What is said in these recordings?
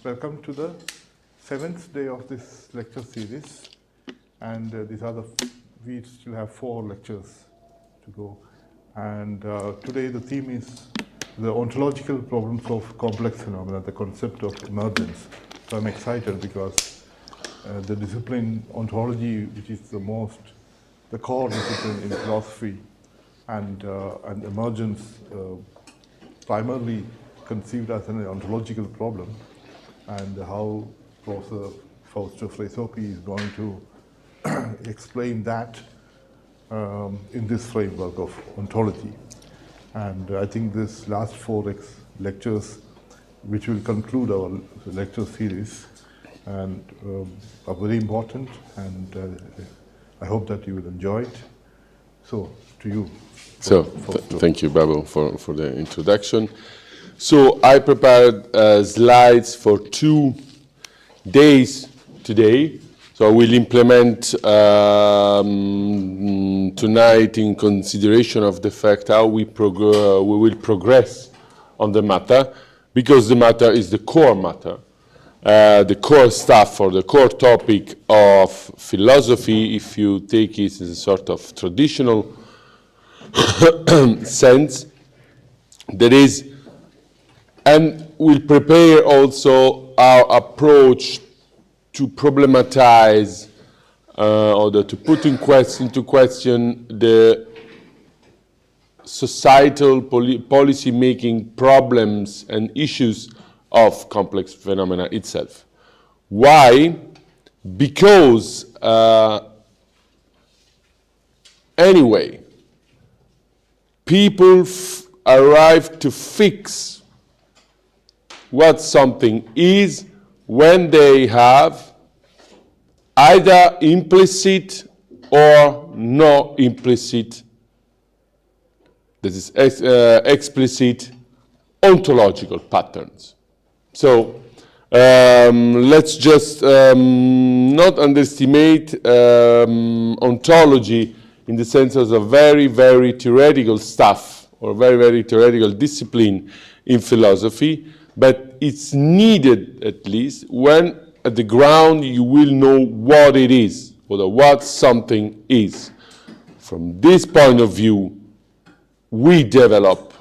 Welcome to the 7th day of this lecture series, and we still have 4 lectures to go. And today the theme is the ontological problems of complex phenomena, the concept of emergence. So I'm excited because the discipline ontology, which is the core discipline in philosophy, and emergence primarily conceived as an ontological problem, and how Professor Fausto Fresopi is going to explain that in this framework of ontology. And I think this last 4 lectures, which will conclude our lecture series, and are very important, and I hope that you will enjoy it. So, to you. So, thank you, Babu, for the introduction. So, I prepared slides for 2 days today. So, I will implement tonight in consideration of the fact how we will progress on the matter, because the matter is the core matter. The core stuff or the core topic of philosophy, if you take it as a sort of traditional sense, that is, and we'll prepare also our approach to problematize or to put into question the societal policy-making problems and issues of complex phenomena itself. Why? Because anyway, people arrive to fix what something is when they have either implicit or no implicit, that is explicit ontological patterns. So let's just not underestimate ontology in the sense of a very, very theoretical stuff or very, very theoretical discipline in philosophy, but it's needed at least when at the ground you will know what it is, or what something is. From this point of view, we develop,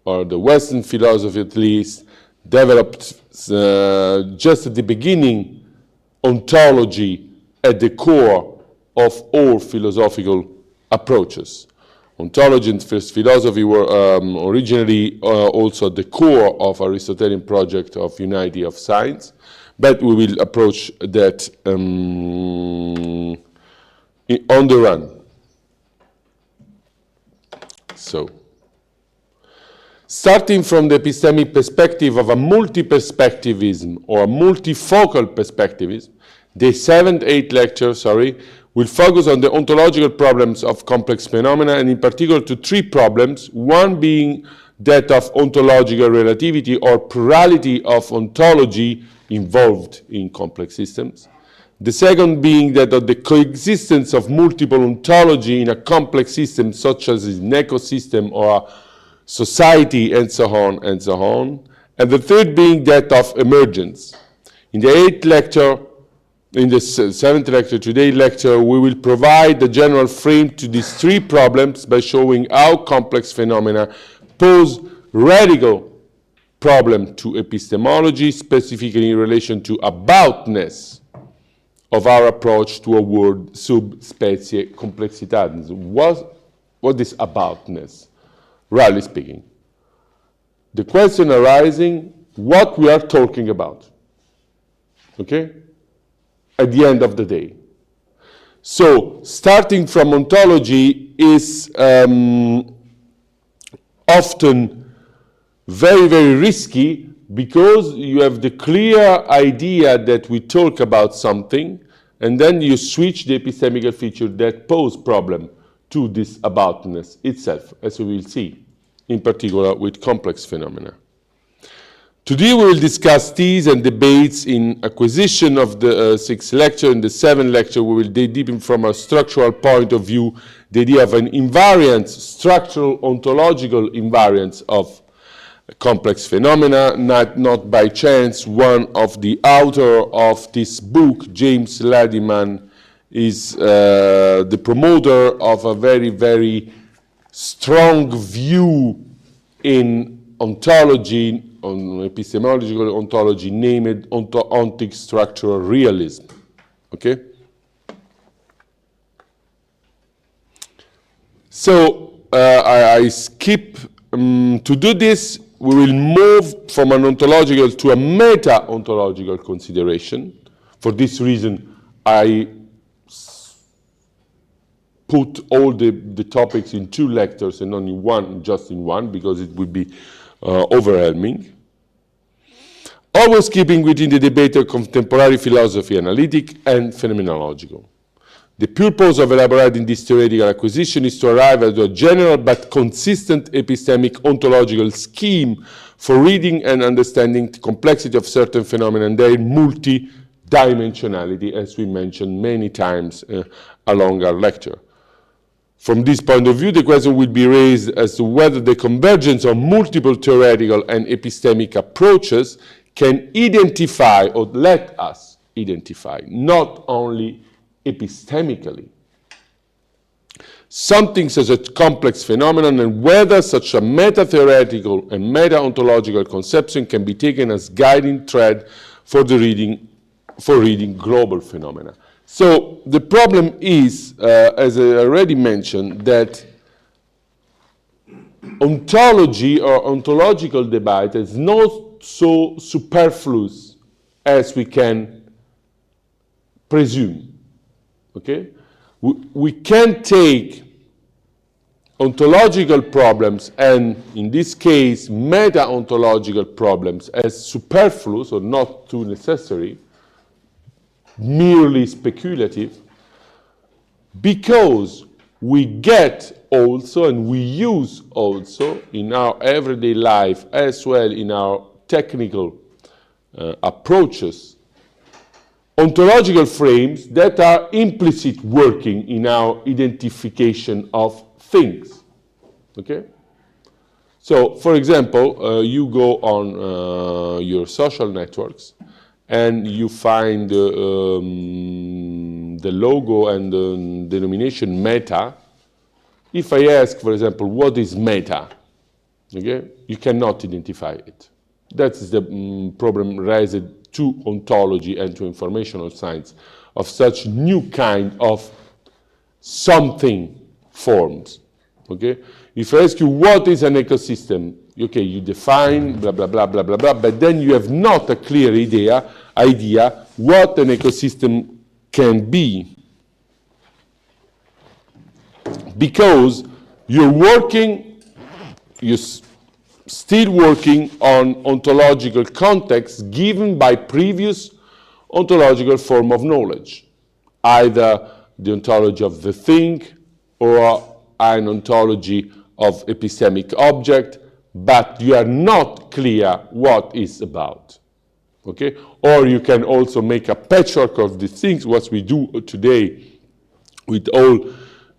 or the Western philosophy at least, developed just at the beginning ontology at the core of all philosophical approaches. Ontology and philosophy were originally also at the core of Aristotelian project of unity of science, but we will approach that on the run. So, starting from the epistemic perspective of a multi-perspectivism or a multifocal perspectivism, the 7th, 8th lecture, will focus on the ontological problems of complex phenomena, and in particular to 3 problems, one being that of ontological relativity or plurality of ontology involved in complex systems. The second being that of the coexistence of multiple ontology in a complex system, such as an ecosystem or a society, and so on and so on. And the third being that of emergence. In the 8th lecture, in the 7th lecture, today's lecture, we will provide the general frame to these 3 problems by showing how complex phenomena pose radical problem to epistemology, specifically in relation to aboutness of our approach to a word subspecie complexitatis. What is aboutness, rightly speaking? The question arising, what we are talking about, okay? At the end of the day. So, starting from ontology is often very, very risky, because you have the clear idea that we talk about something, and then you switch the epistemical feature that pose problem to this aboutness itself, as we will see, in particular with complex phenomena. Today we will discuss these and debates in acquisition of the 6th lecture. In the 7th lecture we will dig deep in from a structural point of view the idea of an invariance, structural ontological invariance of complex phenomena. Not by chance, one of the author of this book, James Ladiman, is the promoter of a very, very strong view in ontology, on epistemological ontology, named ontic structural realism. Okay? So I skip. To do this, we will move from an ontological to a meta-ontological consideration. For this reason, I put all the topics in 2 lectures and only one, just in one, because it would be overwhelming. Always keeping within the debate of contemporary philosophy, analytic and phenomenological. The purpose of elaborating this theoretical acquisition is to arrive at a general but consistent epistemic ontological scheme for reading and understanding the complexity of certain phenomena and their multi-dimensionality, as we mentioned many times along our lecture. From this point of view, the question will be raised as to whether the convergence of multiple theoretical and epistemic approaches can identify, or let us identify, not only epistemically, something such as complex phenomenon, and whether such a meta-theoretical and meta-ontological conception can be taken as guiding thread for reading global phenomena. So the problem is, as I already mentioned, that ontology or ontological debate is not so superfluous as we can presume. Okay? We can take ontological problems, and in this case, meta-ontological problems, as superfluous or not too necessary, merely speculative, because we get also, and we use also in our everyday life, as well in our technical approaches, ontological frames that are implicit working in our identification of things. Okay? So, for example, you go on your social networks and you find the logo and the denomination meta. If I ask, for example, what is meta, okay, you cannot identify it. That is the problem raised to ontology and to informational science of such new kind of something forms. Okay? If I ask you what is an ecosystem, okay, you define blah blah blah blah blah blah, but then you have not a clear idea what an ecosystem can be, because you're still working on ontological context given by previous ontological form of knowledge, either the ontology of the thing or an ontology of epistemic object, but you are not clear what it's about. Okay? Or you can also make a patchwork of the things, what we do today with all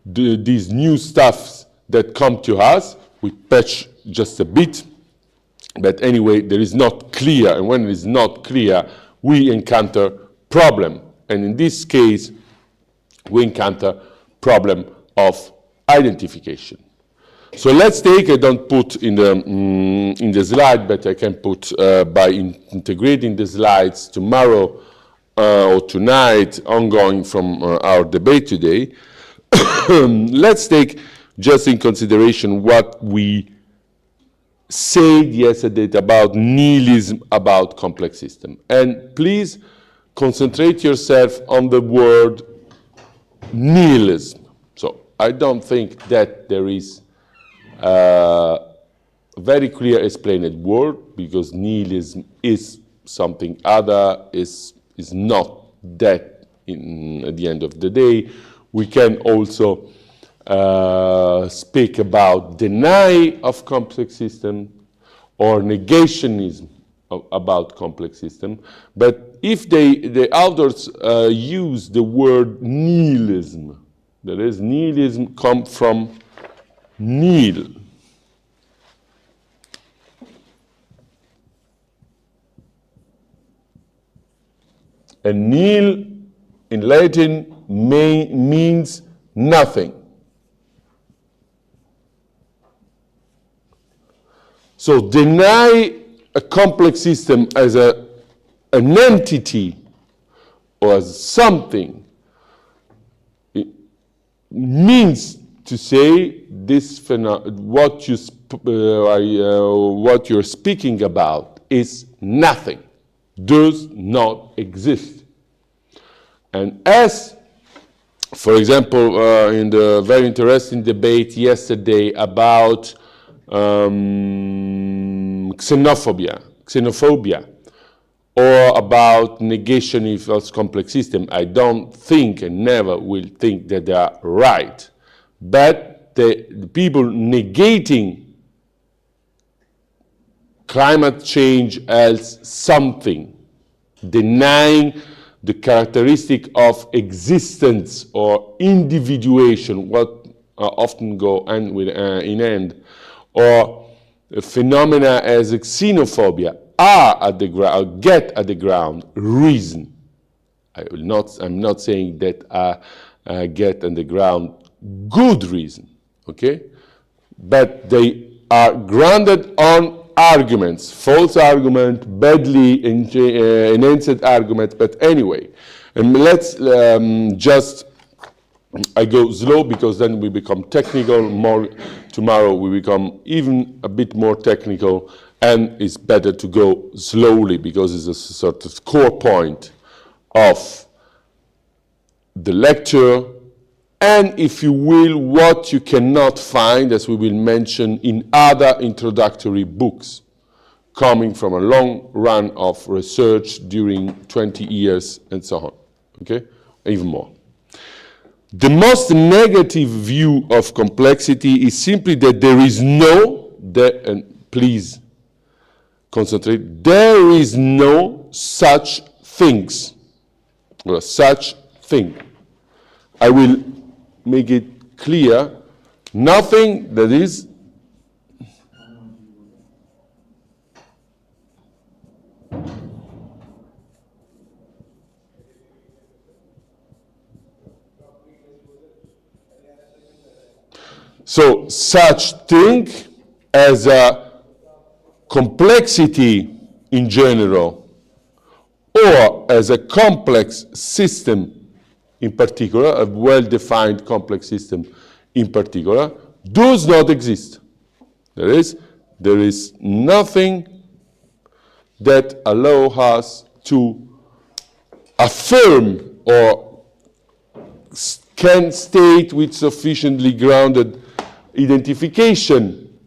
these new stuffs that come to us. We patch just a bit, but anyway, there is not clear, and when it is not clear, we encounter problem. And in this case, we encounter problem of identification. So let's take, I don't put in the slide, but I can put by integrating the slides tomorrow or tonight, ongoing from our debate today. Let's take just in consideration what we said yesterday about nihilism, about complex system. And please concentrate yourself on the word nihilism. So I don't think that there is a very clear explained word, because nihilism is something other, is not that at the end of the day. We can also speak about deny of complex system or negationism about complex system. But if the authors use the word nihilism, that is, nihilism come from nihil. And nil in Latin means nothing. So deny a complex system as an entity or as something, it means to say this what you're speaking about is nothing, does not exist. And as, for example, in the very interesting debate yesterday about xenophobia, or about negation of complex system, I don't think and never will think that they are right. But the people negating climate change as something, denying the characteristic of existence or individuation, what often go hand in hand, or phenomena as xenophobia are at the ground, get at the ground reason. I'm not saying that get on the ground good reason, okay? But they are grounded on arguments, false argument, badly enhanced argument, but anyway. And let's I go slow because then we become technical. More tomorrow we become even a bit more technical, and it's better to go slowly because it's a sort of core point of the lecture, and if you will, what you cannot find, as we will mention, in other introductory books coming from a long run of research during 20 years and so on, okay, even more. The most negative view of complexity is simply that there is no, and please concentrate, there is no such things, or such thing. I will make it clear, nothing that is so such thing as a complexity in general, or as a complex system in particular, a well-defined complex system in particular, does not exist. There is nothing that allows us to affirm or can state with sufficiently grounded identification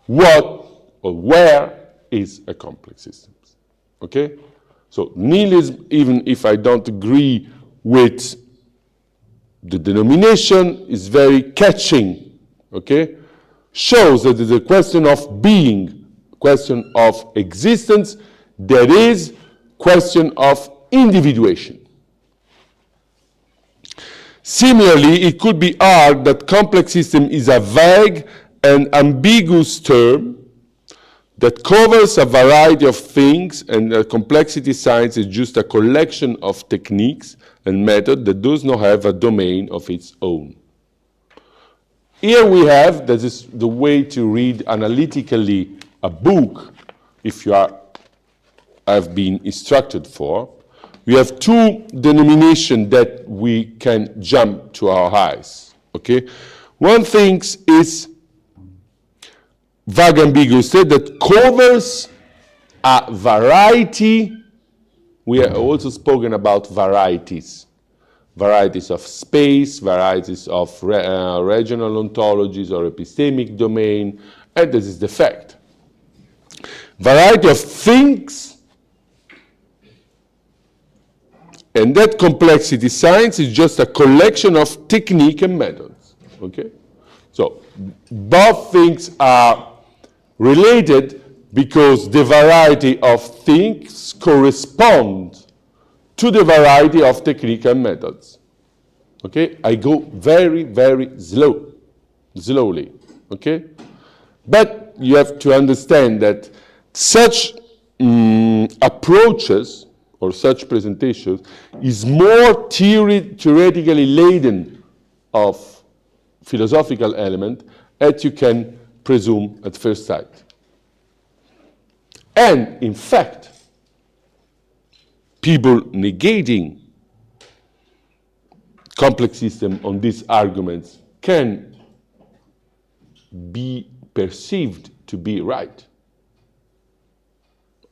what or where is a complex system. Okay? So nihilism, even if I don't agree with the denomination, is very catching, okay? Shows that it's a question of being, question of existence, there is question of individuation. Similarly, it could be argued that complex system is a vague and ambiguous term that covers a variety of things, and complexity science is just a collection of techniques and methods that does not have a domain of its own. Here we have, that is the way to read analytically a book, if you have been instructed for. We have two denominations that we can jump to our eyes, okay? One thing is vague ambiguous that covers a variety. We have also spoken about varieties of space, varieties of regional ontologies or epistemic domain, and this is the fact. Variety of things, and that complexity science is just a collection of technique and methods, okay? So both things are related because the variety of things correspond to the variety of technique and methods. Okay? I go very, very slowly. Okay? But you have to understand that such approaches or such presentations is more theoretically laden of philosophical element as you can presume at first sight. And in fact, people negating complex system on these arguments can be perceived to be right.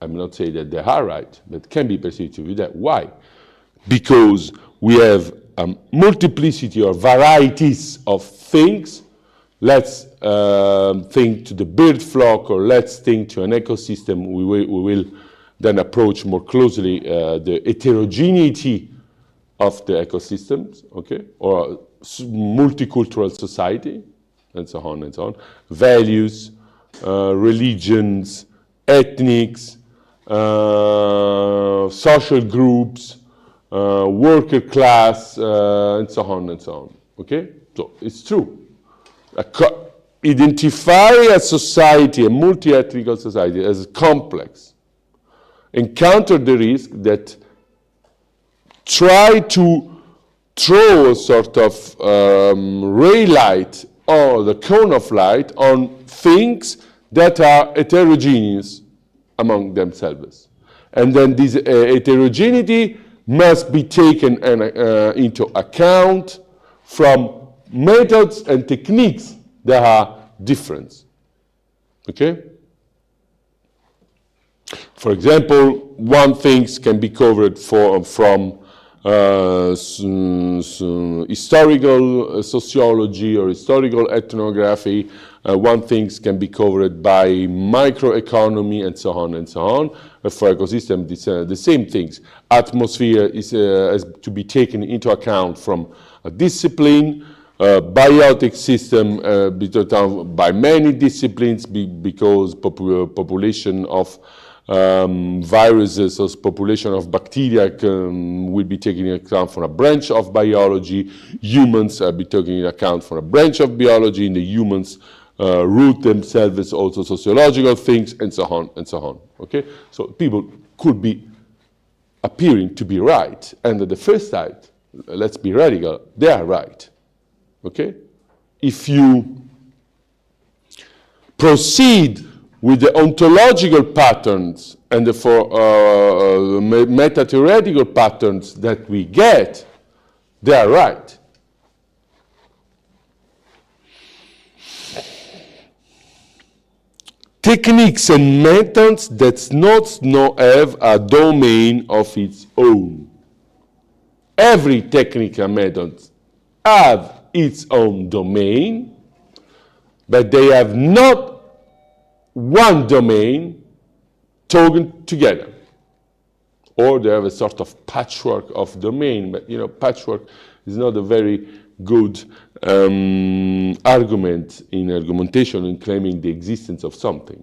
I'm not saying that they are right, but can be perceived to be that. Why? Because we have a multiplicity or varieties of things. Let's think to the bird flock, or let's think to an ecosystem. We will then approach more closely the heterogeneity of the ecosystems, okay, or multicultural society, and so on and so on. Values, religions, ethnics, social groups, worker class, and so on and so on. Okay, so it's true. Identify a society, a multi-ethnical society, as complex. Encounter the risk that try to throw a sort of ray light or the cone of light on things that are heterogeneous among themselves. And then this heterogeneity must be taken into account from methods and techniques that are different. Okay? For example, one thing can be covered from historical sociology or historical ethnography. One thing can be covered by microeconomy and so on and so on. For ecosystem, the same things. Atmosphere is has to be taken into account from a discipline. Biotic system by many disciplines because population of viruses or population of bacteria will be taken into account for a branch of biology. Humans be taken into account for a branch of biology. In the humans root themselves as also sociological things, and so on and so on. Okay, so people could be appearing to be right, and at the first sight, let's be radical, they are right. Okay, if you proceed with the ontological patterns and the meta-theoretical patterns that we get, they are right. Techniques and methods that not have a domain of its own. Every technique and method have its own domain, but they have not one domain talking together. Or they have a sort of patchwork of domain, but patchwork is not a very good argument in argumentation in claiming the existence of something.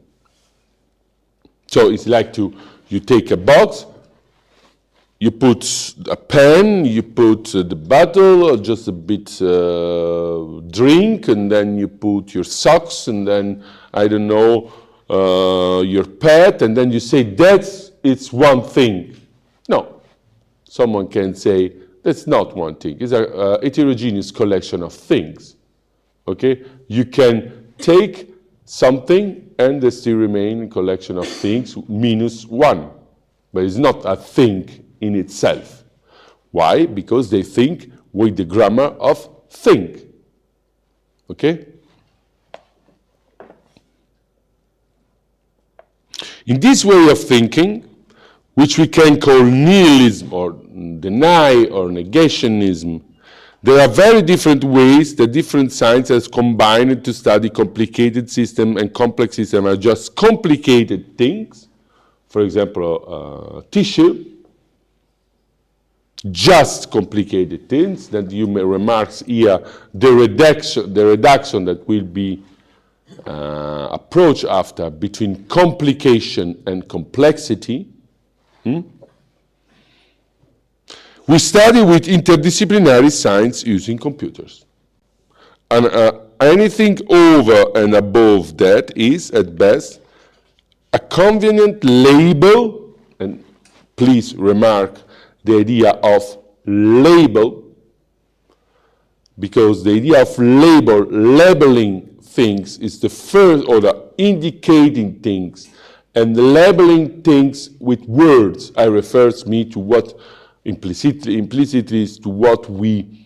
So it's like you take a box, you put a pen, you put the bottle, or just a bit drink, and then you put your socks, and then, I don't know, your pet, and then you say, it's one thing. No. Someone can say, that's not one thing. It's a heterogeneous collection of things. Okay? You can take something, and there still remain a collection of things minus one. But it's not a thing in itself. Why? Because they think with the grammar of think. Okay? In this way of thinking, which we can call nihilism or deny or negationism, there are very different ways that different sciences combine to study complicated systems, and complex systems are just complicated things. For example, tissue, just complicated things that you may remark here, the reduction that will be approached after between complication and complexity. We study with interdisciplinary science using computers. And anything over and above that is, at best, a convenient label, and please remark the idea of label, because the idea of labeling things is the first, or the indicating things, and labeling things with words. I refers me to what implicitly is to what we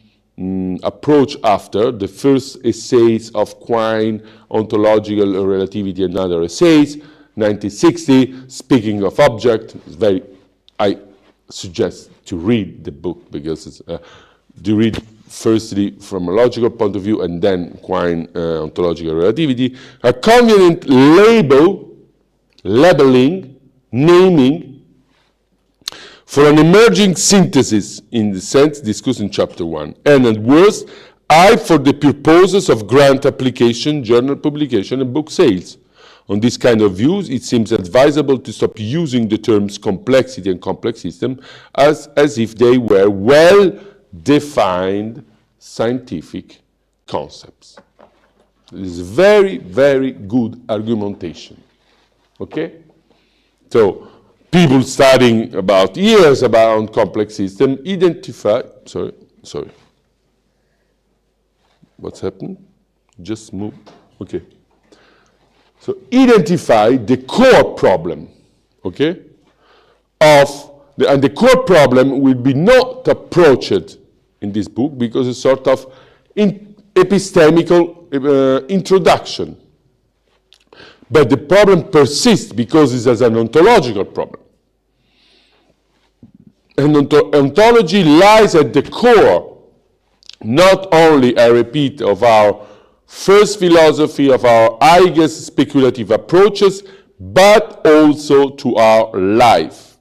approach after the first essays of Quine, Ontological Relativity and Other Essays, 1960. Speaking of object, I suggest to read the book, because it's to read firstly from a logical point of view and then Quine, Ontological Relativity. A convenient labeling, naming, for an emerging synthesis in the sense discussed in chapter 1, and at worst, for the purposes of grant application, journal publication, and book sales. On this kind of views, it seems advisable to stop using the terms complexity and complex system as if they were well-defined scientific concepts. This is very, very good argumentation. Okay? So, people studying about years about complex system identify, sorry. What's happened? Just move, okay. So identify the core problem, okay? And the core problem will be not approached in this book because it's sort of epistemical introduction. But the problem persists because it's as an ontological problem. And ontology lies at the core, not only, I repeat, of our first philosophy, of our highest speculative approaches, but also to our life.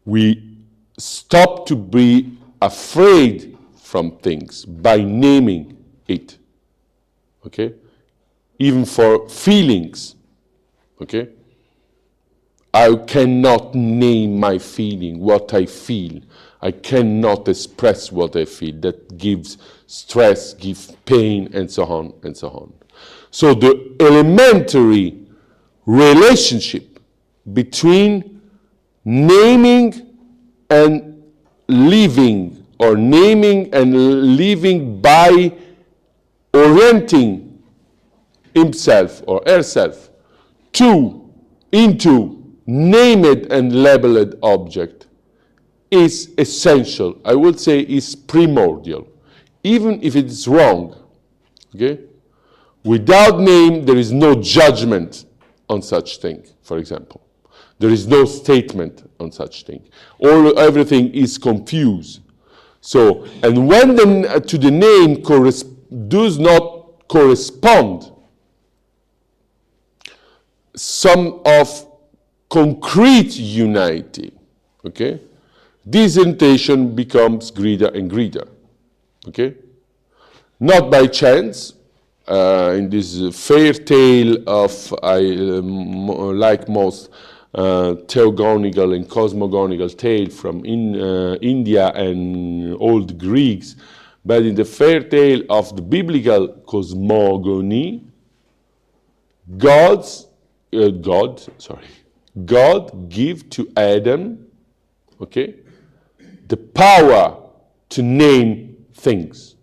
We stop to be afraid from things by naming it, okay? Even for feelings, okay? I cannot name my feeling, what I feel. I cannot express what I feel. That gives stress, gives pain, and so on, and so on. So the elementary relationship between naming and living, or naming and living by orienting himself or herself into named and labeled object is essential. I would say is primordial, even if it is wrong. Okay? Without name, there is no judgment on such thing, for example. There is no statement on such thing. Everything is confused. So, and when to the name does not correspond some of concrete unity, okay, this intention becomes greater and greater, okay? Not by chance, in this fair tale of, I like most, theogonical and cosmogonical tale from India and old Greeks, but in the fair tale of the biblical cosmogony, God give to Adam, okay, the power to name things.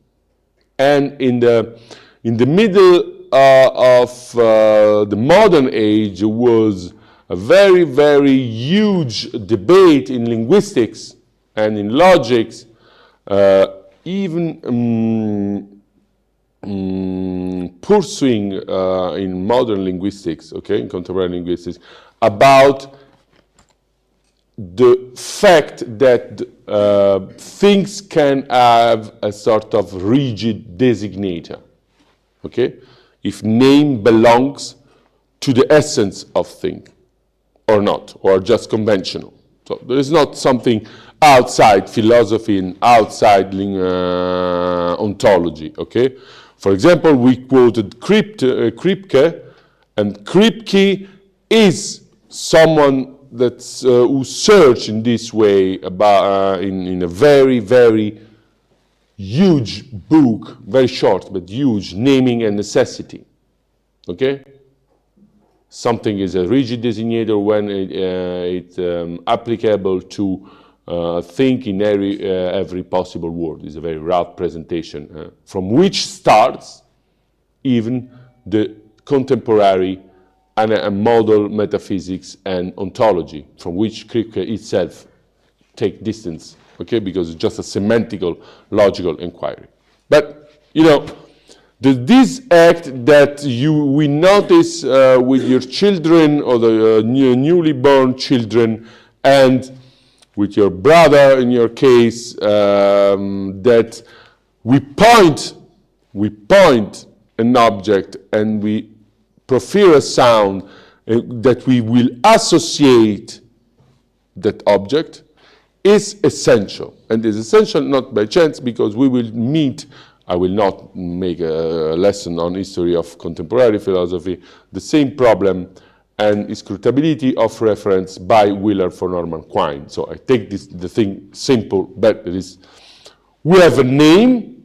And in the middle of the modern age was a very, very huge debate in linguistics and in logics, even pursuing in modern linguistics, okay, in contemporary linguistics, about the fact that things can have a sort of rigid designator, okay, if name belongs to the essence of thing or not, or just conventional. So there is not something outside philosophy and outside ontology, okay? For example, we quoted Kripke, and Kripke is someone that's who searched in this way about in a very, very huge book, very short but huge, Naming and Necessity. Okay? something is a rigid designator when it's applicable to think in every possible word. It's a very rough presentation from which starts even the contemporary and model metaphysics and ontology, from which Kripke itself take distance, okay, because it's just a semantical, logical inquiry. But, you know, this act that we notice with your children or the newly born children, and with your brother in your case, that we point an object and we profere a sound that we will associate that object, is essential. And is essential not by chance, because we will meet, I will not make a lesson on history of contemporary philosophy, the same problem and inscrutability of reference by Willard for Norman Quine. So I take the thing simple, but it is, we have a name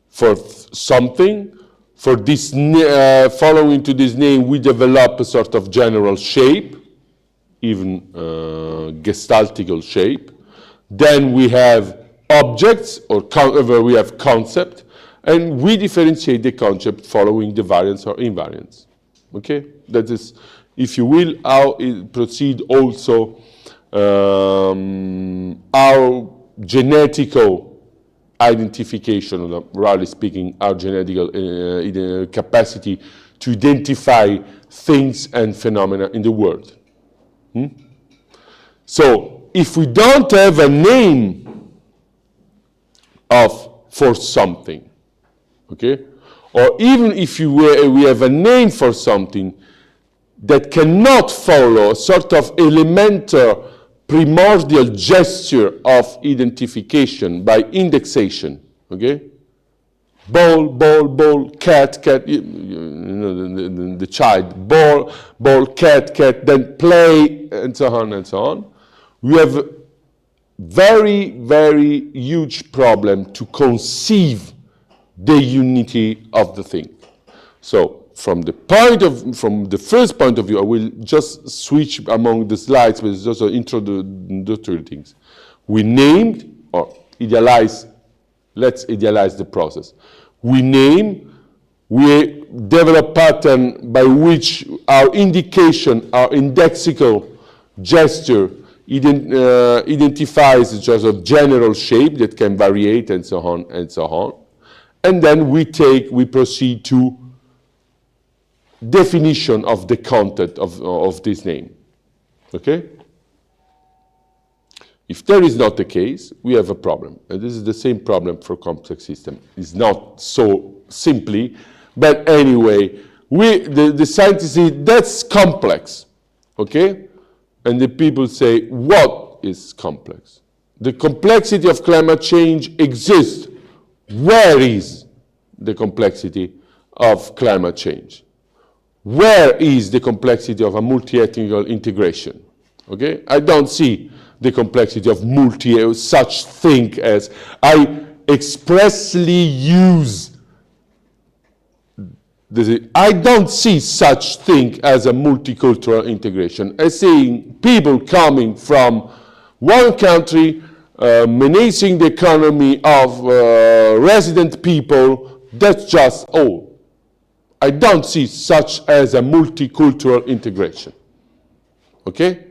for something. For this, following to this name, we develop a sort of general shape, even gestaltical shape. Then we have objects, or we have concept, and we differentiate the concept following the variance or invariance. Okay, that is, if you will, how it proceed also our genetical identification, or roughly speaking, our genetical capacity to identify things and phenomena in the world. So, if we don't have a name for something, okay, or even if we have a name for something that cannot follow a sort of elementary primordial gesture of identification by indexation, okay? Ball, ball, ball, cat, cat, you know, the child, ball, ball, cat, cat, then play, and so on and so on. We have a very, very huge problem to conceive the unity of the thing. So, from the first point of view, I will just switch among the slides, but it's just introductory things. We named, or idealize, let's idealize the process. We name, we develop pattern by which our indication, our indexical gesture identifies just a general shape that can variate and so on and so on. And then we proceed to definition of the content of this name, okay? If that is not the case, we have a problem. And this is the same problem for complex system. It's not so simply, but anyway, the scientists say that's complex, okay? And the people say, what is complex? The complexity of climate change exists. Where is the complexity of climate change? Where is the complexity of a multi-ethnical integration? Okay, I don't see the complexity of such thing as, I expressly use, I don't see such thing as a multicultural integration. I see people coming from one country, menacing the economy of resident people, that's just all. I don't see such as a multicultural integration. Okay?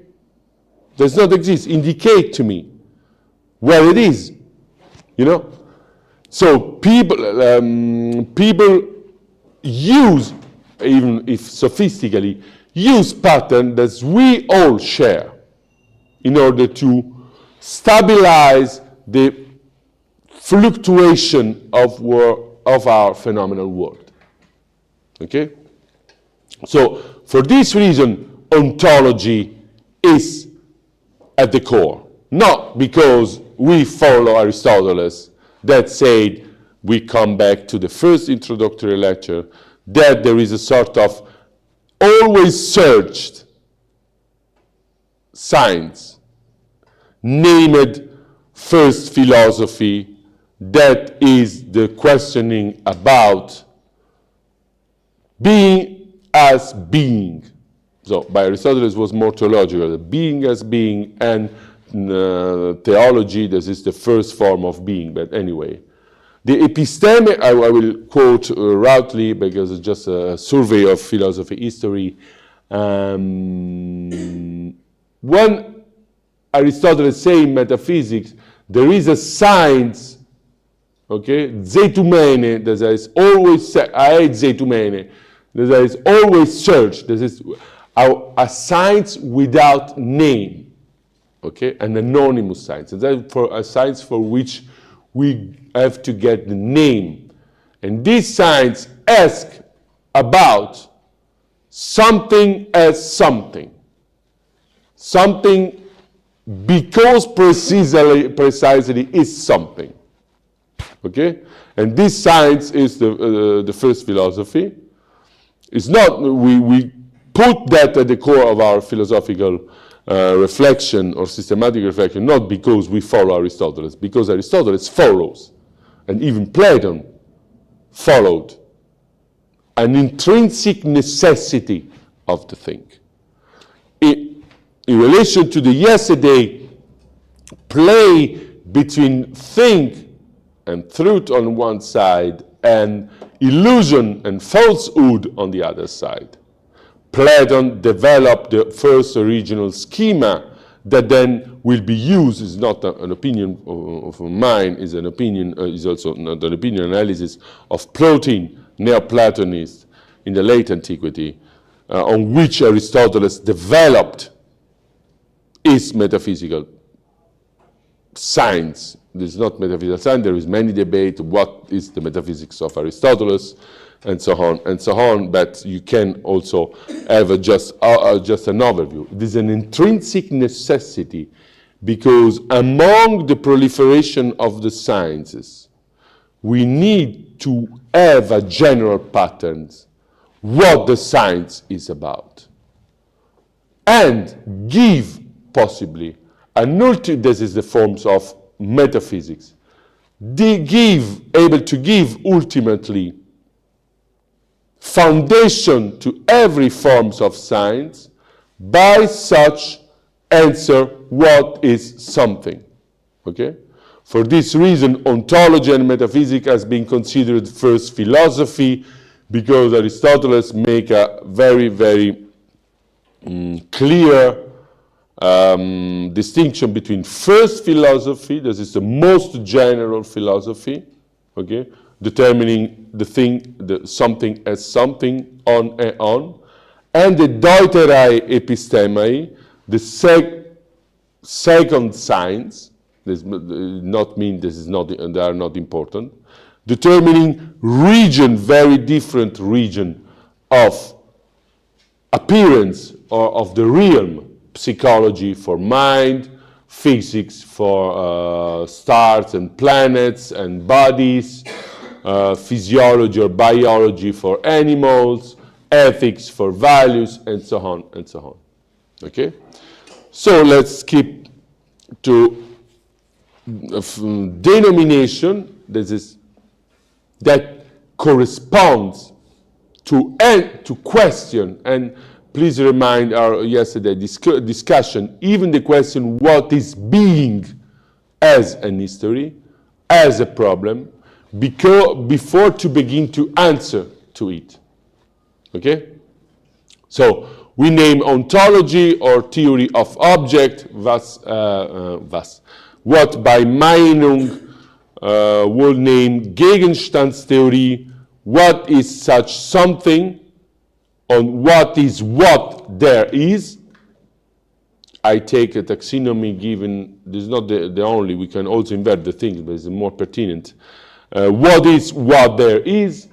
Does not exist. Indicate to me where it is. You know? So people use, even if sophistically, use patterns that we all share in order to stabilize the fluctuation of our phenomenal world. Okay? So, for this reason, ontology is at the core. Not because we follow Aristotle that said, we come back to the first introductory lecture, that there is a sort of always searched science, named first philosophy, that is the questioning about being as being. So by Aristotle it was more theological, being as being, and theology, this is the first form of being, but anyway. The episteme, I will quote roughly because it's just a survey of philosophy history. When Aristotle is saying metaphysics, there is a science, okay, zeitumene, that is always, I zeitumene, that is always search, this is a science without name, okay, an anonymous science, and that for a science for which we have to get the name. And this science asks about something as something. Something because precisely is something. Okay? And this science is the first philosophy. It's not, we put that at the core of our philosophical reflection or systematic reflection, not because we follow Aristotle, because Aristotle follows, and even Plato followed, an intrinsic necessity of the thing. In relation to the yesterday, play between thing and truth on one side and illusion and falsehood on the other side. Plato developed the first original schema that then will be used. Is not an opinion of mine, is an opinion, is also not an opinion analysis of Plotin, Neoplatonist in the late antiquity, on which Aristotle developed his metaphysical science. This is not metaphysical science, there is many debate what is the metaphysics of Aristotle, and so on, but you can also have just an overview. It is an intrinsic necessity because among the proliferation of the sciences, we need to have a general pattern what the science is about. And give, possibly, this is the forms of metaphysics, able to give ultimately foundation to every forms of science by such answer what is something. Okay? For this reason, ontology and metaphysics has been considered first philosophy because Aristotle make a very, very clear distinction between first philosophy, this is the most general philosophy, okay, determining the thing, something as something on, and the deuterae epistemai, the second science. This not mean this is not, they are not important, determining region, very different region of appearance or of the realm. Psychology for mind, physics for stars and planets and bodies, physiology or biology for animals, ethics for values, and so on and so on. Okay? So let's skip to denomination. That corresponds to question, and please remind our yesterday discussion, even the question what is being as an history, as a problem, before to begin to answer to it. Okay? So we name ontology or theory of object, what by Meinung will name Gegenstandstheorie, what is such something, on what is what there is. I take a taxonomy given, this is not the only, we can also invert the things, but it's more pertinent. What is what there is,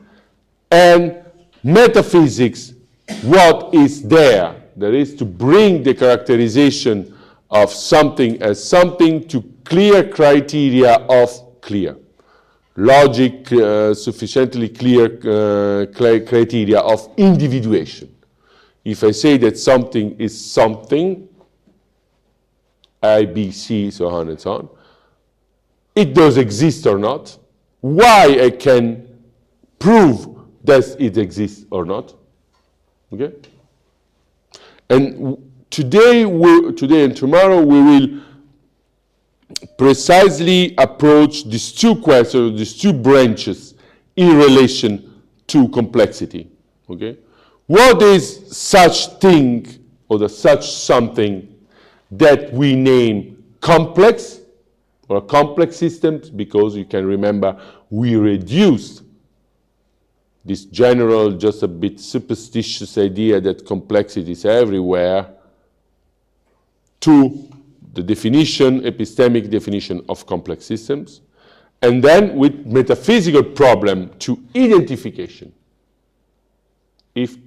and metaphysics, what is there. That is to bring the characterization of something as something to clear criteria of clear. Logic, sufficiently clear criteria of individuation. If I say that something is something, A, B, C, so on and so on, it does exist or not, why I can prove that it exists or not, Okay? And today and tomorrow we will precisely approach these two questions, these two branches in relation to complexity. Okay? What is such thing or such something that we name complex or complex systems? Because you can remember we reduced this general, just a bit superstitious idea that complexity is everywhere to the definition, epistemic definition of complex systems, and then with metaphysical problem to identification. If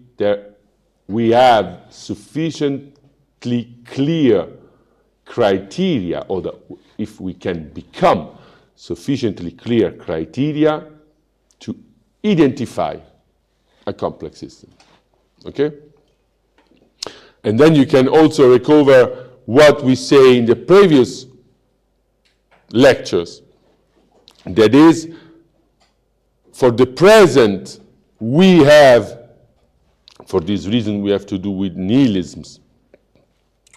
we have sufficiently clear criteria, or if we can become sufficiently clear criteria to identify a complex system. Okay? And then you can also recover what we say in the previous lectures. That is, for the present, we have, for this reason we have to do with nihilisms,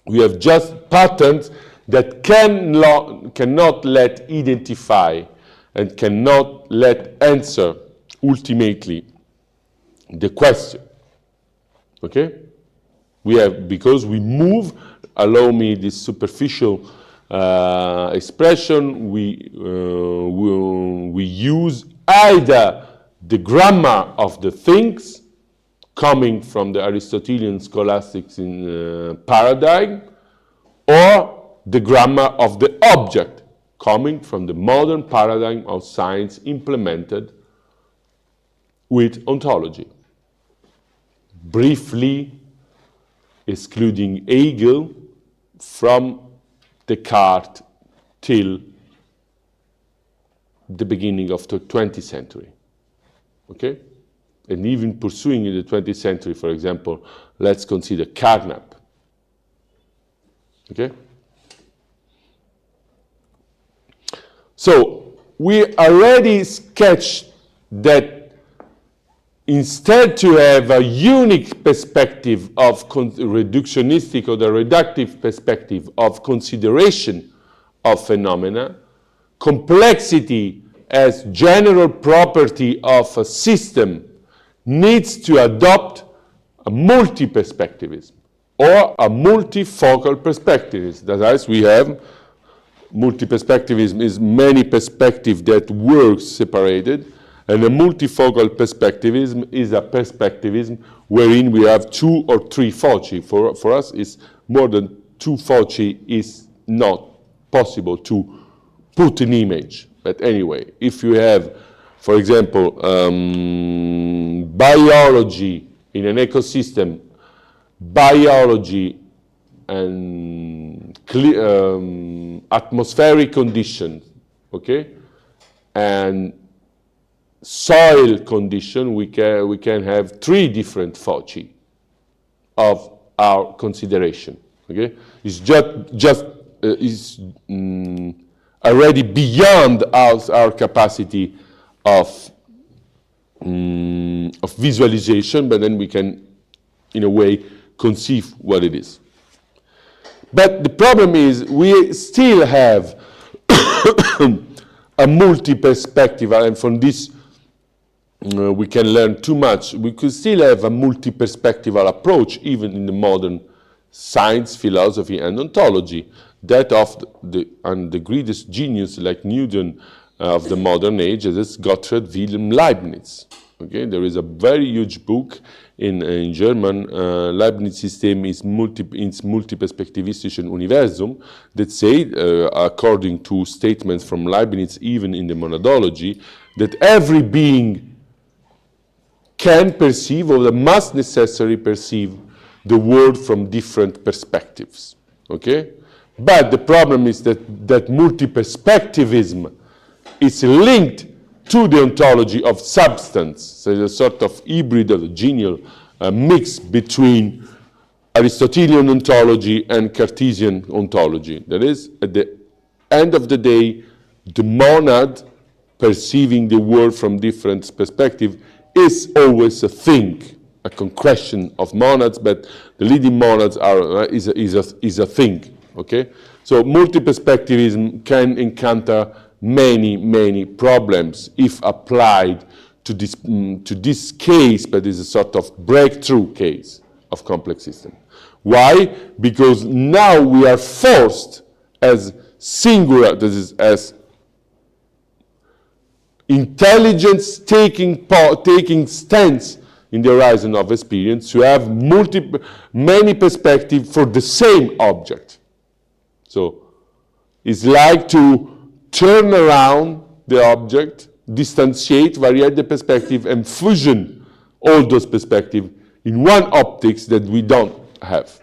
we have just patterns that cannot let identify and cannot let answer ultimately the question. Okay? We have, because we move, allow me this superficial expression, we use either the grammar of the things coming from the Aristotelian scholastics in paradigm, or the grammar of the object coming from the modern paradigm of science implemented with ontology. Briefly, excluding Hegel from Descartes till the beginning of the 20th century. Okay? And even pursuing in the 20th century, for example, let's consider Carnap. Okay? So, we already sketched that instead to have a unique perspective of reductionistic or the reductive perspective of consideration of phenomena, complexity as general property of a system needs to adopt a multi-perspectivism or a multifocal perspectivism. That is, we have multi-perspectivism is many perspectives that work separated, and a multifocal perspectivism is a perspectivism wherein we have two or three foci. For us, it's more than two foci is not possible to put an image. But anyway, if you have, for example, biology in an ecosystem, biology and atmospheric conditions, okay, and soil condition, we can have three different foci of our consideration. Okay, it's already beyond our capacity of visualization, but then we can, in a way, conceive what it is. But the problem is we still have a multi-perspective, and from this we can learn too much. We could still have a multi-perspectival approach, even in the modern science, philosophy, and ontology. That of the greatest genius, like Newton of the modern age, is Gottfried Wilhelm Leibniz. Okay, there is a very huge book in German, Leibniz System ins multiperspektivistischen Universum, that say, according to statements from Leibniz, even in the monadology, that every being can perceive, or must necessarily perceive, the world from different perspectives. Okay? But the problem is that multiperspectivism is linked to the ontology of substance. So it's a sort of hybrid or genial mix between Aristotelian ontology and Cartesian ontology. That is, at the end of the day, the monad perceiving the world from different perspectives is always a thing. a concretion of monads, but the leading monads are is a thing. Okay, so multi-perspectivism can encounter many problems if applied to this case, but is a sort of breakthrough case of complex system. Why? Because now we are forced as singular, this is as intelligence taking stance in the horizon of experience, to have many perspectives for the same object. So it's like to turn around the object, distantiate, vary the perspective, and fusion all those perspectives in one optics that we don't have.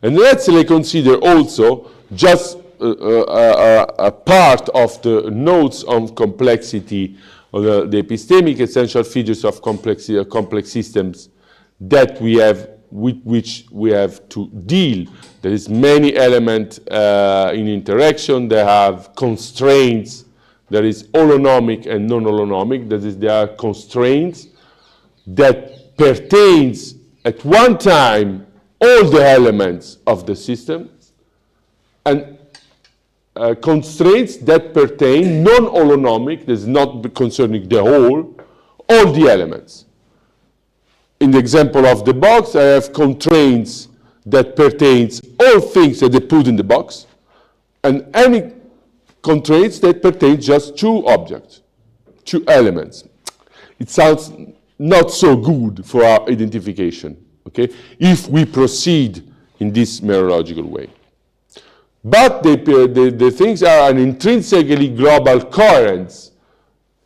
And let's consider also just a part of the notes on complexity, or the epistemic essential features of complex systems that we have, with which we have to deal. There is many elements in interaction. They have constraints. There is holonomic and non-holonomic. That is, there are constraints that pertains at one time all the elements of the system, and constraints that pertain non-holonomic, that is not concerning the whole, all the elements. In the example of the box, I have constraints that pertains all things that they put in the box, and any constraints that pertain just two objects, two elements. It sounds not so good for our identification, okay, if we proceed in this mereological way. But the things are an intrinsically global coherence,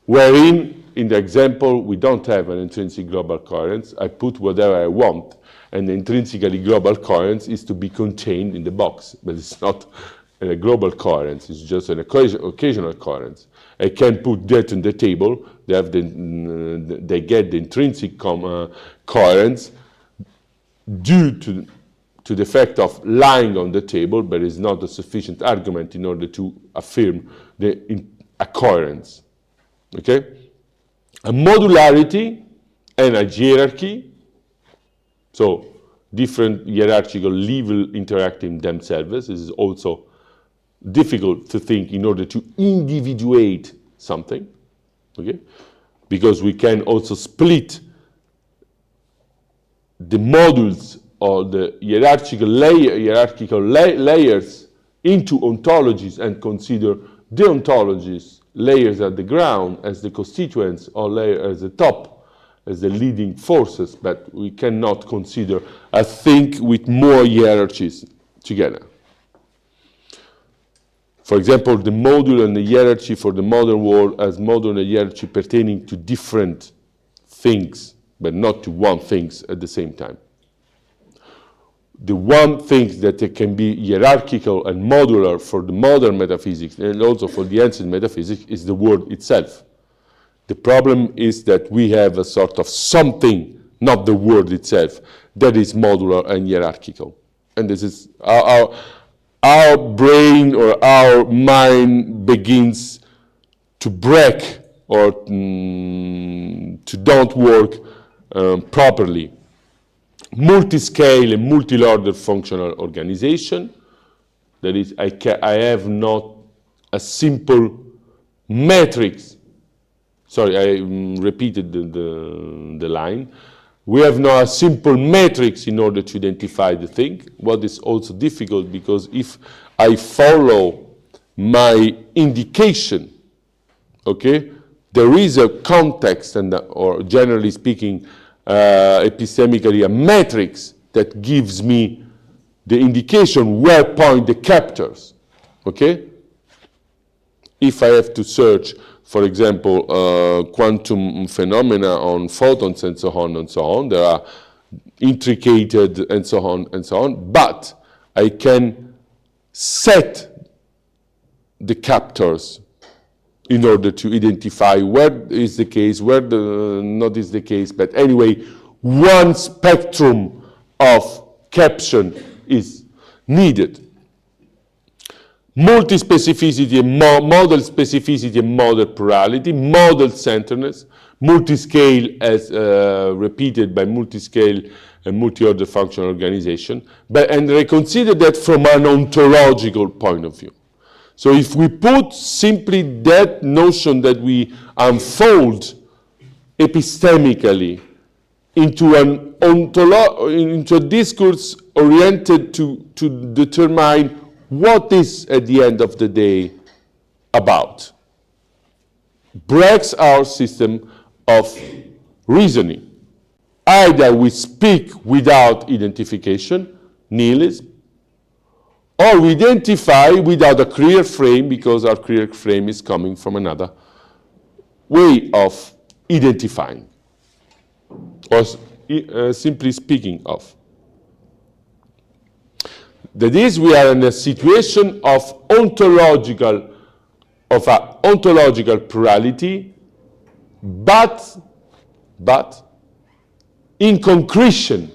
wherein, in the example, we don't have an intrinsic global coherence. I put whatever I want, and the intrinsically global coherence is to be contained in the box, but it's not a global coherence, it's just an occasional coherence. I can put that on the table, they get the intrinsic coherence due to the fact of lying on the table, but it's not a sufficient argument in order to affirm a coherence. Okay? A modularity and a hierarchy, so different hierarchical levels interacting themselves. This is also difficult to think in order to individuate something, okay? Because we can also split the modules or the hierarchical layers into ontologies and consider the ontologies, layers at the ground as the constituents, or layer as the top, as the leading forces, but we cannot consider a thing with more hierarchies together. For example, the module and the hierarchy for the modern world as module and hierarchy pertaining to different things, but not to one thing at the same time. The one thing that it can be hierarchical and modular for the modern metaphysics and also for the ancient metaphysics is the word itself. The problem is that we have a sort of something, not the word itself, that is modular and hierarchical. And this is our brain or our mind begins to break or to don't work properly. Multi-scale and multi-order functional organization. That is, I have not a simple matrix. Sorry, I repeated the line. We have now a simple matrix in order to identify the thing. What is also difficult, because if I follow my indication, okay, there is a context, and or generally speaking, epistemically, a matrix that gives me the indication where point the captors, okay? If I have to search, for example, quantum phenomena on photons and so on, there are intricate and so on, but I can set the captors in order to identify where is the case, where not is the case, but anyway, one spectrum of caption is needed. multi-specificity and model specificity and model plurality, model centeredness, multi-scale as repeated by multi-scale and multi-order functional organization, and reconsider that from an ontological point of view. So if we put simply that notion that we unfold epistemically into into a discourse oriented to determine what is at the end of the day about, breaks our system of reasoning. Either we speak without identification, nihilism, or we identify without a clear frame because our clear frame is coming from another way of identifying, or simply speaking of. That is, we are in a situation of ontological plurality, but in concretion.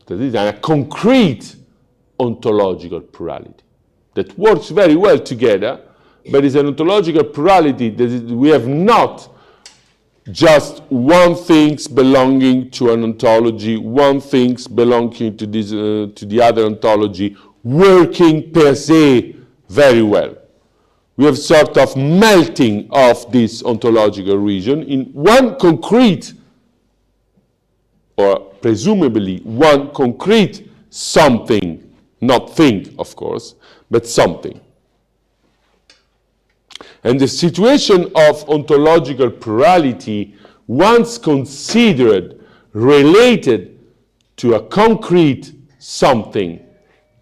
That is, a concrete ontological plurality that works very well together, but is an ontological plurality that we have not just one things belonging to an ontology, one things belonging to this to the other ontology, working per se very well. We have sort of melting of this ontological region in one concrete, or presumably one concrete something, not thing, of course, but something. And the situation of ontological plurality, once considered related to a concrete something,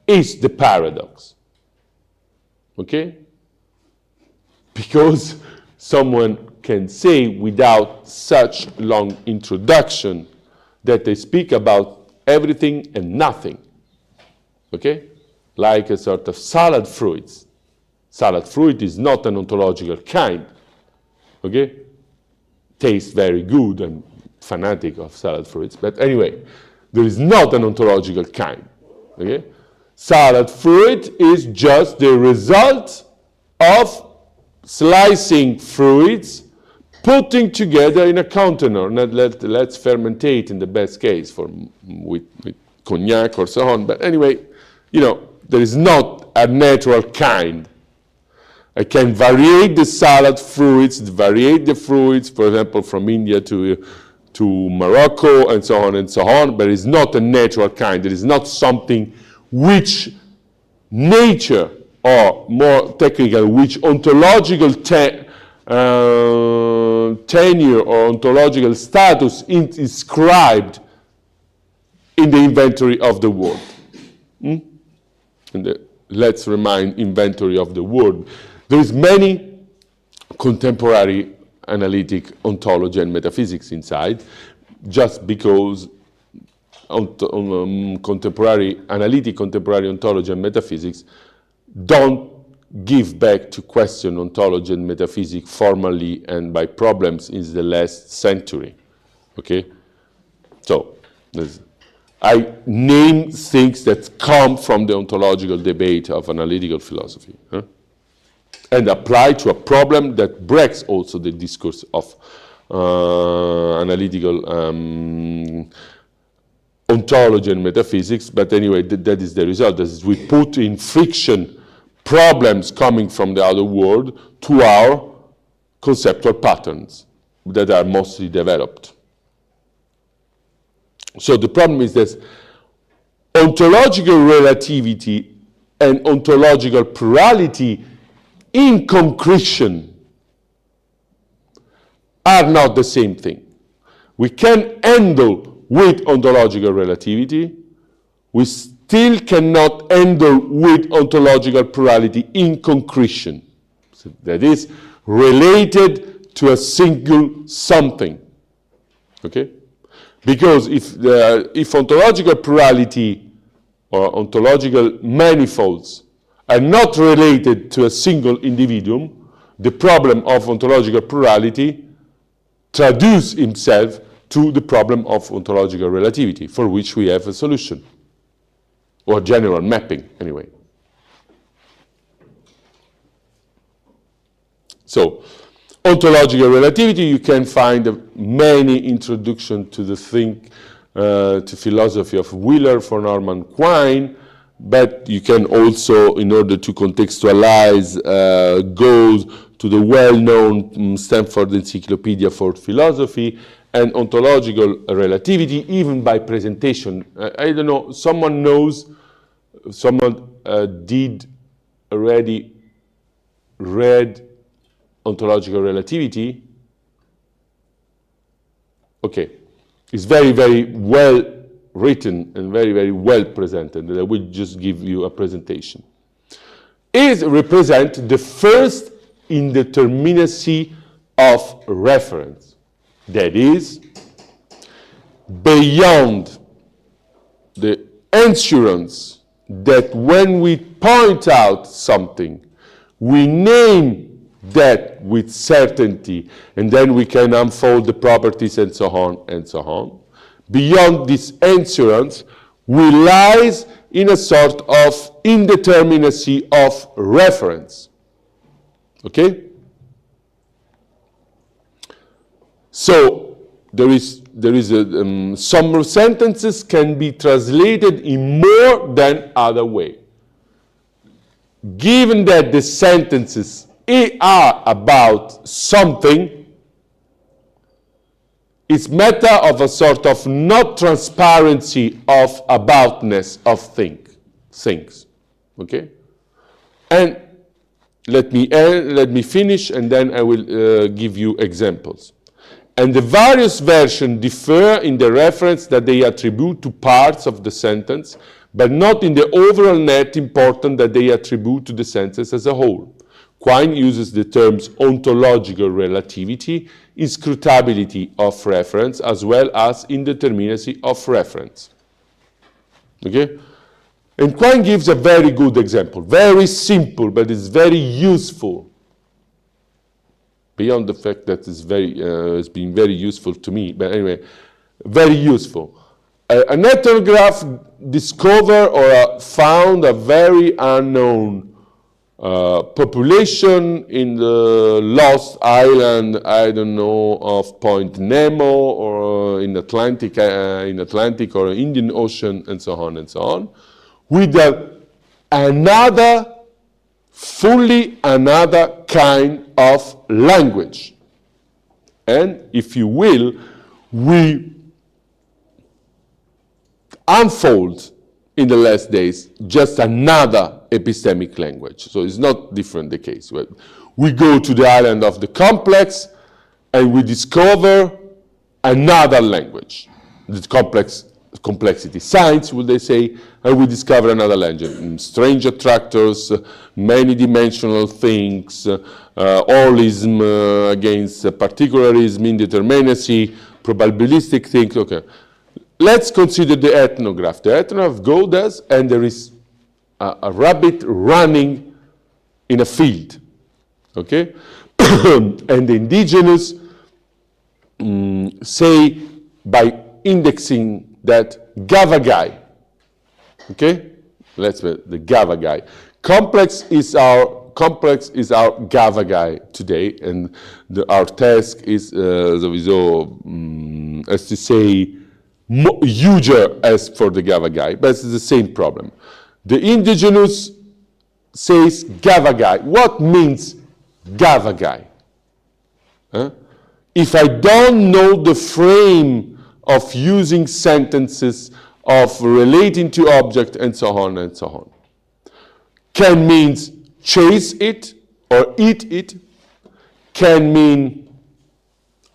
is the paradox. Okay? Because someone can say without such long introduction that they speak about everything and nothing. Okay? Like a sort of salad fruits. Salad fruit is not an ontological kind. Okay? Tastes very good. I'm fanatic of salad fruits. But anyway, there is not an ontological kind. Okay? Salad fruit is just the result of slicing fruits, putting together in a container. Let's fermentate in the best case with cognac or so on. But anyway, there is not a natural kind. I can vary the salad fruits, vary the fruits, for example, from India to Morocco and so on, but it's not a natural kind. It is not something which nature, or more technical, which ontological tenure or ontological status is inscribed in the inventory of the world. Let's remind inventory of the world. There is many contemporary analytic ontology and metaphysics inside, just because contemporary ontology and metaphysics don't give back to question ontology and metaphysics formally and by problems in the last century. Okay? So, I name things that come from the ontological debate of analytical philosophy, and apply to a problem that breaks also the discourse of analytical ontology and metaphysics. But anyway, that is the result. That is, we put in friction problems coming from the outer world to our conceptual patterns that are mostly developed. So the problem is that ontological relativity and ontological plurality in concretion are not the same thing. We can handle with ontological relativity, we still cannot handle with ontological plurality in concretion. So that is related to a single something. Okay? Because if ontological plurality or ontological manifolds are not related to a single individuum, the problem of ontological plurality traduces himself to the problem of ontological relativity, for which we have a solution, or general mapping, anyway. So, ontological relativity, you can find many introductions to the to philosophy of Wheeler for Norman Quine, but you can also, in order to contextualize, go to the well-known Stanford Encyclopedia for Philosophy and ontological relativity, even by presentation. I don't know, someone knows, someone did already read ontological relativity? Okay, it's very, very well written and very, very well presented. I will just give you a presentation. It represents the first indeterminacy of reference. That is, beyond the assurance that when we point out something, we name that with certainty, and then we can unfold the properties and so on and so on. Beyond this assurance, we lies in a sort of indeterminacy of reference. Okay? So there is some sentences can be translated in more than other way. Given that the sentences are about something, it's matter of a sort of not transparency of aboutness of things. Okay? And let me finish, and then I will give you examples. And the various versions differ in the reference that they attribute to parts of the sentence, but not in the overall net importance that they attribute to the sentence as a whole. Quine uses the terms ontological relativity, inscrutability of reference, as well as indeterminacy of reference. Okay? And Quine gives a very good example, very simple, but it's very useful. Beyond the fact that it's been very useful to me, but anyway, very useful. An ethnograph discovered or found a very unknown population in the lost island, I don't know, of Point Nemo, or in Atlantic or Indian Ocean, and so on, with fully another kind of language. And if you will, we unfold in the last days just another epistemic language. So it's not different the case. We go to the island of the complex and we discover another language, the complexity science, would they say, and we discover another language. Strange attractors, many-dimensional things, holism against particularism, indeterminacy, probabilistic things. Okay. Let's consider the ethnograph. The ethnograph goes and there is a rabbit running in a field. Okay? And the indigenous say by indexing that gavagai. Okay? Let's say the gavagai. Complex is our gavagai today, and our task is as to say huger as for the gavagai, but it's the same problem. The indigenous says gavagai. What means gavagai? If I don't know the frame of using sentences, of relating to object, and so on, can means chase it or eat it, can mean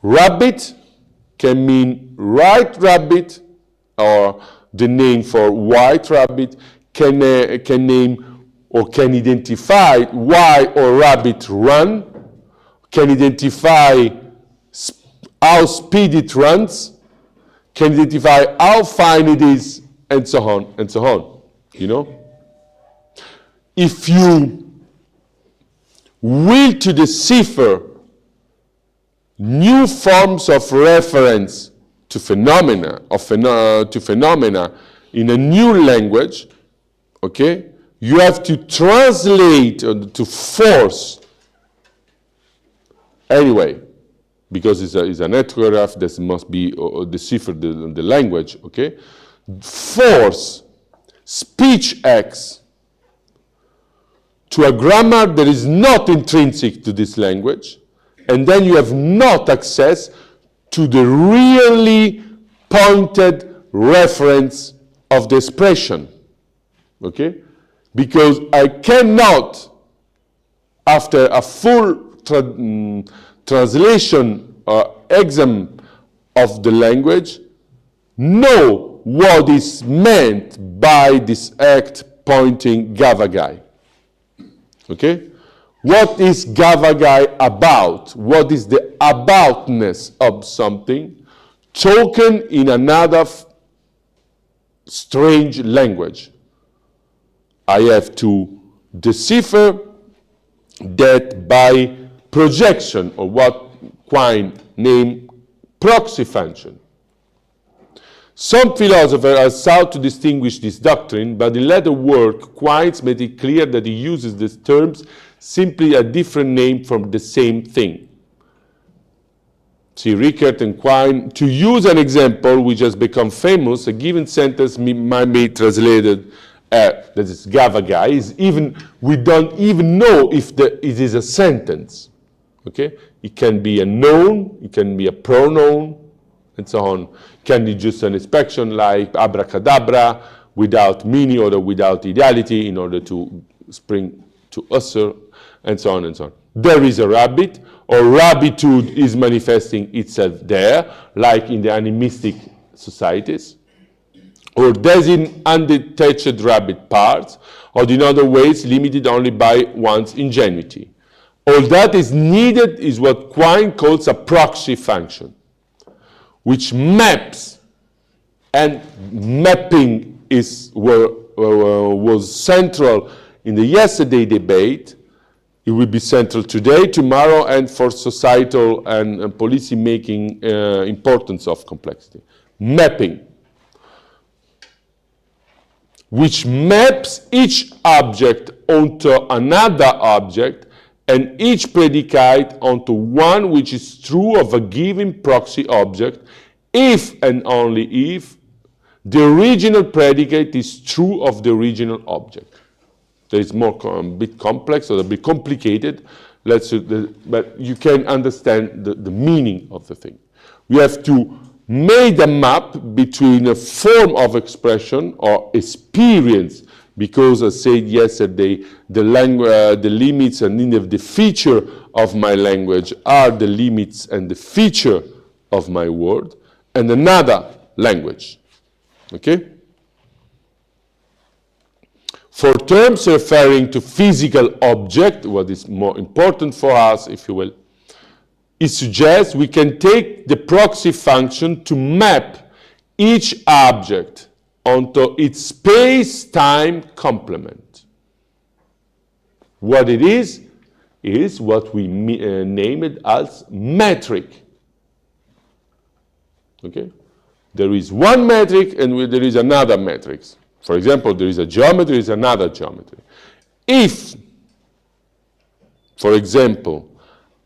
rabbit, can mean white rabbit, or the name for white rabbit, can name or can identify why or rabbit run, can identify how speed it runs, can identify how fine it is, and so on, you know? If you will to decipher new forms of reference to phenomena, in a new language, okay, you have to translate or to force Anyway, because it's a network graph, this must be decipher the language, okay? Force speech X to a grammar that is not intrinsic to this language, and then you have not access to the really pointed reference of the expression, okay? Because I cannot, after a full translation or exam of the language, know what is meant by this act pointing gavagai. Okay? What is gavagai about? What is the aboutness of something spoken in another strange language? I have to decipher that by projection, or what Quine named proxy function. Some philosophers have sought to distinguish this doctrine, but in later work, Quine made it clear that he uses these terms simply a different name for the same thing. See, Rickert and Quine, to use an example which has become famous, a given sentence might be translated that is gavagai, we don't even know if it is a sentence. Okay? It can be a noun, it can be a pronoun, and so on. It can be just an expression like abracadabra, without meaning or without ideality, in order to spring to usher, and so on and so on. There is a rabbit, or rabbitude is manifesting itself there, like in the animistic societies, or there's in undetached rabbit parts, or in other ways limited only by one's ingenuity. All that is needed is what Quine calls a proxy function, which maps, and mapping was central in the yesterday debate. It will be central today, tomorrow, and for societal and policy making importance of complexity. Mapping, which maps each object onto another object, and each predicate onto one which is true of a given proxy object, if and only if the original predicate is true of the original object. That is a bit complex or a bit complicated, but you can understand the meaning of the thing. We have to make a map between a form of expression or experience, because as I said yesterday, the limits and the feature of my language are the limits and the feature of my word, and another language. Okay? For terms referring to physical object, what is more important for us, if you will, it suggests we can take the proxy function to map each object onto its space-time complement. What it is what we name it as metric. Okay? There is one metric and there is another metric. For example, there is a geometry, there is another geometry. If, for example,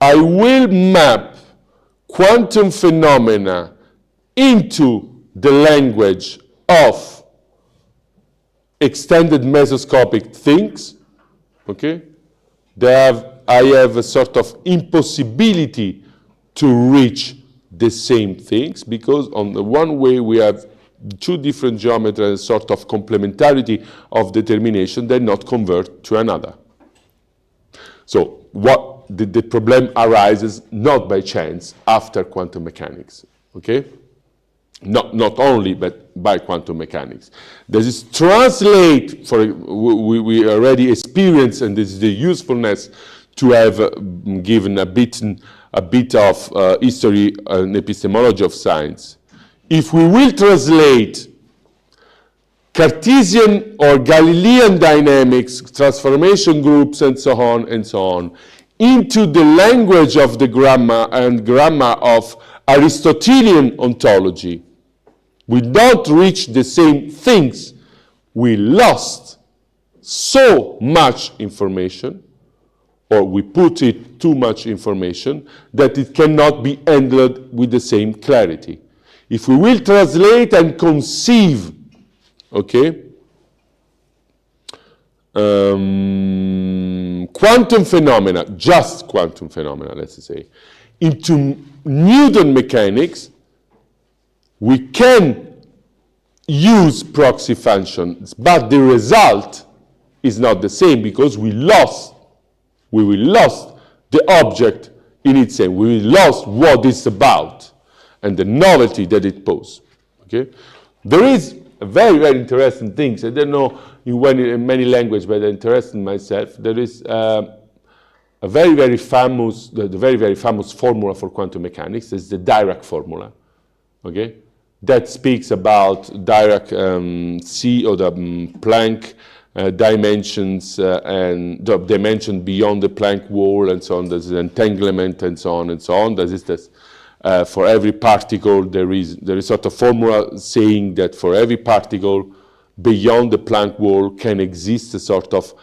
I will map quantum phenomena into the language of extended mesoscopic things, okay, I have a sort of impossibility to reach the same things, because on the one way we have two different geometries and sort of complementarity of determination, they not convert to another. So what the problem arises not by chance after quantum mechanics, okay? Not only, but by quantum mechanics. This is translate, we already experienced, and this is the usefulness to have given a bit of history and epistemology of science. If we will translate Cartesian or Galilean dynamics, transformation groups, and so on, into the language of the grammar and grammar of Aristotelian ontology, we don't reach the same things. We lost so much information, or we put it too much information, that it cannot be handled with the same clarity. If we will translate and conceive, okay, quantum phenomena, just quantum phenomena, let's say, into Newton mechanics, we can use proxy functions, but the result is not the same because we lost the object in itself. We lost what it's about and the novelty that it poses. Okay? There is a very, very interesting things. I don't know in many languages, but I'm interested in myself. There is a very, very famous, the very, very famous formula for quantum mechanics is the Dirac formula. Okay? That speaks about Dirac C or the Planck dimensions and the dimension beyond the Planck wall and so on. There's entanglement and so on and so on. That is this. For every particle, there is sort of formula saying that for every particle beyond the Planck wall can exist a sort of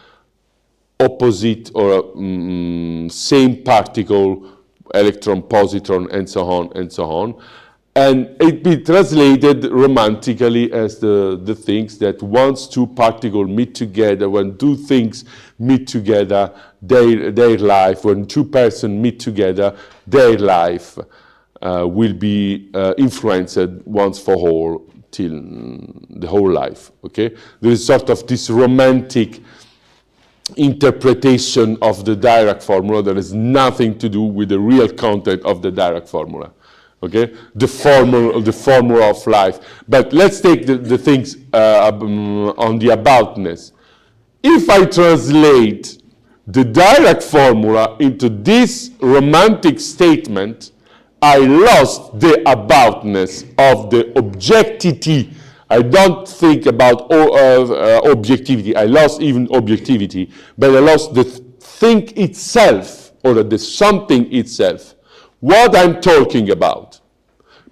opposite or same particle, electron, positron, and so on and so on. And it be translated romantically as the things that once two particles meet together, when two things meet together, their life, when two persons meet together, their life will be influenced once for all till the whole life, okay? There is sort of this romantic interpretation of the Dirac formula that has nothing to do with the real content of the Dirac formula. Okay, the formula of life. But let's take the things on the aboutness. If I translate the Dirac formula into this romantic statement, I lost the aboutness of the objectivity. I don't think about objectivity. I lost even objectivity, but I lost the thing itself, or the something itself. What I'm talking about,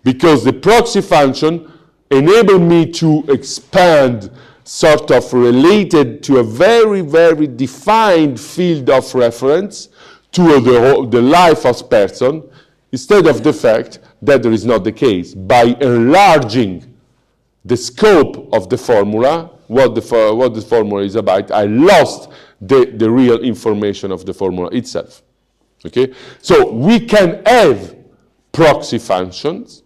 because the proxy function enabled me to expand sort of related to a very, very defined field of reference to the life of person, instead of the fact that there is not the case. By enlarging the scope of the formula, what the formula is about, I lost the real information of the formula itself. Okay, so we can have proxy functions,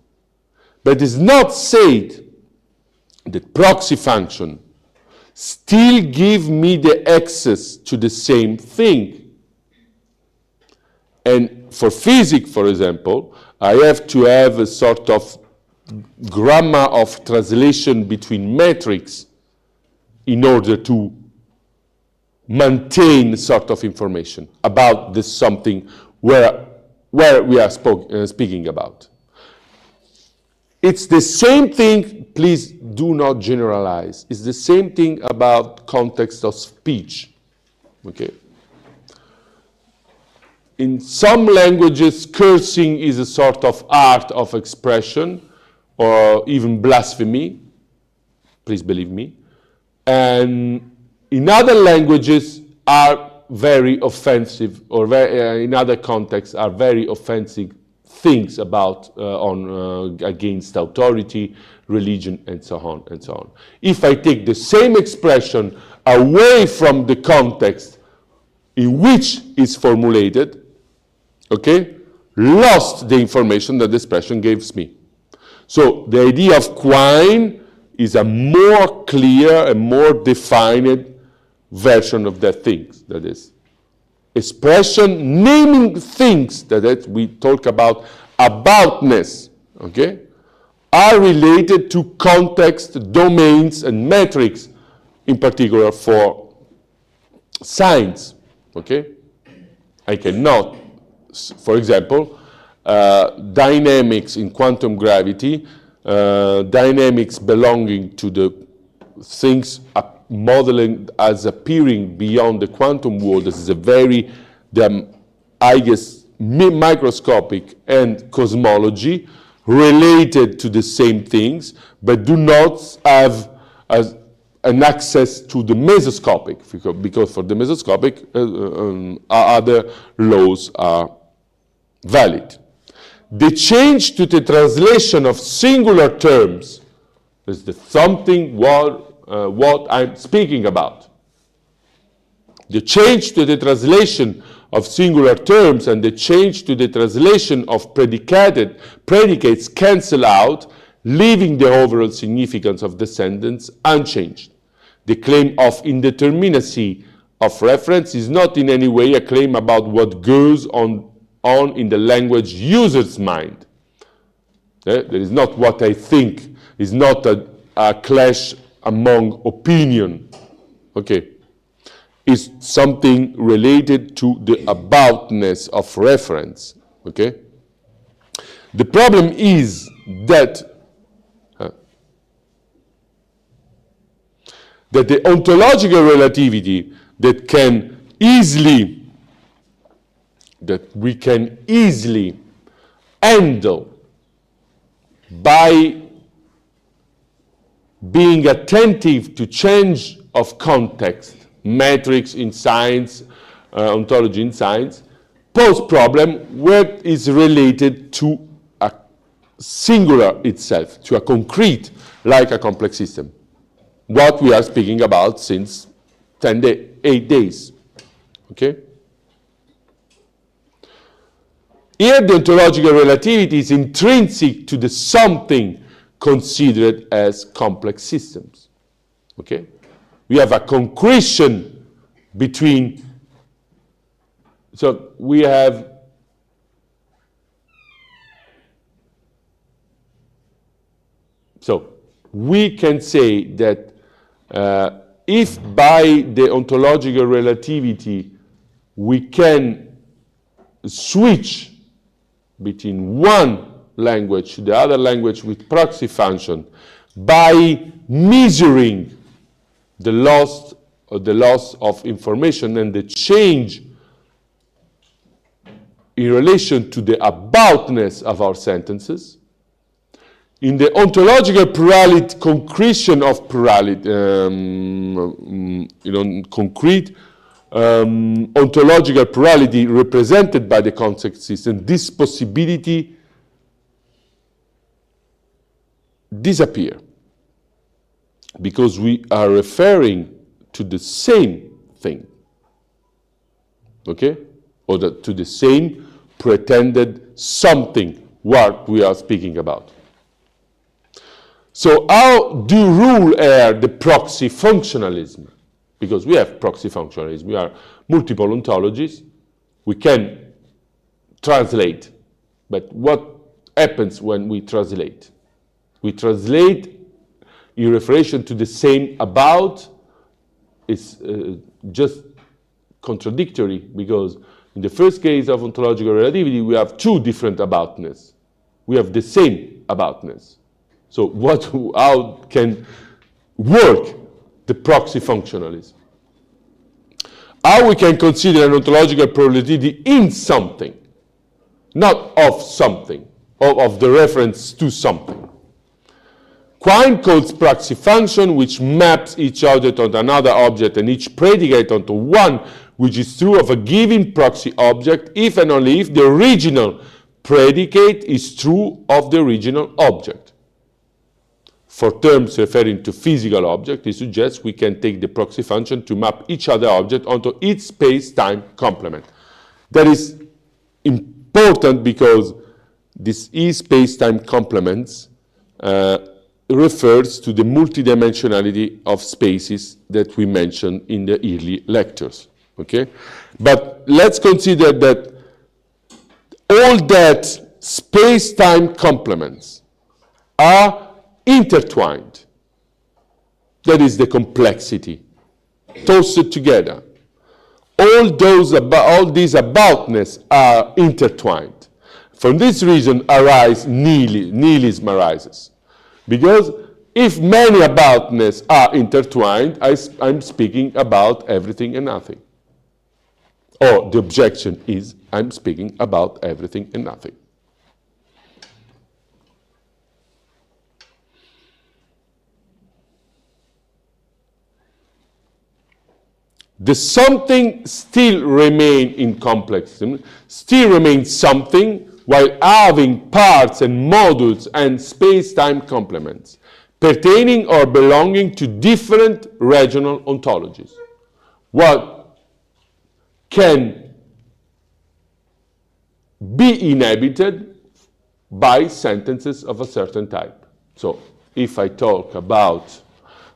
but it's not said that proxy function still give me the access to the same thing. And for physics, for example, I have to have a sort of grammar of translation between metrics in order to maintain sort of information about this something where we are speaking about. It's the same thing, please do not generalize. It's the same thing about context of speech, okay? In some languages, cursing is a sort of art of expression or even blasphemy, please believe me. And in other languages are very offensive, or in other contexts are very offensive things about against authority, religion, and so on and so on. If I take the same expression away from the context in which it's formulated, okay, lost the information that the expression gives me. So the idea of Quine is a more clear and more defined version of that things, that is expression, naming things, that we talk about aboutness, okay, are related to context, domains, and metrics, in particular for science, okay? I cannot, for example, dynamics in quantum gravity, dynamics belonging to the things modeling as appearing beyond the quantum world. This is a very, I guess, microscopic and cosmology related to the same things, but do not have an access to the mesoscopic, because for the mesoscopic, other laws are valid. The change to the translation of singular terms is the something what I'm speaking about. The change to the translation of singular terms and the change to the translation of predicates cancel out, leaving the overall significance of the sentence unchanged. The claim of indeterminacy of reference is not in any way a claim about what goes on in the language user's mind. There is not what I think, is not a clash among opinion. Okay. Is something related to the aboutness of reference. Okay? The problem is that the ontological relativity that we can easily handle by being attentive to change of context, metrics in science, ontology in science, pose problem where is related to a singular itself, to a concrete, like a complex system. What we are speaking about since 8 days. Okay? Here the ontological relativity is intrinsic to the something considered as complex systems. Okay? We have a concretion between, so we have we can say that if by the ontological relativity we can switch between one language to the other language with proxy function by measuring the loss of information and the change in relation to the aboutness of our sentences, in the ontological plurality, concretion of plurality, concrete ontological plurality represented by the context system, this possibility disappears because we are referring to the same thing, okay, or to the same pretended something what we are speaking about. So how do rule here the proxy functionalism? Because we have proxy functionalism. We are multiple ontologies. We can translate. But what happens when we translate? We translate in relation to the same about. It's just contradictory because in the first case of ontological relativity, we have two different aboutness. We have the same aboutness. So how can work the proxy functionalism? How we can consider an ontological plurality in something, not of something, of the reference to something. Quine calls proxy function which maps each object onto another object and each predicate onto one which is true of a given proxy object if and only if the original predicate is true of the original object. For terms referring to physical objects, it suggests we can take the proxy function to map each other object onto its space-time complement. That is important because this space-time complements refers to the multidimensionality of spaces that we mentioned in the early lectures. Okay? But let's consider that all that space-time complements are intertwined. That is the complexity. Tossed together. All these aboutness are intertwined. For this reason nihilism arises. Because if many aboutness are intertwined, I'm speaking about everything and nothing. Or the objection is, I'm speaking about everything and nothing. The something still remain in complexism, still remains something, while having parts and modules and space-time complements, pertaining or belonging to different regional ontologies. What can be inhabited by sentences of a certain type. So if I talk about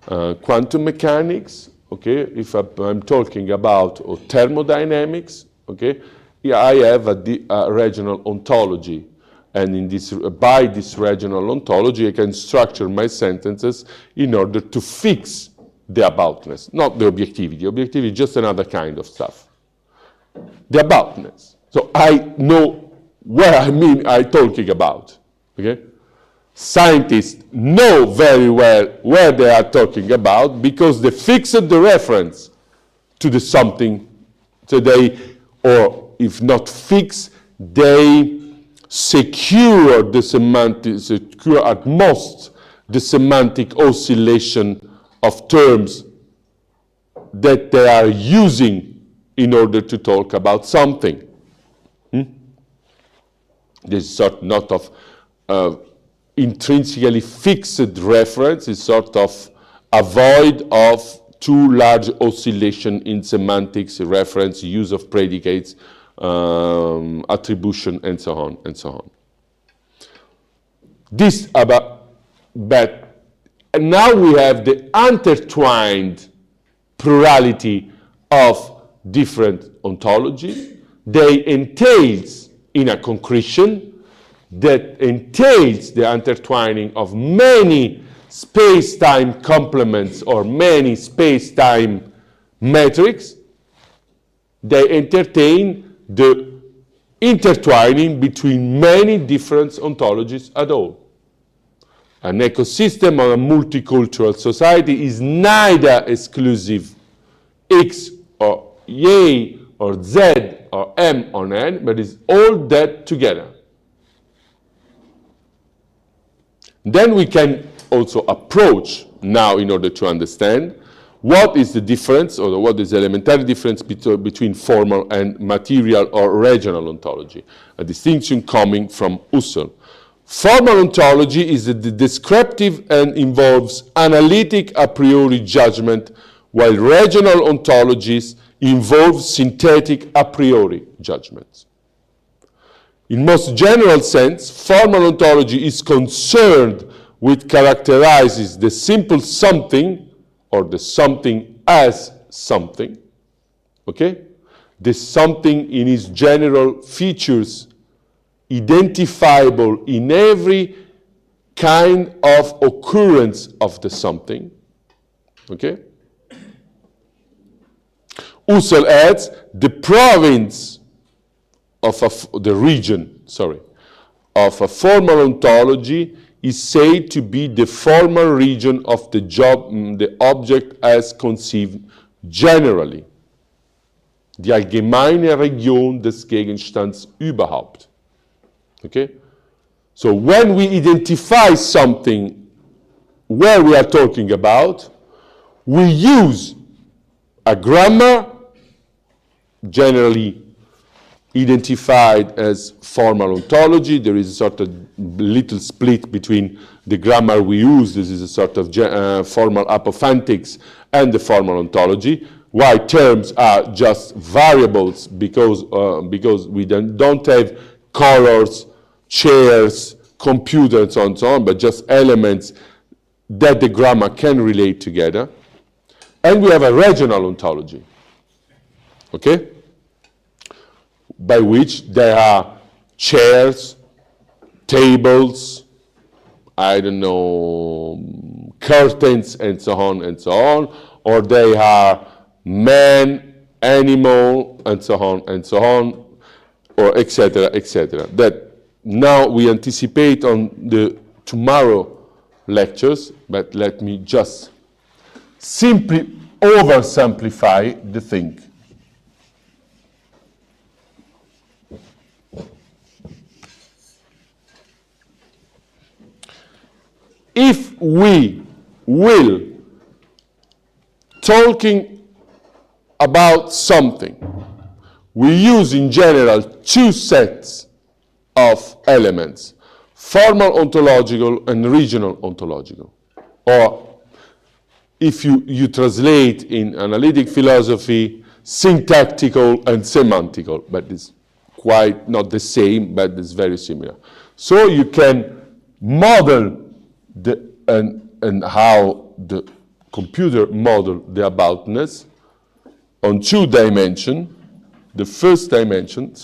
quantum mechanics, okay, if I'm talking about thermodynamics, okay, here I have a regional ontology, and in this, by this regional ontology, I can structure my sentences in order to fix the aboutness, not the objectivity. Objectivity is just another kind of stuff. The aboutness. So I know where I'm talking about. Okay? Scientists know very well where they are talking about because they fixed the reference to the something. So they, or if not fix, they secure the semantic, secure at most the semantic oscillation of terms that they are using in order to talk about something. This sort not of intrinsically fixed reference, is sort of a void of too large oscillation in semantics, reference, use of predicates, attribution, and so on, and so on. This about, but now we have the intertwined plurality of different ontologies. They entails in a concretion that entails the intertwining of many space-time complements or many space-time metrics. They entertain the intertwining between many different ontologies at all. An ecosystem or a multicultural society is neither exclusive X or Y or Z or M or N, but is all that together. Then we can also approach now in order to understand what is the difference, or what is the elementary difference between formal and material or regional ontology, a distinction coming from Husserl. Formal ontology is descriptive and involves analytic a priori judgment, while regional ontologies involve synthetic a priori judgments. In most general sense, formal ontology is concerned with characterizes the simple something or the something as something, okay? The something in its general features identifiable in every kind of occurrence of the something, okay? Husserl adds the province of the region, of a formal ontology is said to be the formal region of the object as conceived generally. Die allgemeine Region des Gegenstands überhaupt. Okay? So when we identify something where we are talking about, we use a grammar, generally identified as formal ontology. There is a sort of little split between the grammar we use. This is a sort of formal apophthegms and the formal ontology. Why terms are just variables because we don't have colors, chairs, computers, and so on, but just elements that the grammar can relate together. And we have a regional ontology, okay? By which there are chairs, tables, I don't know, curtains, and so on, or they are man, animal, and so on, or etc., etc. That now we anticipate on the tomorrow lectures, but let me just simply oversimplify the thing. If we will talking about something, we use in general two sets of elements, formal ontological and regional ontological. Or if you translate in analytic philosophy, syntactical and semantical, but it's quite not the same, but it's very similar. So you can model and how the computer model the aboutness on two dimensions. The first dimension,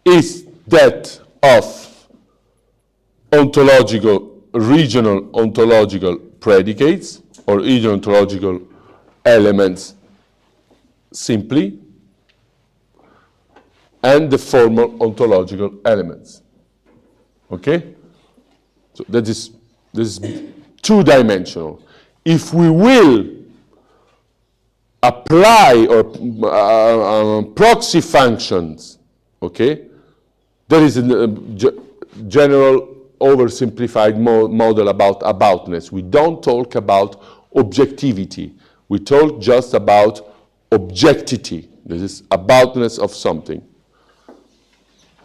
is that of ontological, regional ontological predicates or regional ontological elements simply, and the formal ontological elements. Okay? So this is two-dimensional. If we will apply or proxy functions, okay, there is a general oversimplified model about aboutness. We don't talk about objectivity. We talk just about objectivity. This is aboutness of something.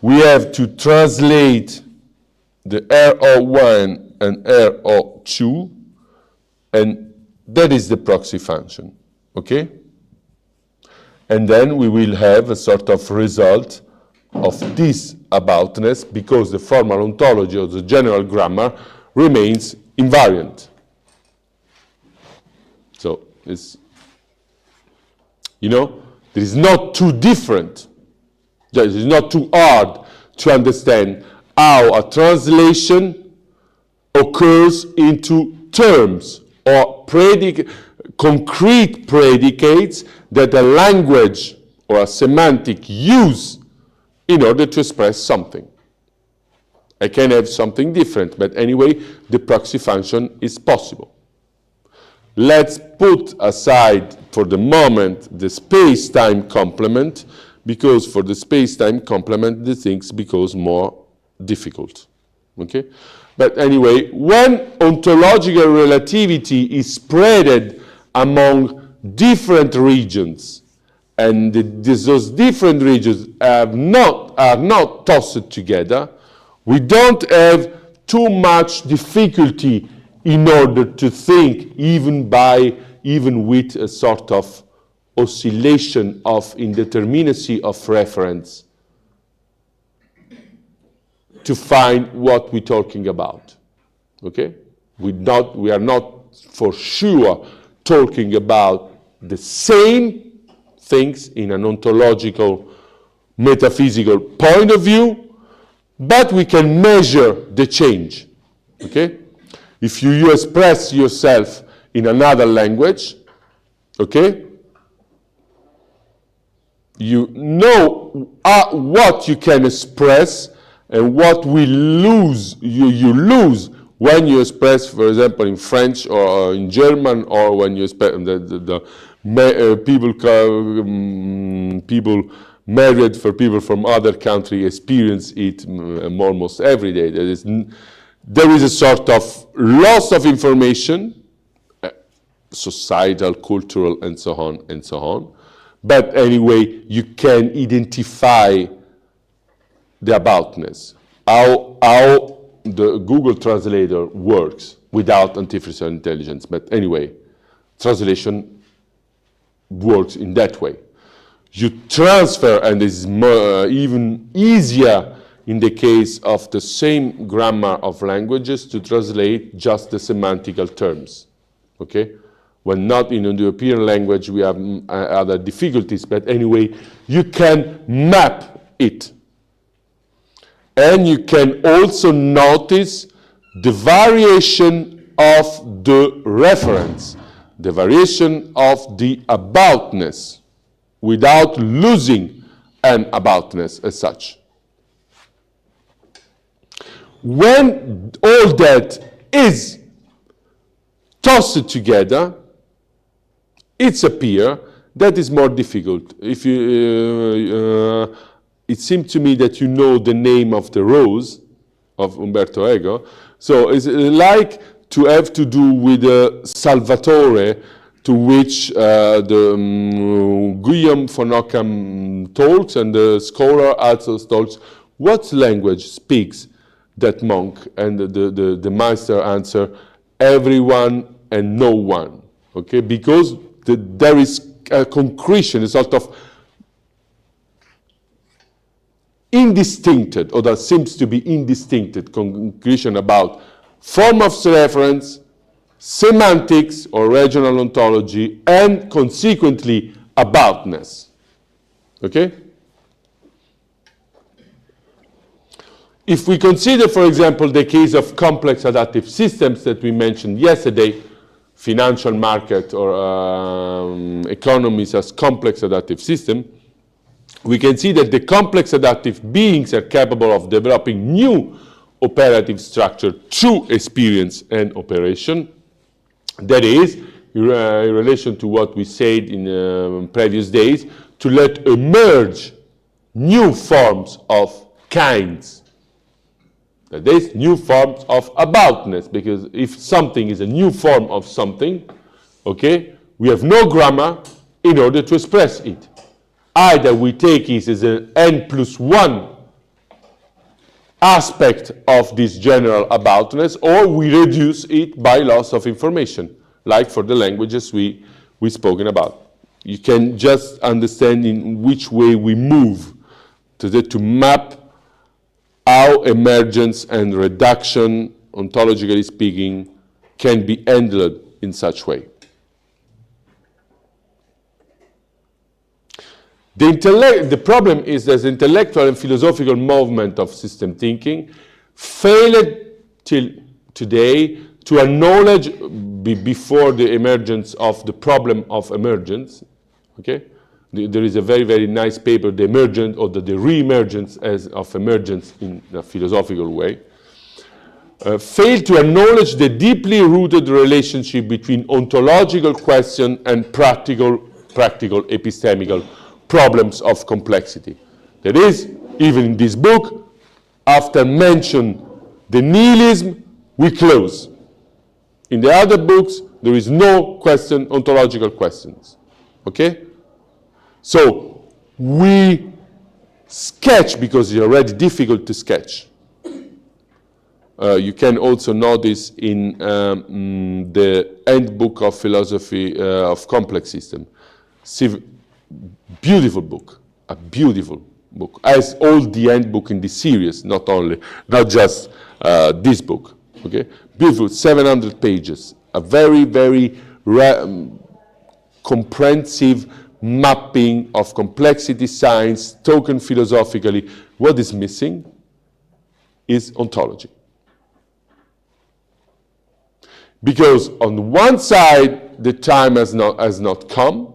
We have to translate the RO1 and RO2, and that is the proxy function, okay? And then we will have a sort of result of this aboutness because the formal ontology of the general grammar remains invariant. So it's, there is not too different. It is not too hard to understand how a translation occurs into terms or concrete predicates that a language or a semantic use in order to express something. I can have something different, but anyway, the proxy function is possible. Let's put aside for the moment the space-time complement, because for the space-time complement the things becomes more difficult. Okay? But anyway, when ontological relativity is spread among different regions, and those different regions are not tossed together, we don't have too much difficulty in order to think even with a sort of oscillation of indeterminacy of reference to find what we're talking about. Okay? We are not for sure talking about the same things in an ontological, metaphysical point of view, but we can measure the change. Okay? If you express yourself in another language, okay, you know what you can express and what will lose you lose when you express, for example, in French or in German, or when you express people married for people from other country experience it almost every day. There is a sort of loss of information, societal, cultural, and so on and so on. But anyway, you can identify the aboutness, how the Google translator works without artificial intelligence. But anyway, translation works in that way. You transfer, and it's even easier in the case of the same grammar of languages to translate just the semantical terms, okay? When not in a European language, we have other difficulties, but anyway, you can map it. And you can also notice the variation of the reference, the variation of the aboutness, without losing an aboutness as such. When all that is tossed together, it's a pair that is more difficult. If you, it seemed to me that you know the name of the rose of Umberto Eco. So it's like to have to do with Salvatore, to which Guillaume von Ockham talks, and the scholar also talks. What language speaks that monk? And the Meister answer, everyone and no one. Okay, because there is a concretion, a sort of indistincted, or that seems to be indistincted conclusion about form of reference, semantics or regional ontology, and consequently aboutness. Okay? If we consider, for example, the case of complex adaptive systems that we mentioned yesterday, financial market or economies as complex adaptive system, we can see that the complex adaptive beings are capable of developing new operative structure through experience and operation. That is, in relation to what we said in previous days, to let emerge new forms of kinds. That is, new forms of aboutness, because if something is a new form of something, okay, we have no grammar in order to express it. Either we take it as an n+1 aspect of this general aboutness, or we reduce it by loss of information, like for the languages we spoken about. You can just understand in which way we move to map how emergence and reduction, ontologically speaking, can be handled in such way. The problem is that the intellectual and philosophical movement of system thinking failed till today to acknowledge before the emergence of the problem of emergence. Okay, there is a very, very nice paper, the emergence or the re-emergence of emergence in a philosophical way. Failed to acknowledge the deeply rooted relationship between ontological question and practical epistemical problems of complexity. That is, even in this book, after mention the nihilism, we close. In the other books, there is no question, ontological questions. Okay? So, we sketch, because it's already difficult to sketch. You can also notice in the Handbook of Philosophy of Complex System. Beautiful book, a beautiful book, as all the handbook in this series, not just this book. Okay, beautiful, 700 pages, a very, very comprehensive mapping of complexity science, spoken philosophically. What is missing is ontology. Because on one side, the time has not come.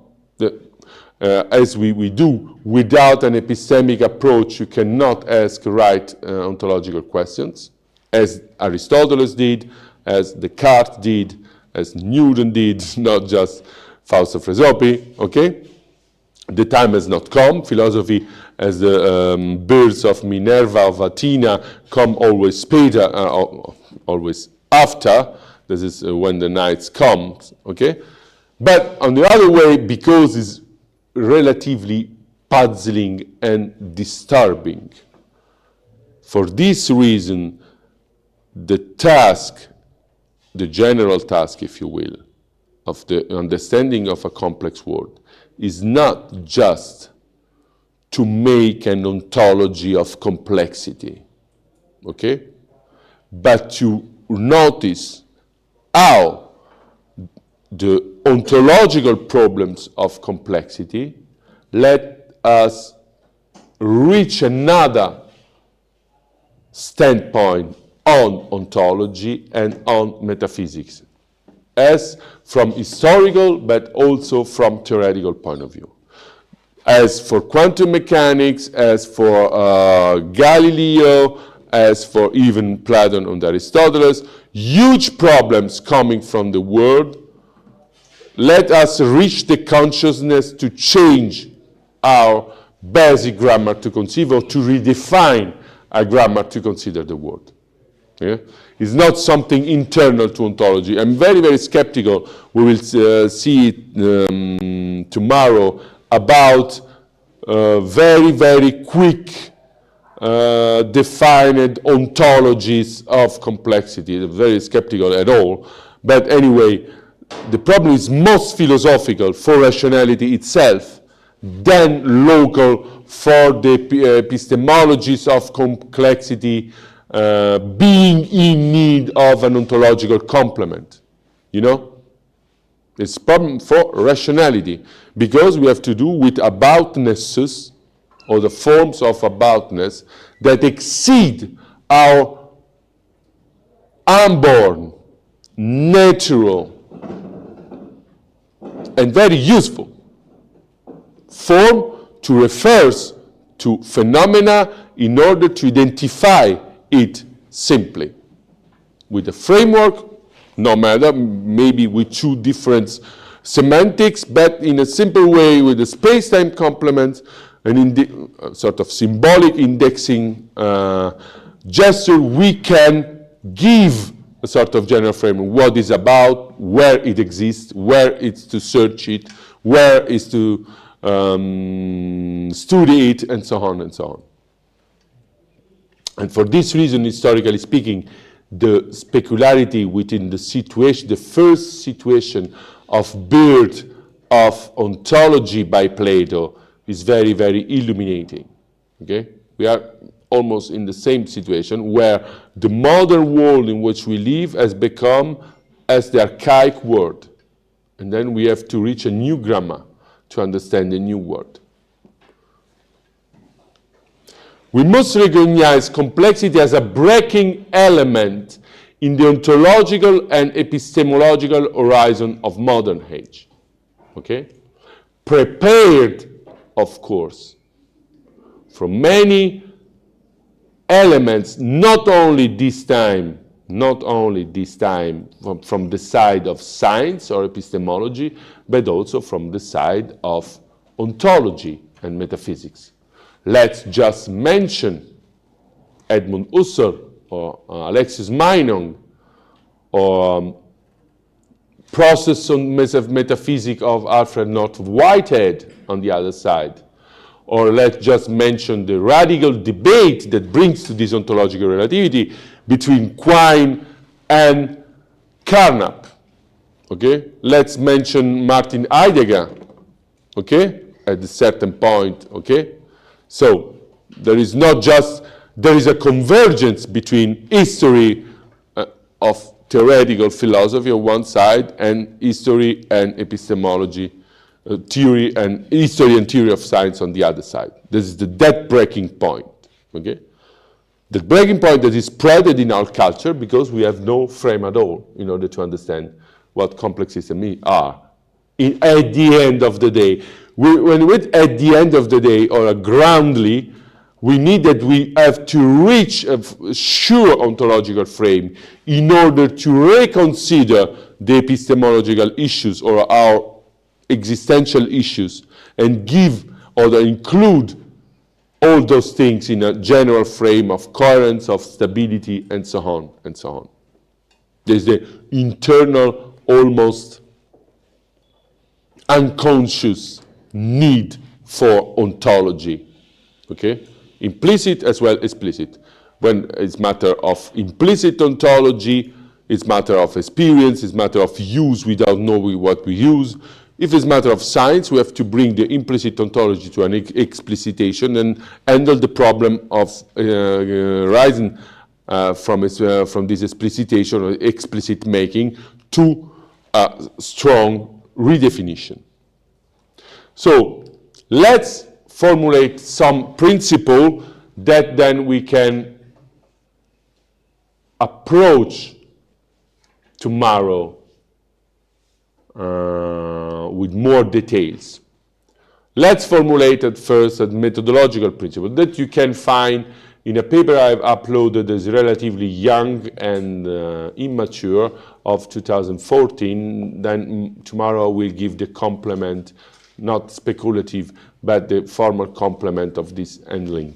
As we do, without an epistemic approach, you cannot ask right ontological questions, as Aristotle did, as Descartes did, as Newton did, not just Fausto Fresopi, okay? The time has not come. Philosophy, as the birds of Minerva, of Athena, come always later, always after. This is when the night comes, okay? But on the other way, because it's relatively puzzling and disturbing. For this reason, the task, the general task, if you will, of the understanding of a complex world is not just to make an ontology of complexity, okay? But to notice how the ontological problems of complexity let us reach another standpoint on ontology and on metaphysics, as from historical but also from theoretical point of view. As for quantum mechanics, as for Galileo, as for even Plato and Aristotle, huge problems coming from the world. Let us reach the consciousness to change our basic grammar to conceive, or to redefine a grammar to consider the world. Yeah? It's not something internal to ontology. I'm very, very skeptical. We will see it tomorrow about very, very quick defined ontologies of complexity. I'm very skeptical at all. But anyway, the problem is most philosophical for rationality itself than local for the epistemologies of complexity being in need of an ontological complement. You know? It's a problem for rationality because we have to do with aboutnesses or the forms of aboutness that exceed our unborn, natural, and very useful form to refers to phenomena in order to identify it simply. With a framework, no matter, maybe with two different semantics, but in a simple way with a space-time complement and in the sort of symbolic indexing gesture, we can give a sort of general framework, what is about, where it exists, where it's to search it, where is to study it, and so on and so on. And for this reason, historically speaking, the specularity within the situation, the first situation of birth of ontology by Plato is very, very illuminating. Okay? We are almost in the same situation where the modern world in which we live has become as the archaic word. And then we have to reach a new grammar to understand the new word. We must recognize complexity as a breaking element in the ontological and epistemological horizon of modern age. Okay? Prepared, of course, from many elements, not only this time from the side of science or epistemology, but also from the side of ontology and metaphysics. Let's just mention Edmund Husserl or Alexis Meinong or Process on Metaphysics of Alfred North Whitehead on the other side. Or let's just mention the radical debate that brings to this ontological relativity between Quine and Carnap. Okay? Let's mention Martin Heidegger. Okay? At a certain point. Okay? So there is not just, there is a convergence between history of theoretical philosophy on one side and history and epistemology, theory and history and theory of science on the other side. This is the dead breaking point. Okay? The breaking point that is spread in our culture because we have no frame at all in order to understand what complex systems are. At the end of the day, at the end of the day, or groundly, we need that we have to reach a sure ontological frame in order to reconsider the epistemological issues or our existential issues and give or include all those things in a general frame of coherence, of stability, and so on and so on. There's the internal, almost unconscious need for ontology, okay? Implicit as well as explicit. When it's matter of implicit ontology, it's matter of experience, it's matter of use without knowing what we use. If it's matter of science, we have to bring the implicit ontology to an explicitation and handle the problem of rising from this explicitation or explicit making to a strong redefinition. So let's formulate some principle that then we can approach tomorrow with more details. Let's formulate at first a methodological principle that you can find in a paper I've uploaded as relatively young and immature of 2014. Then tomorrow we'll give the complement, not speculative, but the formal complement of this handling.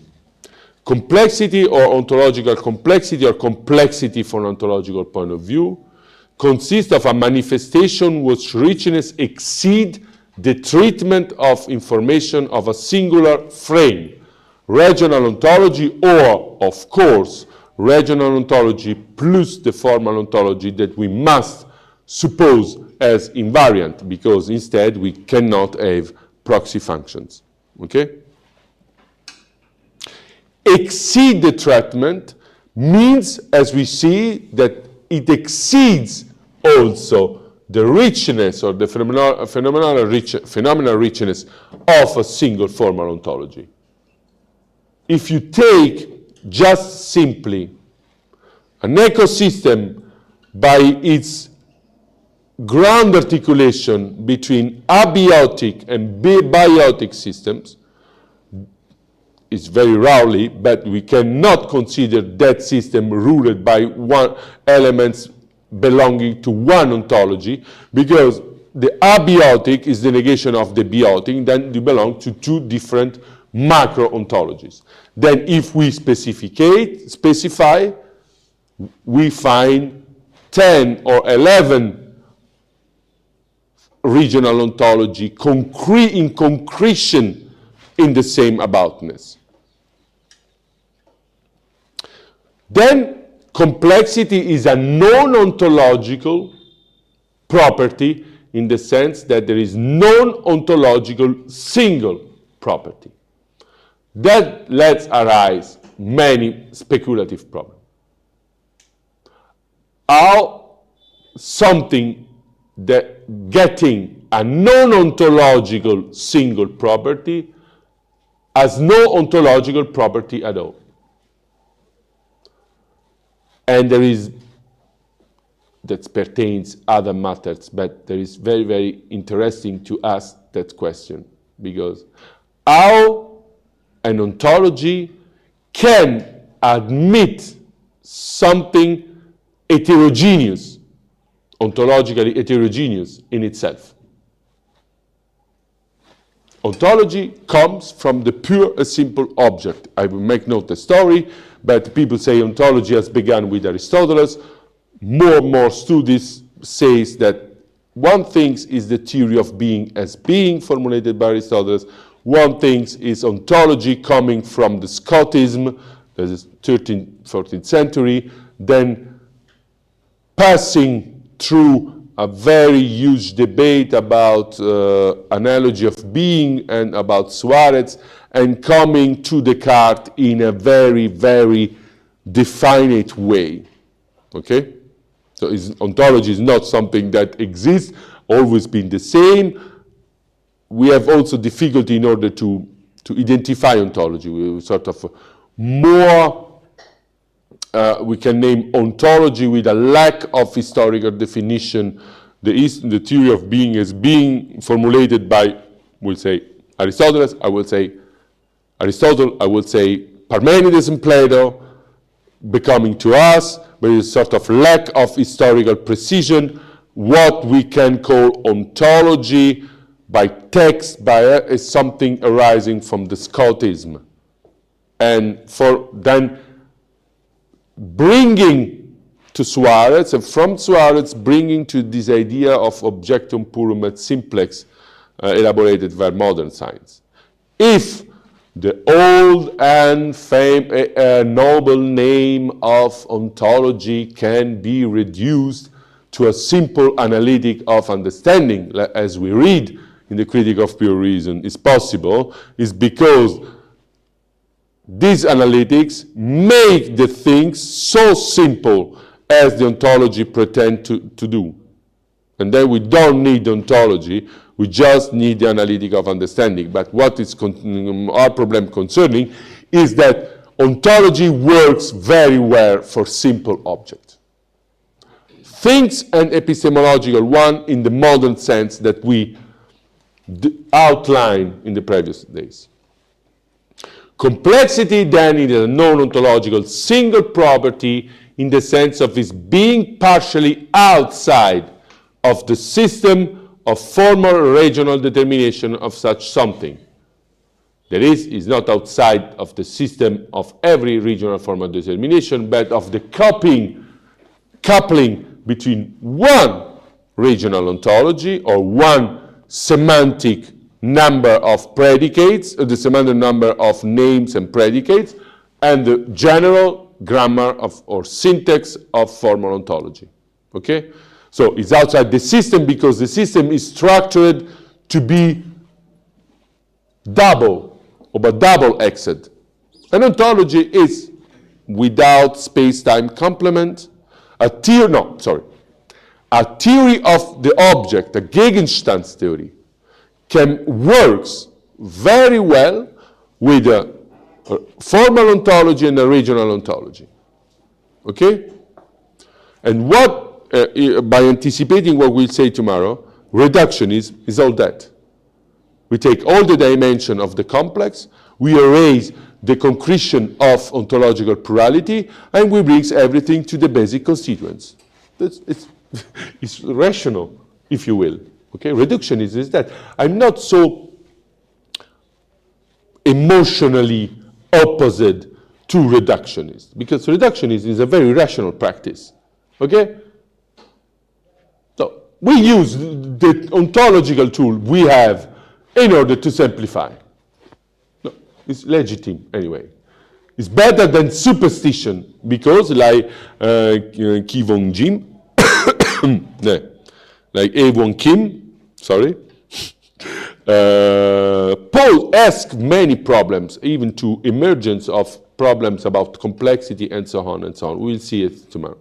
Complexity or ontological complexity, or complexity from an ontological point of view, consists of a manifestation whose richness exceeds the treatment of information of a singular frame, regional ontology, or, of course, regional ontology plus the formal ontology that we must suppose as invariant, because instead we cannot have proxy functions. Okay? Exceed the treatment means, as we see, that it exceeds also the richness or the phenomenal richness of a single formal ontology. If you take just simply an ecosystem by its ground articulation between abiotic and biotic systems, it's very rarely, but we cannot consider that system ruled by one elements belonging to one ontology, because the abiotic is the negation of the biotic, then you belong to two different macro ontologies. Then if we specify, we find 10 or 11 regional ontology in concretion in the same aboutness. Then complexity is a non-ontological property in the sense that there is non-ontological single property. That lets arise many speculative problems. How something that getting a non-ontological single property has no ontological property at all. And there is, that pertains other matters, but there is very, very interesting to ask that question, because how an ontology can admit something heterogeneous, ontologically heterogeneous in itself. Ontology comes from the pure and simple object. I will make note the story, but people say ontology has begun with Aristotle. More and more studies says that one thing is the theory of being as being formulated by Aristotle. One thing is ontology coming from the Scotism, that is 13th, 14th century, then passing through a very huge debate about analogy of being and about Suarez, and coming to Descartes in a very, very definite way. Okay? So ontology is not something that exists, always been the same. We have also difficulty in order to identify ontology. We sort of more, we can name ontology with a lack of historical definition. The theory of being as being formulated by, we'll say, Aristotle, I will say Parmenides and Plato, becoming to us, but it's sort of lack of historical precision, what we can call ontology by text, is something arising from the Scotism. And for then bringing to Suarez, and from Suarez bringing to this idea of objectum purum et simplex elaborated by modern science. If the old and noble name of ontology can be reduced to a simple analytic of understanding, as we read in the Critique of Pure Reason, is possible, is because these analytics make the things so simple as the ontology pretend to do. And then we don't need ontology, we just need the analytic of understanding. But what is our problem concerning is that ontology works very well for simple objects. Things and epistemological one in the modern sense that we outlined in the previous days. Complexity then is a non-ontological single property in the sense of its being partially outside of the system of formal regional determination of such something. That is not outside of the system of every regional form of determination, but of the coupling between one regional ontology or one semantic number of predicates, the semantic number of names and predicates, and the general grammar of, or syntax of formal ontology. Okay? So it's outside the system because the system is structured to be double Xed. An ontology is without space-time complement. A theory of the object, a Gegenstands theory, works very well with a formal ontology and a regional ontology. Okay? And what, by anticipating what we'll say tomorrow, reductionism is all that. We take all the dimension of the complex, we erase the concretion of ontological plurality, and we bring everything to the basic constituents. It's rational, if you will. Okay, reductionism is that. I'm not so emotionally opposite to reductionism, because reductionism is a very rational practice. Okay? So we use the ontological tool we have in order to simplify. No, it's legitimate anyway. It's better than superstition, because like Kivong Jim, like Evon Kim, sorry, Paul asked many problems, even to emergence of problems about complexity and so on and so on. We'll see it tomorrow.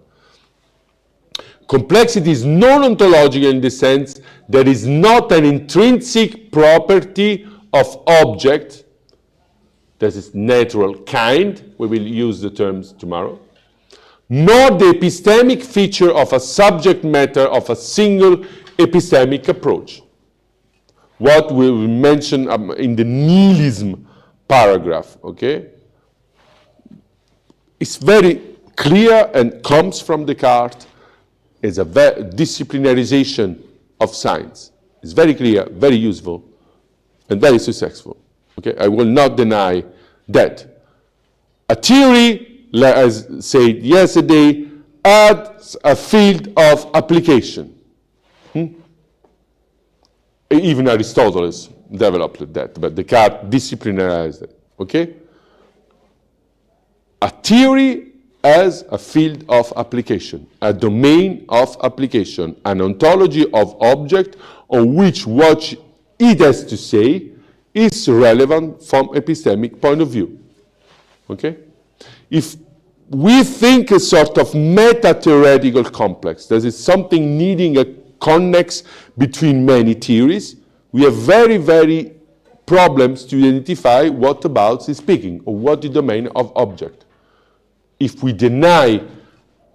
Complexity is non-ontological in the sense that it is not an intrinsic property of object, that is natural kind, we will use the terms tomorrow, nor the epistemic feature of a subject matter of a single epistemic approach. What we will mention in the nihilism paragraph, okay? It's very clear and comes from Descartes as a disciplinarization of science. It's very clear, very useful, and very successful. Okay, I will not deny that. A theory, as said yesterday, adds a field of application. Even Aristotle developed that, but Descartes disciplinarized it. Okay? A theory as a field of application, a domain of application, an ontology of object on which what it has to say is relevant from epistemic point of view. Okay? If we think a sort of meta-theoretical complex, there is something needing a connex between many theories, we have very, very problems to identify what about is speaking, or what the domain of object. If we deny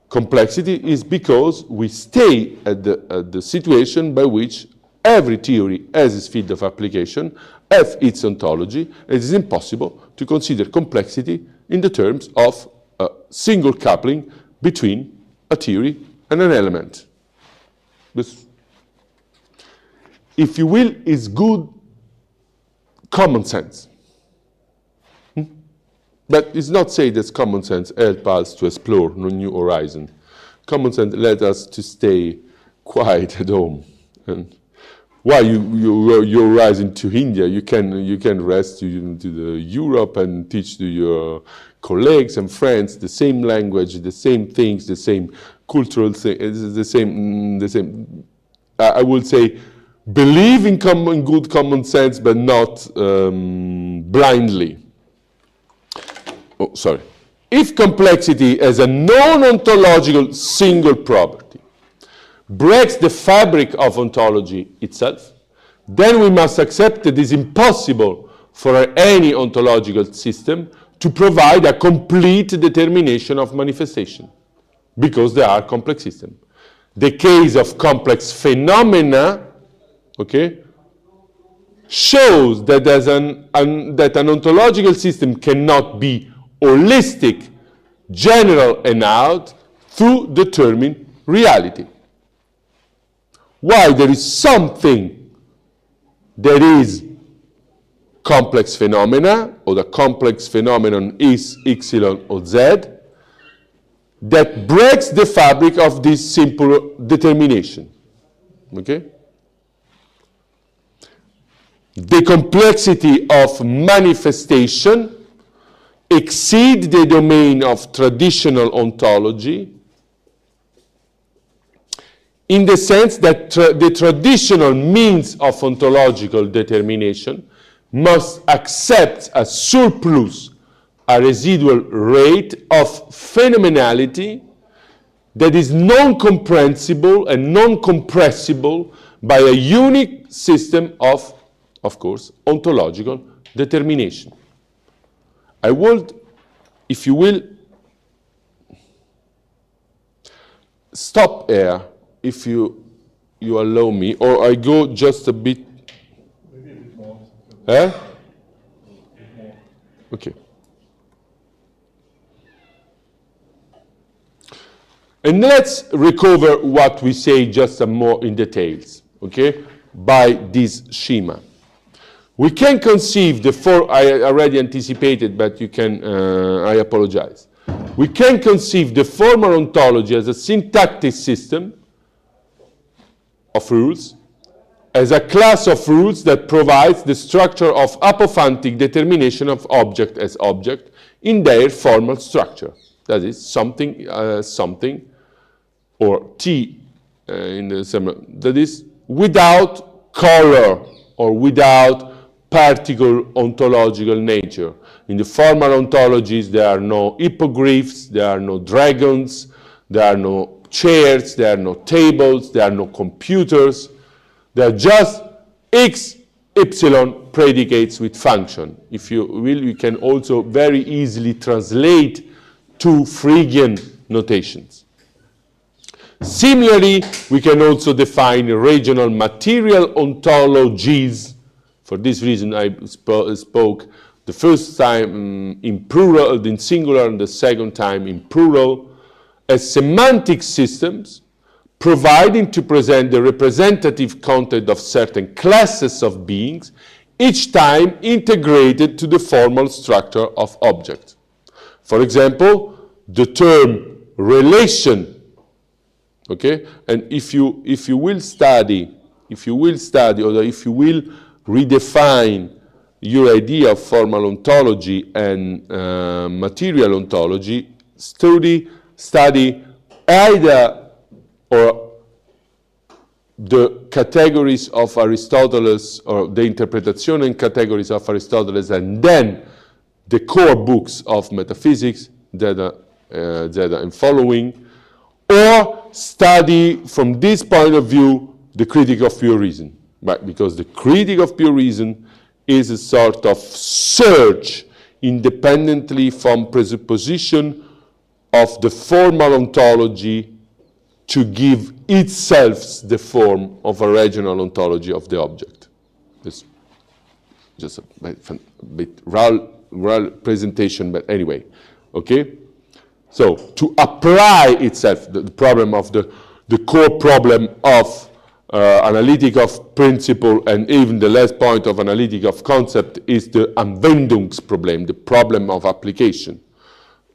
complexity, is because we stay at the situation by which every theory has its field of application, has its ontology, and it is impossible to consider complexity in the terms of a single coupling between a theory and an element. This, if you will, is good common sense. But it's not say that common sense helps us to explore no new horizon. Common sense lets us to stay quiet at home. And while you're rising to India, you can rest to the Europe and teach to your colleagues and friends the same language, the same things, the same cultural thing, the same. I would say, believe in good common sense, but not blindly. Oh, sorry. If complexity as a non-ontological single property breaks the fabric of ontology itself, then we must accept that it is impossible for any ontological system to provide a complete determination of manifestation, because they are complex systems. The case of complex phenomena, okay, shows that that an ontological system cannot be holistic, general and out through determined reality. Why there is something that is complex phenomena, or the complex phenomenon is epsilon or z, that breaks the fabric of this simple determination. Okay? The complexity of manifestation exceeds the domain of traditional ontology, in the sense that the traditional means of ontological determination must accept a surplus, a residual rate of phenomenality that is non-comprehensible and non-compressible by a unique system of course, ontological determination. I would, if you will, stop here, if you allow me, or I go just a bit. Maybe a bit more. Eh? Okay. And let's recover what we say just some more in details, okay, by this schema. We can conceive I already anticipated, but you can, I apologize. We can conceive the formal ontology as a syntactic system of rules, as a class of rules that provides the structure of apophantic determination of object as object in their formal structure. That is something, or T in the similar, that is without color or without particle ontological nature. In the formal ontologies, there are no hippogriffs, there are no dragons, there are no chairs, there are no tables, there are no computers. There are just x, epsilon predicates with function. If you will, you can also very easily translate two Phrygian notations. Similarly, we can also define regional material ontologies. For this reason, I spoke the first time in plural, in singular, and the second time in plural, as semantic systems, providing to present the representative content of certain classes of beings, each time integrated to the formal structure of objects. For example, the term relation, okay? And if you will study, or if you will redefine your idea of formal ontology and material ontology, study either or the categories of Aristotle, or the interpretation and categories of Aristotle, and then the core books of metaphysics, Zeta and following, or study from this point of view the Critique of Pure Reason. Right? Because the Critique of Pure Reason is a sort of search independently from presupposition of the formal ontology to give itself the form of a regional ontology of the object. It's just a bit raw presentation, but anyway, okay? So to apply itself, the problem of the core problem of analytic of principle, and even the last point of analytic of concept, is the Anwendungsproblem, the problem of application.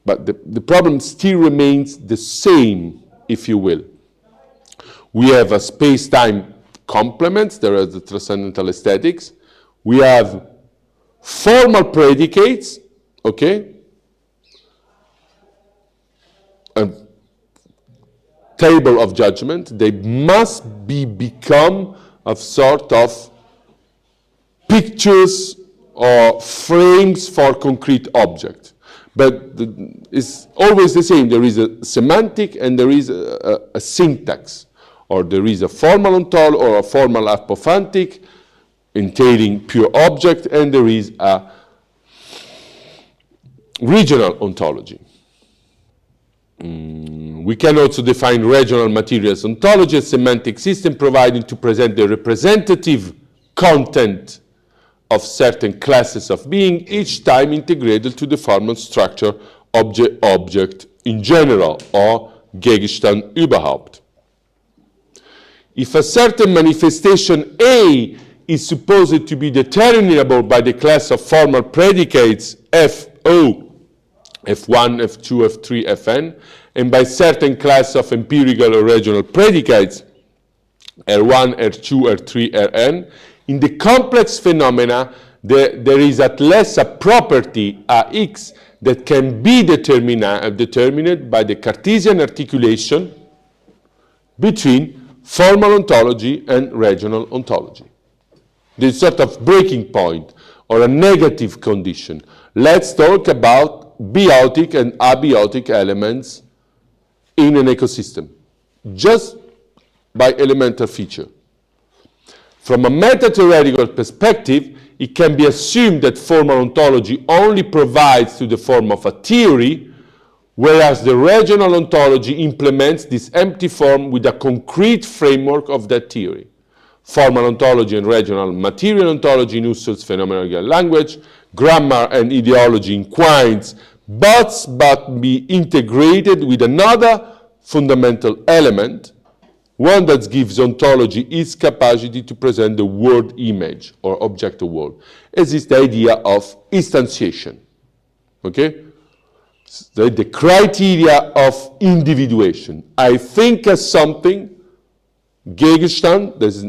But the problem still remains the same, if you will. We have a space-time complements, there is the transcendental aesthetics. We have formal predicates, okay? A table of judgment. They must become a sort of pictures or frames for concrete objects. But it's always the same. There is a semantic and there is a syntax. Or there is a formal ontology or a formal apophantic entailing pure object, and there is a regional ontology. We can also define regional materials ontology as semantic system providing to present the representative content of certain classes of being, each time integrated to the formal structure object in general, or Gegenstand überhaupt. If a certain manifestation A is supposed to be determinable by the class of formal predicates FO, F1, F2, F3, Fn, and by certain class of empirical or regional predicates R1, R2, R3, Rn. In the complex phenomena, there is at least a property, Ax, that can be determined by the Cartesian articulation between formal ontology and regional ontology. This sort of breaking point or a negative condition. Let's talk about biotic and abiotic elements in an ecosystem, just by elemental feature. From a meta-theoretical perspective, it can be assumed that formal ontology only provides to the form of a theory, whereas the regional ontology implements this empty form with a concrete framework of that theory. Formal ontology and regional material ontology in Husserl's phenomenological language, grammar and ideology in Quine's, but be integrated with another fundamental element, one that gives ontology its capacity to present the world image or objective world, as is the idea of instantiation. Okay? The criteria of individuation. I think as something, Gegenstand, there's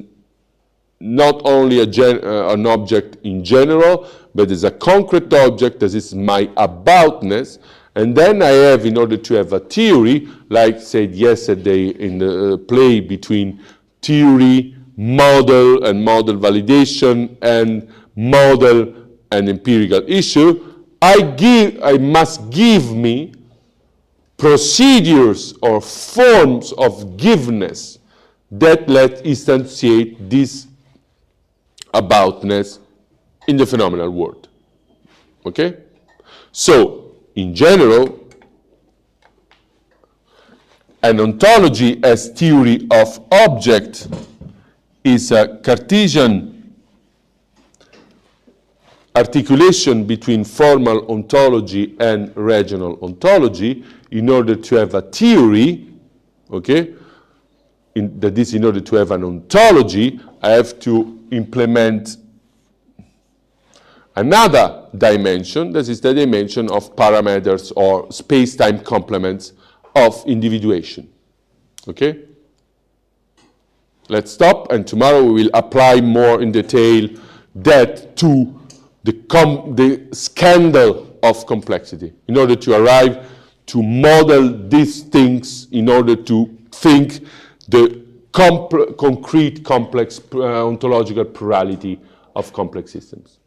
not only an object in general, but is a concrete object that is my aboutness. And then I have, in order to have a theory, like said yesterday in the play between theory, model, and model validation, and model and empirical issue, I must give me procedures or forms of giveness that let instantiate this aboutness in the phenomenal world. Okay? So, in general, an ontology as theory of object is a Cartesian articulation between formal ontology and regional ontology in order to have a theory, okay? That is, in order to have an ontology, I have to implement another dimension, that is the dimension of parameters or space-time complements of individuation. Okay? Let's stop, and tomorrow we will apply more in detail that to the scandal of complexity, in order to arrive to model these things, in order to think the concrete, complex ontological plurality of complex systems.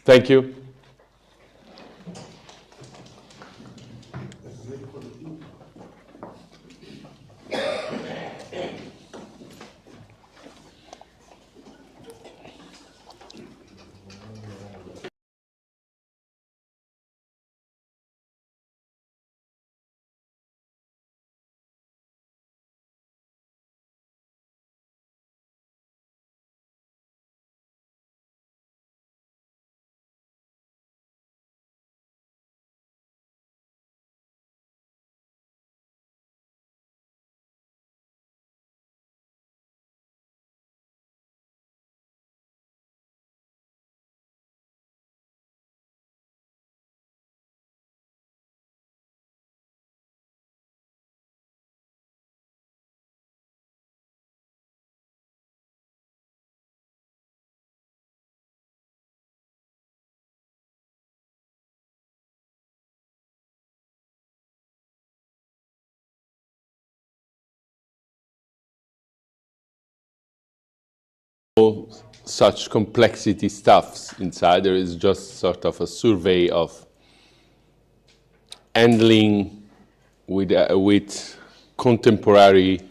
Thank you. Such complexity stuffs inside. There is just sort of a survey of handling with contemporary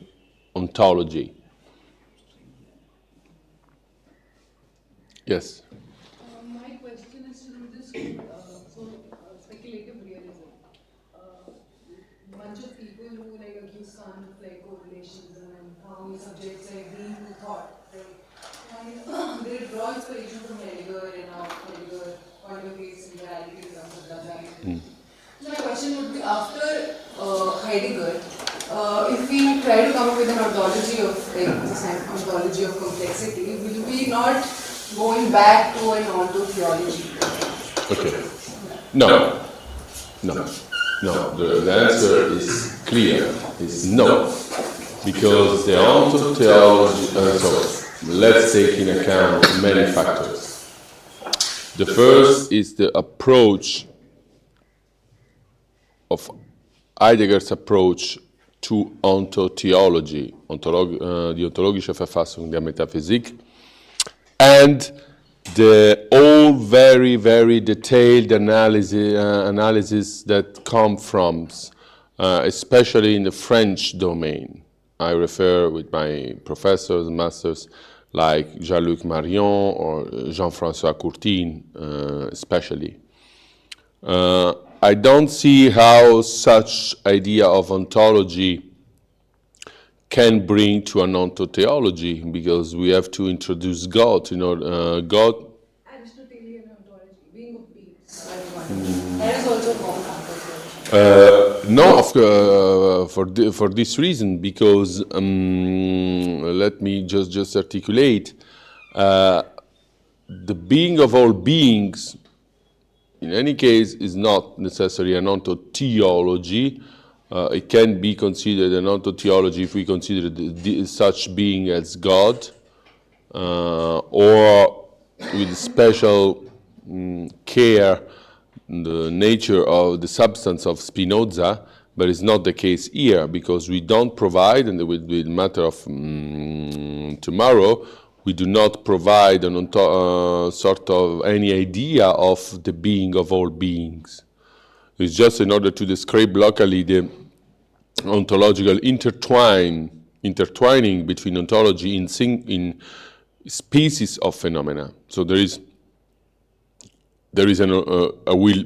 ontology. Yes? My question is to do this speculative realism. Bunch of people who accuse Kant of correlations and how he subjects being to thought. They draw inspiration from Heidegger and how Heidegger point of view in reality becomes a design. So my question would be, after Heidegger, if we try to come up with an ontology of this ontology of complexity, will we not going back to an ontotheology? Okay. No. No. No. The answer is clear. It's no. Because the ontotheology, so let's take in account many factors. The first is the approach of Heidegger's approach to ontotheology, die ontologische Verfassung der Metaphysik, and the all very, very detailed analysis that come from, especially in the French domain. I refer with my professors and masters like Jean-Luc Marion or Jean-François Courtine, especially. I don't see how such idea of ontology can bring to an ontotheology, because we have to introduce God. You know, God. Aristotelian ontology, being of beings. That is also common. No, for this reason, because let me just articulate the being of all beings. In any case, is not necessarily an ontotheology. It can be considered an ontotheology if we consider such being as God, or with special care the nature of the substance of Spinoza, but it's not the case here, because we don't provide, and with the matter of tomorrow, we do not provide an sort of any idea of the being of all beings. It's just in order to describe locally the ontological intertwining between ontology in species of phenomena. So there is I will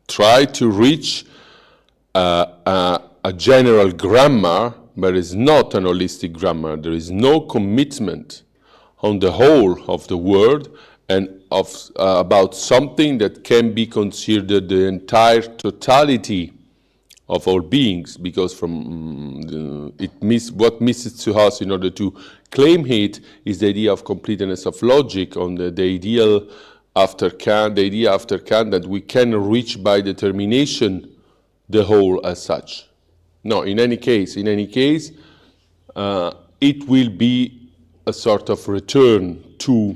try to reach a general grammar, but it's not an holistic grammar. There is no commitment on the whole of the world and of about something that can be considered the entire totality of all beings, because from what misses to us in order to claim it is the idea of completeness of logic, on the ideal after Kant, the idea after Kant that we can reach by determination the whole as such. No, in any case, it will be a sort of return to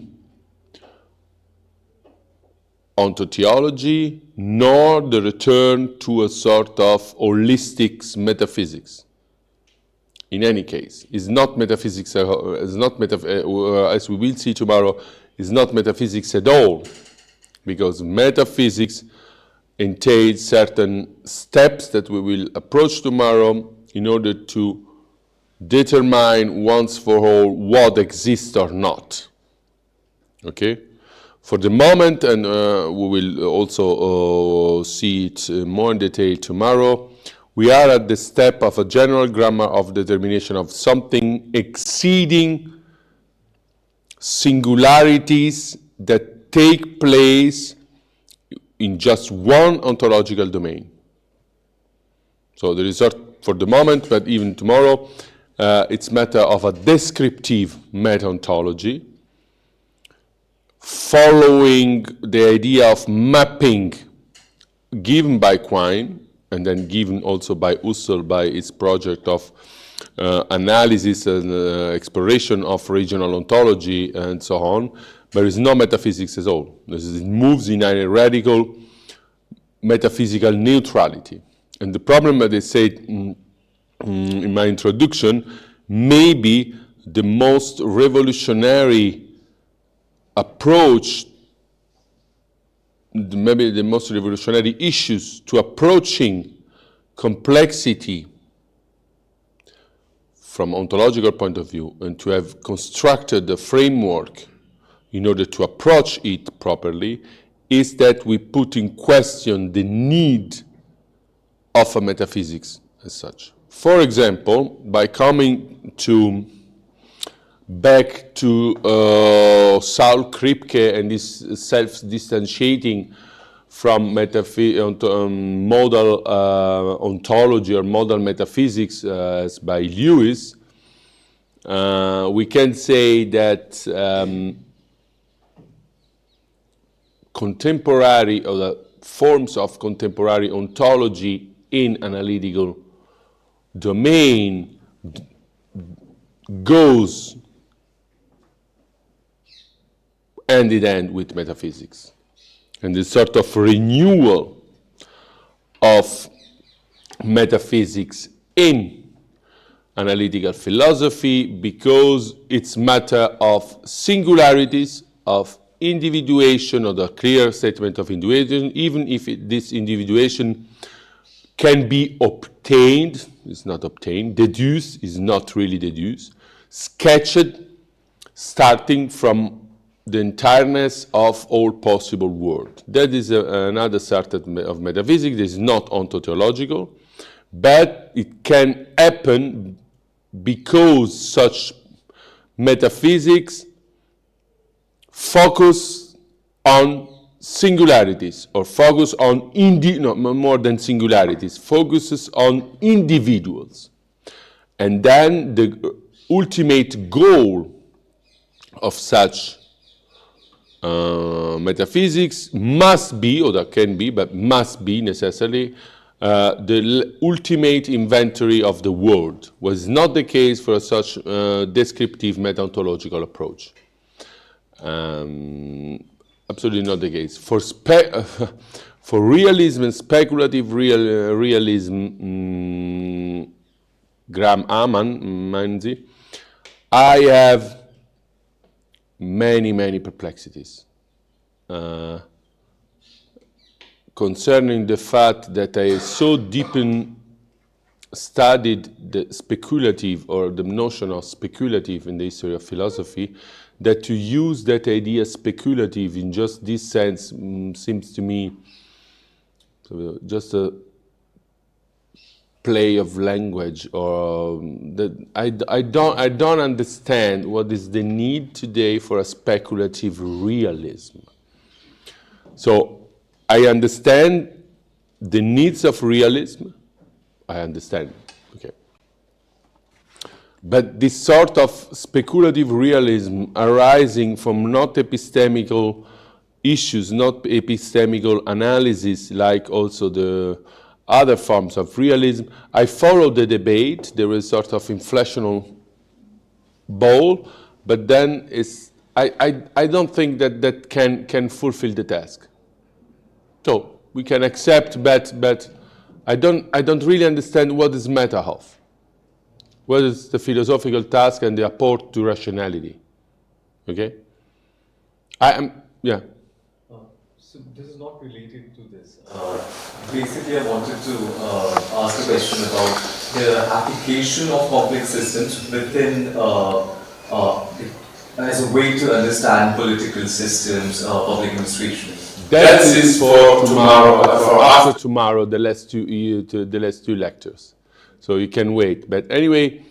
ontotheology, nor the return to a sort of holistic metaphysics. In any case, it's not metaphysics. It's not as we will see tomorrow. It's not metaphysics at all, because metaphysics entails certain steps that we will approach tomorrow in order to determine once for all what exists or not. Okay? For the moment, and we will also see it more in detail tomorrow, we are at the step of a general grammar of determination of something exceeding singularities that take place in just one ontological domain. So the result for the moment, but even tomorrow, it's matter of a descriptive meta-ontology, following the idea of mapping given by Quine, and then given also by Husserl by its project of analysis and exploration of regional ontology and so on. There is no metaphysics at all. It moves in a radical metaphysical neutrality. And the problem, that I said in my introduction, maybe the most revolutionary approach, maybe the most revolutionary issues to approaching complexity from ontological point of view, and to have constructed the framework in order to approach it properly, is that we put in question the need of a metaphysics as such. For example, by coming back to Saul Kripke and this self-distantiating from modal ontology or modal metaphysics as by Lewis, we can say that contemporary, or the forms of contemporary ontology in analytical domain goes hand in hand with metaphysics. And this sort of renewal of metaphysics in analytical philosophy, because it's matter of singularities, of individuation, or the clear statement of individuation, even if this individuation can be obtained, it's not obtained, deduced is not really deduced, sketched, starting from the entireness of all possible world. That is another sort of metaphysics that is not ontological, but it can happen because such metaphysics focus on singularities, or focus on more than singularities, focuses on individuals. And then the ultimate goal of such metaphysics must be, or that can be, but must be necessarily, the ultimate inventory of the world, was not the case for such descriptive meta-ontological approach. Absolutely not the case. For realism and speculative realism, Graham Manzi, I have many perplexities concerning the fact that I so deeply studied the speculative, or the notion of speculative in the history of philosophy, that to use that idea speculative in just this sense seems to me just a play of language, or that I don't understand what is the need today for a speculative realism. So I understand the needs of realism. I understand. Okay. But this sort of speculative realism arising from not epistemical issues, not epistemical analysis, like also the other forms of realism, I follow the debate. There is sort of inflational ball, but then I don't think that can fulfill the task. So we can accept, but I don't really understand what is matter of. What is the philosophical task and the apport to rationality? Okay? Yeah. So this is not related to this. Basically, I wanted to ask a question about the application of complex systems within, as a way to understand political systems, public administration. That is for tomorrow, for after tomorrow, the last two lectures. So you can wait. But anyway,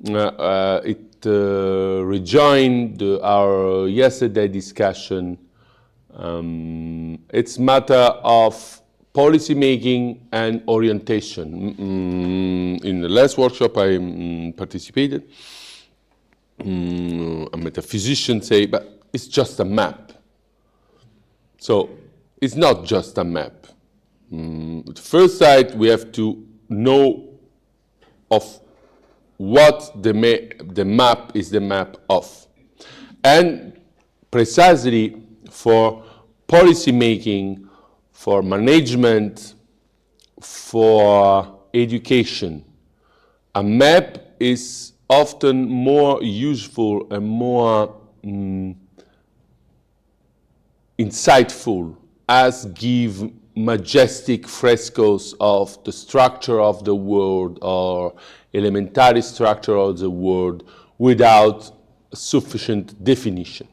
it rejoined our yesterday discussion. It's matter of policy making and orientation. In the last workshop I participated, a metaphysician say, but it's just a map. So it's not just a map. At first sight, we have to know of what the map is the map of. And precisely for policy making, for management, for education, a map is often more useful and more insightful, as give majestic frescoes of the structure of the world or elementary structure of the world without sufficient definition.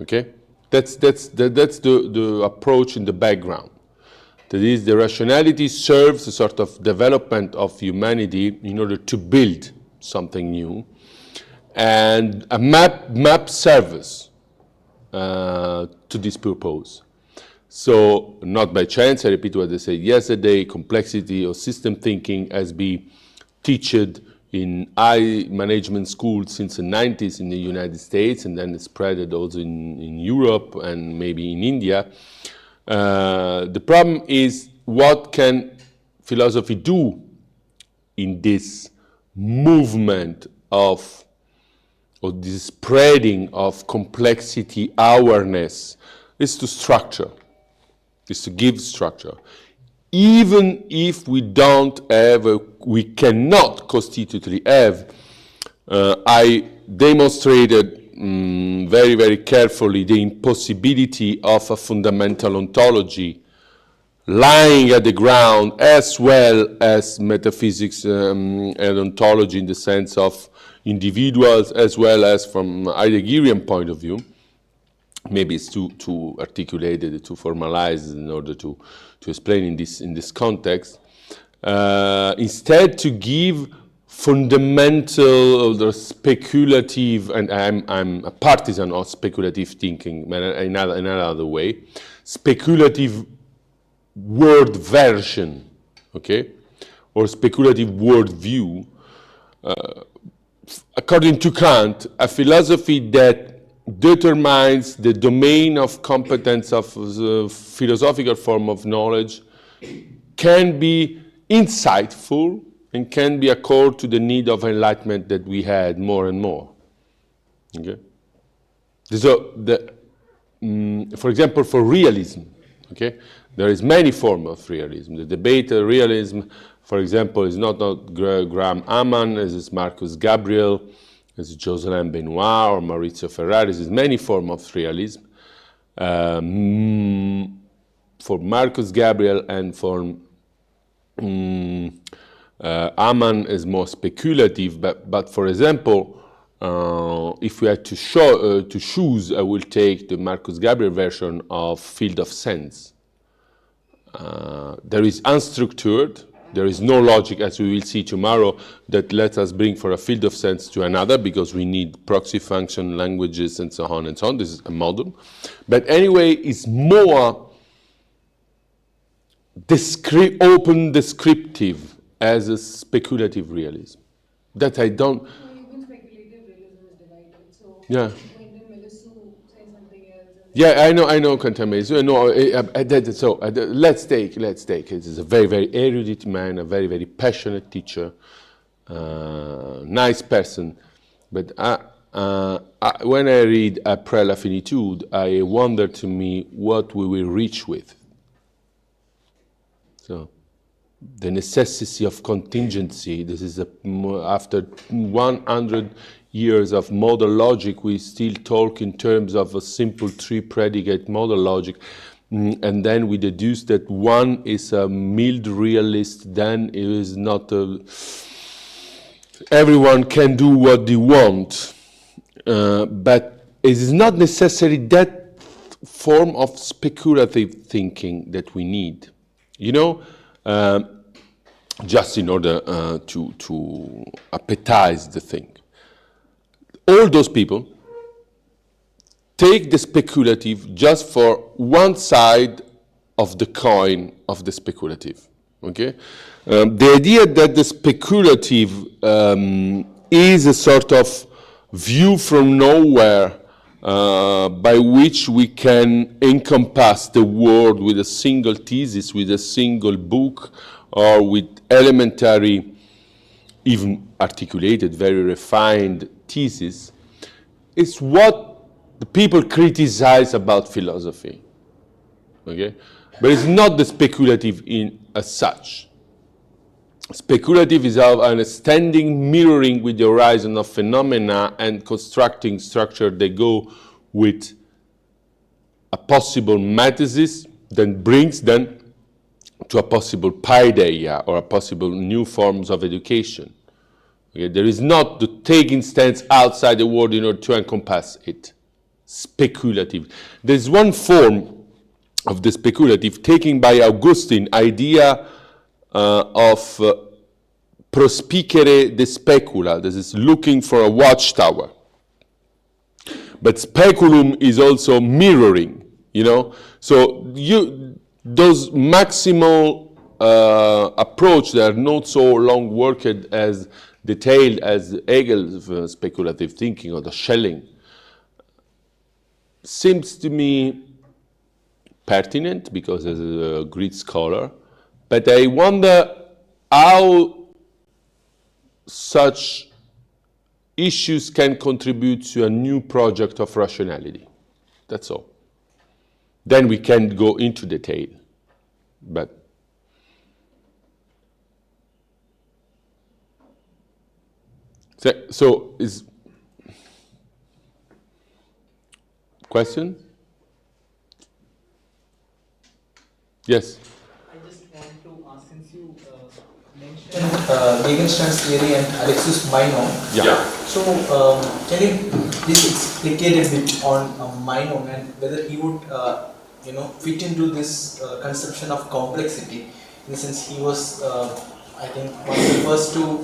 Okay? That's the approach in the background. That is, the rationality serves a sort of development of humanity in order to build something new, and a map serves to this purpose. So not by chance, I repeat what I said yesterday, complexity or system thinking has been taught in high management schools since the 90s in the United States, and then it spread also in Europe and maybe in India. The problem is, what can philosophy do in this movement of, or this spreading of complexity awareness? Is to structure, is to give structure. Even if we don't have, we cannot constitutively have, I demonstrated very, very carefully the impossibility of a fundamental ontology lying at the ground, as well as metaphysics and ontology in the sense of individuals, as well as from Heideggerian point of view. Maybe it's too articulated, too formalized in order to explain in this context. Instead, to give fundamental or speculative, and I'm a partisan of speculative thinking, but in another way, speculative word version, okay, or speculative word view. According to Kant, a philosophy that determines the domain of competence of the philosophical form of knowledge can be insightful and can be accord to the need of enlightenment that we had more and more. Okay? So, for example, for realism, okay, there is many forms of realism. The debate realism, for example, is not Graham Amann, as is Marcus Gabriel, as Jocelyn Benoit or Maurizio Ferrari. There's many forms of realism. For Marcus Gabriel and for Amann is more speculative, but for example, if we had to choose, I will take the Marcus Gabriel version of field of sense. There is unstructured, there is no logic, as we will see tomorrow, that lets us bring for a field of sense to another, because we need proxy function, languages, and so on and so on. This is a model. But anyway, it's more open descriptive as a speculative realism. That I don't... No, even speculative realism is divided. So Yeah. Quentin Melissu says something else. Yeah, I know Quentin Melissu. No, let's take. It is a very, very erudite man, a very, very passionate teacher, nice person. But when I read Après la finitude, I wonder to me what we will reach with. So, the necessity of contingency. This is after 100 years of model logic, we still talk in terms of a simple three predicate model logic, and then we deduce that one is a mild realist, then it is not everyone can do what they want, but it is not necessarily that form of speculative thinking that we need. You know, just in order to appetize the thing. All those people take the speculative just for one side of the coin of the speculative, okay? The idea that the speculative is a sort of view from nowhere by which we can encompass the world with a single thesis, with a single book, or with elementary, even articulated, very refined thesis, is what the people criticize about philosophy. Okay? But it's not the speculative in as such. Speculative is an standing mirroring with the horizon of phenomena and constructing structure that go with a possible metathesis that brings them to a possible paideia or a possible new forms of education. Okay? There is not the taking stance outside the world in order to encompass it. Speculative. There's one form of the speculative taken by Augustine, idea of prospicere de specula. This is looking for a watchtower. But speculum is also mirroring. you know? So those maximal approach that are not so long worked as detailed as Hegel's speculative thinking or the Schelling seems to me pertinent because as a Greek scholar, but I wonder how such issues can contribute to a new project of rationality. That's all. Then we can go into detail, but so is question? Yes. I just want to ask, since you mentioned Gegenstand's theory and Alexis Meinong. Yeah. So, can you please explicate a bit on Meinong and whether he would, fit into this conception of complexity? In the sense, he was, I think, one of the first to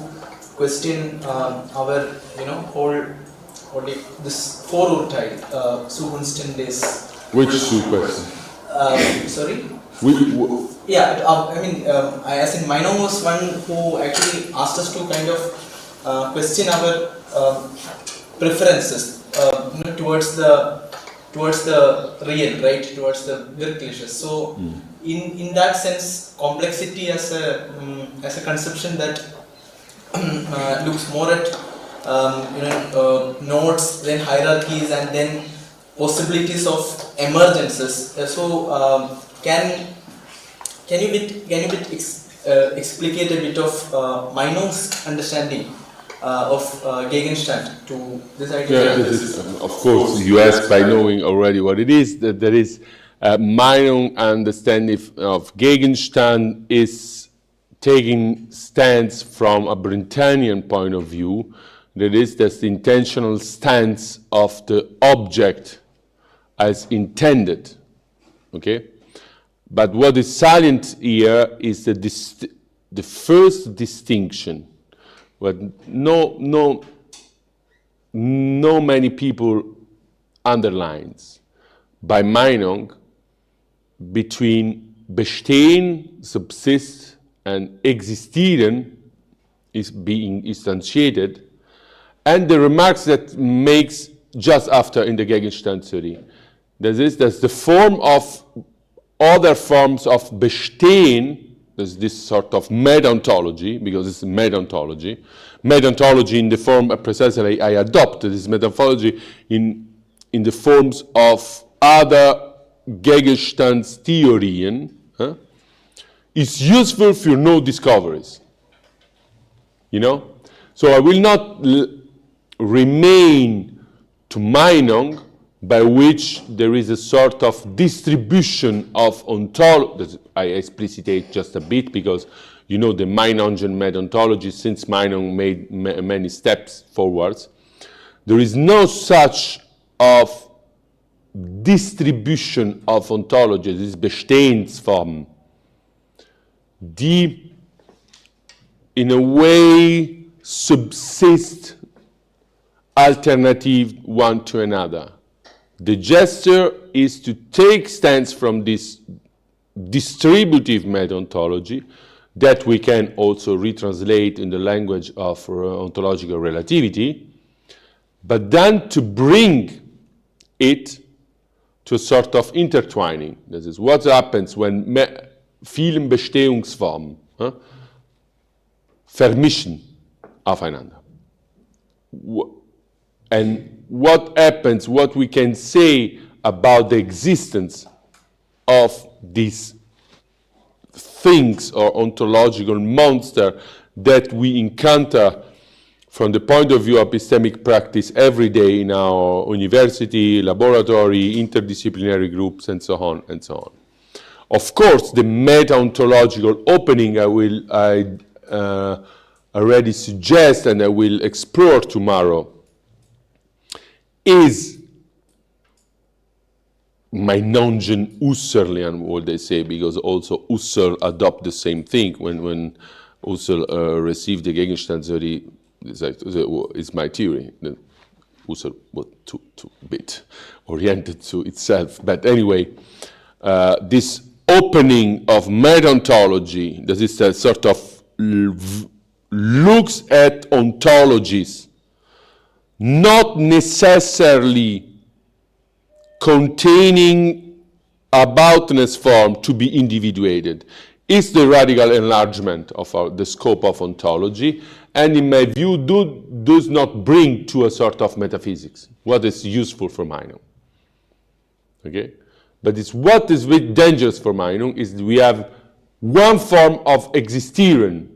question our, whole, this Vorurteil, Sugunstendes. Which two questions? Sorry. Yeah, As in Meinong was one who actually asked us to kind of question our preferences towards the real, right? Towards the Wirkliches. So, in that sense, complexity as a conception that looks more at nodes, then hierarchies, and then possibilities of emergences. Can you explicate a bit of Meinong's understanding of Gegenstand to this idea? Yeah, this is, of course, you ask by knowing already what it is, that there is Meinong understanding of Gegenstand is taking stance from a Brentanian point of view. That is, that's the intentional stance of the object as intended, okay? But what is salient here is the first distinction, what no many people underlines by Meinong between bestehen, subsist, and existieren is being instantiated, and the remarks that makes just after in the Gegenstand theory. That's the form of other forms of bestehen. There's this sort of meta-ontology, because it's meta-ontology. Meta-ontology in the form precisely I adopted, this meta-ontology in the forms of other Gegenstands Theorien, is useful for no discoveries. You know? So I will not remain to Meinong, by which there is a sort of distribution of ontology. I explicitate just a bit because you know the Meinongian meta-ontology, since Meinong made many steps forwards. There is no such of distribution of ontology, this Bestehensform, die in a way subsist alternative one to another. The gesture is to take stance from this distributive meta-ontology that we can also retranslate in the language of ontological relativity, but then to bring it to a sort of intertwining. This is what happens when vielen Bestehungsformen vermischen aufeinander. And what happens, what we can say about the existence of these things or ontological monster that we encounter from the point of view of epistemic practice every day in our university, laboratory, interdisciplinary groups, and so on and so on. Of course, the meta-ontological opening I already suggest and I will explore tomorrow is Meinongian Husserlian, what they say, because also Husserl adopt the same thing. When Husserl received the Gegenstand theory, it's my theory. Husserl was too bit. oriented to itself. But anyway, this opening of meta-ontology, that is a sort of looks at ontologies, not necessarily containing aboutness form to be individuated, is the radical enlargement of the scope of ontology, and in my view does not bring to a sort of metaphysics, what is useful for Meinung. Okay? But it's what is very dangerous for Meinung is we have one form of existieren.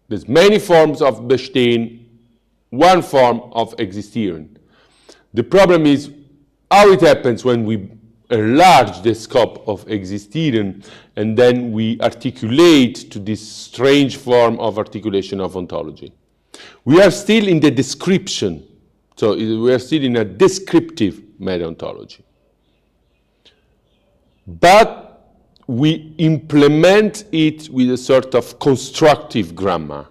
There's many forms of bestehen, one form of existieren. The problem is how it happens when we enlarge the scope of existieren and then we articulate to this strange form of articulation of ontology. We are still in the description, so we are still in a descriptive meta-ontology. But we implement it with a sort of constructive grammar.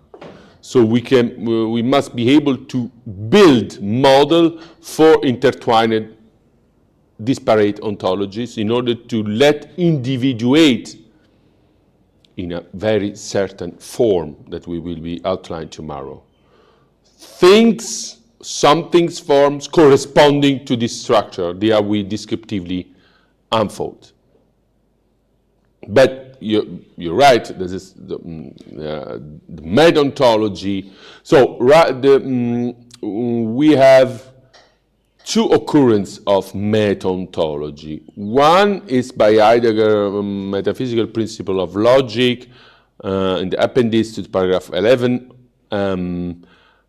So we must be able to build model for intertwined disparate ontologies in order to let individuate in a very certain form that we will be outlined tomorrow. Things, something's forms corresponding to this structure, they are we descriptively unfold. But you're right, this is the meta-ontology. So we have two occurrences of meta-ontology. One is by Heidegger metaphysical principle of logic in the appendix to paragraph 11,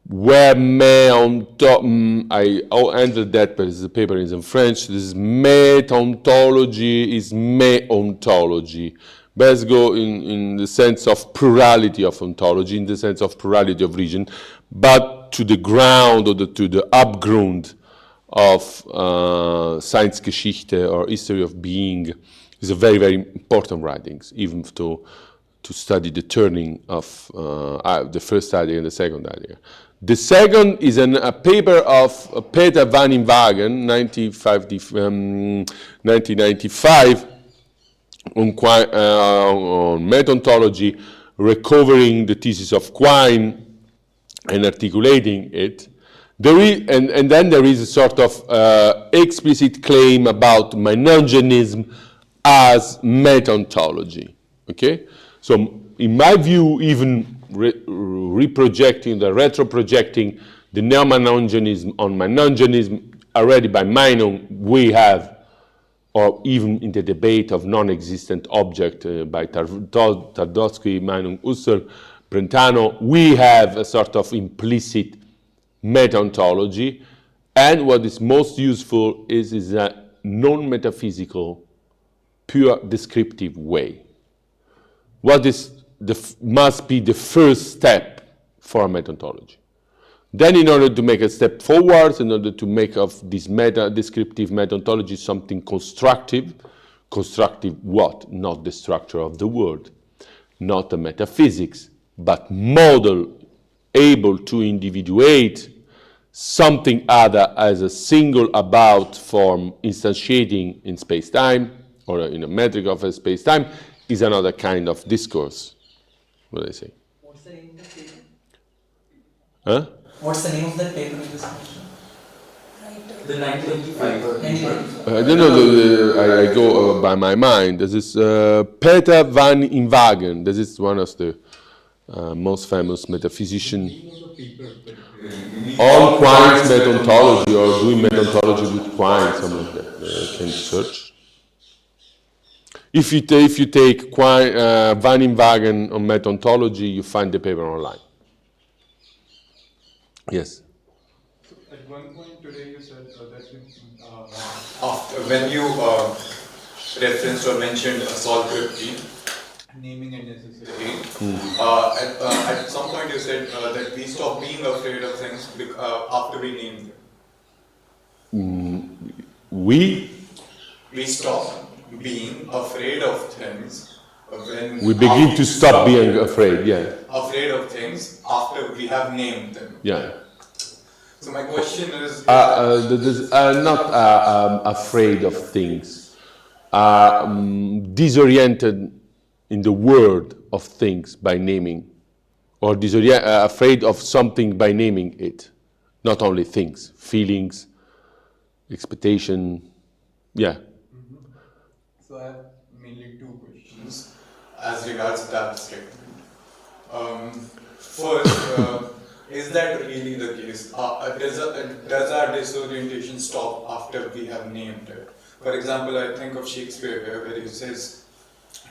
where I handled that, but the paper is in French. This is meta-ontology is me-ontology. Let's go in the sense of plurality of ontology, in the sense of plurality of region, but to the ground or to the upground of Science-Geschichte or history of being is a very, very important writings, even to study the turning of the first idea and the second idea. The second is a paper of Peter van Inwagen, 1995, on meta-ontology, recovering the thesis of Quine and articulating it. And then there is a sort of explicit claim about Meinungianism as meta-ontology. Okay? So in my view, even reprojecting, the retro-projecting the neo-Meinungianism on Meinungianism already by Meinung, we have, or even in the debate of non-existent object by Twardowski, Meinung, Husserl, Brentano, we have a sort of implicit meta-ontology, and what is most useful is a non-metaphysical, pure descriptive way. What is must be the first step for a meta-ontology. Then in order to make a step forward, in order to make of this descriptive meta-ontology something constructive what? Not the structure of the world, not the metaphysics, but model able to individuate something other as a single about form instantiating in space-time or in a metric of a space-time is another kind of discourse. What do I say? What's the name of that paper? Huh? What's the name of that paper in this question? The 1925. I don't know, I go by my mind. This is Peter van Inwagen. This is one of the most famous metaphysicians. On Quine's meta-ontology or doing meta-ontology with Quine, something like that. Can search. If you take Van Inwagen on meta-ontology, you find the paper online. Yes. So at one point today you said that when you referenced or mentioned Solcrypty, naming and necessity. at some point you said that we stop being afraid of things after we name them. We stop being afraid of things when we begin to stop being afraid, yeah. Afraid of things after we have named them. Yeah. So So my question is not afraid of things, disoriented in the world of things by naming, or afraid of something by naming it. Not only things, feelings, expectation, yeah. So I have mainly two questions as regards that statement. First, is that really the case? Does our disorientation stop after we have named it? For example, I think of Shakespeare here, where he says,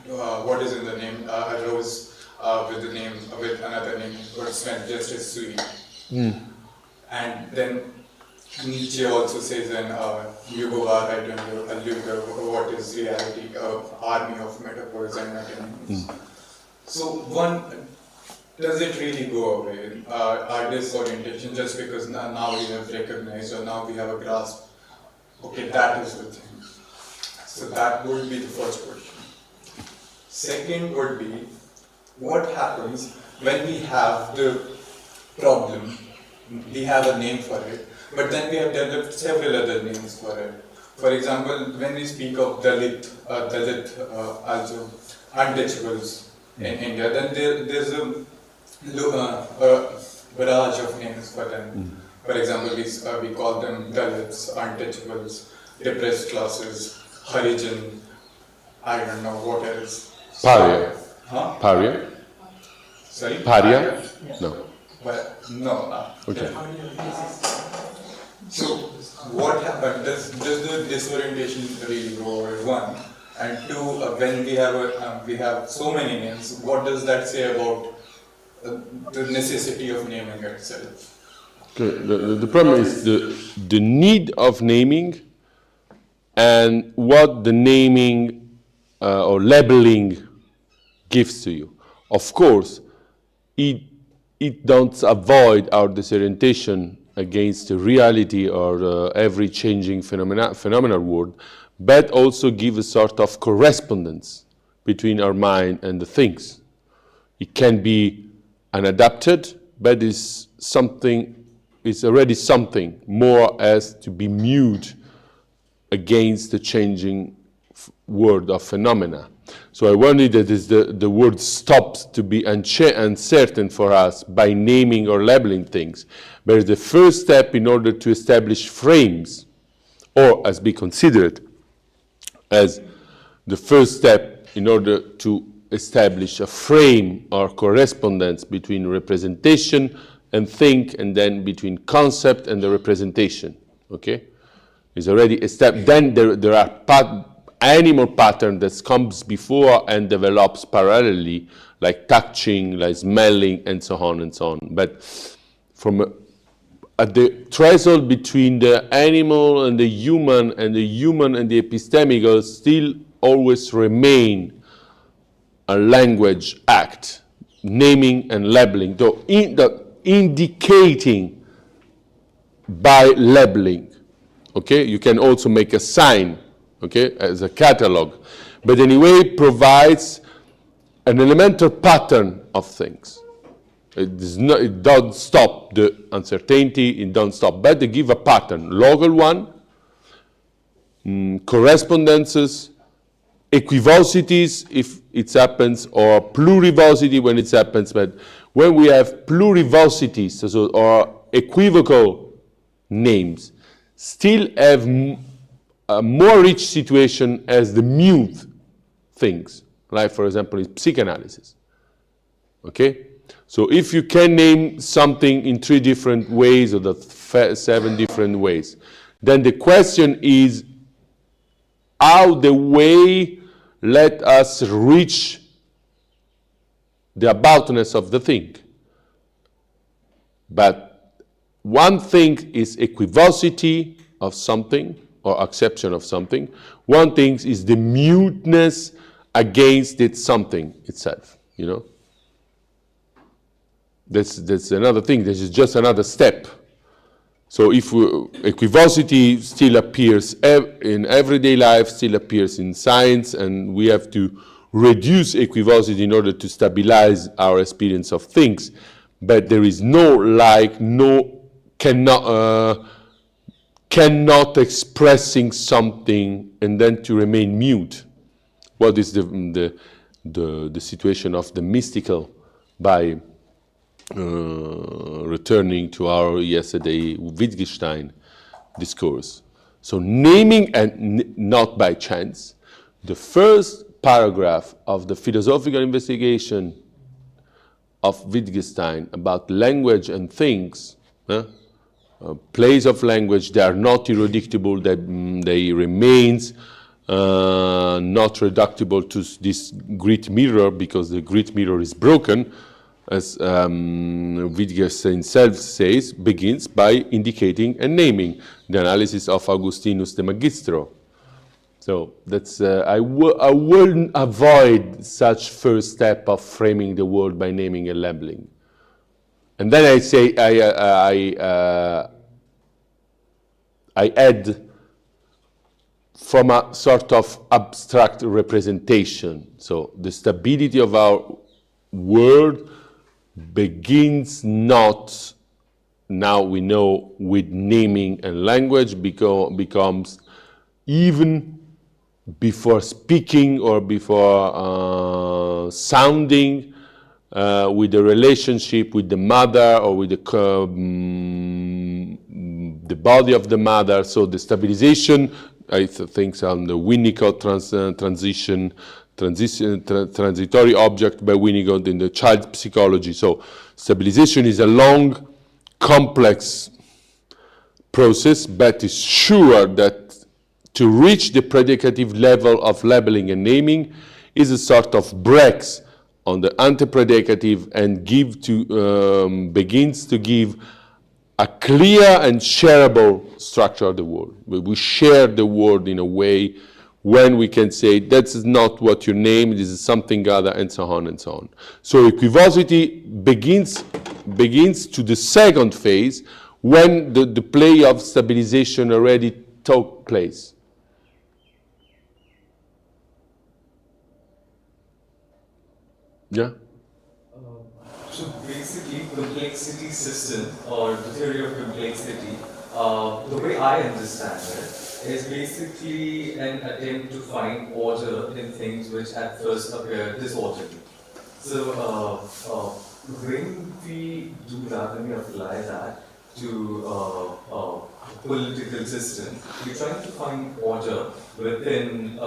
"What is in the name? A rose with another name would smell just as sweet." And then Nietzsche also says in Yugo Right and Yugo, what is reality? Army of metaphors and metonyms. So does it really go away, our disorientation, just because now we have recognized or now we have a grasp, okay, that is the thing. So that would be the first question. Second would be, what happens when we have the problem, we have a name for it, but then we have developed several other names for it. For example, when we speak of Dalit, also untouchables in India, then there's a barrage of names for them. For example, we call them Dalits, untouchables, depressed classes, Harijan, I don't know what else. Paria. Huh? Paria? Sorry? Paria? No. Well, no. Okay. So, what happened? Does the disorientation really go away? One. And two, when we have so many names, what does that say about the necessity of naming itself? Okay. The problem is the need of naming and what the naming or labeling gives to you. Of course, it don't avoid our disorientation against the reality or every changing phenomenal world, but also give a sort of correspondence between our mind and the things. It can be unadapted, but it's already something more as to be mute against the changing world of phenomena. So I wonder that the world stops to be uncertain for us by naming or labeling things. But the first step in order to establish frames, or as be considered as the first step in order to establish a frame or correspondence between representation and think, and then between concept and the representation. Okay? Is already established. Then there are animal pattern that comes before and develops parallelly, like touching, like smelling, and so on and so on. But at the threshold between the animal and the human and the epistemical still always remain a language act, naming and labeling, though indicating by labeling. Okay, you can also make a sign, okay, as a catalog, but anyway provides an elemental pattern of things. It doesn't stop the uncertainty, it doesn't stop, but they give a pattern, local one, correspondences, equivocities if it happens, or plurivocity when it happens. But when we have plurivocities, or equivocal names, still have a more rich situation as the mute things, like for example in psychoanalysis. Okay? So if you can name something in 3 different ways or 7 different ways, then the question is how the way let us reach the aboutness of the thing. But one thing is equivocity of something or acceptance of something. One thing is the muteness against it something itself, you know. That's another thing. This is just another step. So if equivocity still appears in everyday life, still appears in science, and we have to reduce equivocity in order to stabilize our experience of things. But there is no cannot expressing something and then to remain mute. What is the situation of the mystical by returning to our yesterday Wittgenstein discourse. So naming and not by chance, the first paragraph of the philosophical investigation of Wittgenstein about language and things, plays of language, they are not irreducible, they remains not reducible to this great mirror because the great mirror is broken, as Wittgenstein himself says, begins by indicating and naming, the analysis of Augustinus de Magistro. So that's I will avoid such first step of framing the world by naming and labeling. And then I say I add from a sort of abstract representation. So the stability of our world begins not, now we know, with naming and language, becomes even before speaking or before sounding, with the relationship with the mother or with the body of the mother. So the stabilization, I think, on the Winnicott transitory object by Winnicott in the child psychology. So stabilization is a long, complex process, but it's sure that to reach the predicative level of labeling and naming is a sort of breaks on the anti-predicative and begins to give a clear and shareable structure of the world. We share the world in a way when we can say that's not what you name, this is something other, and so on and so on. So equivocity begins to the second phase when the play of stabilization already took place. Yeah? So basically, complexity system or the theory of complexity, the way I understand it, is basically an attempt to find order in things which at first appear disorderly. So when we do that, when we apply that to a political system, we're trying to find order within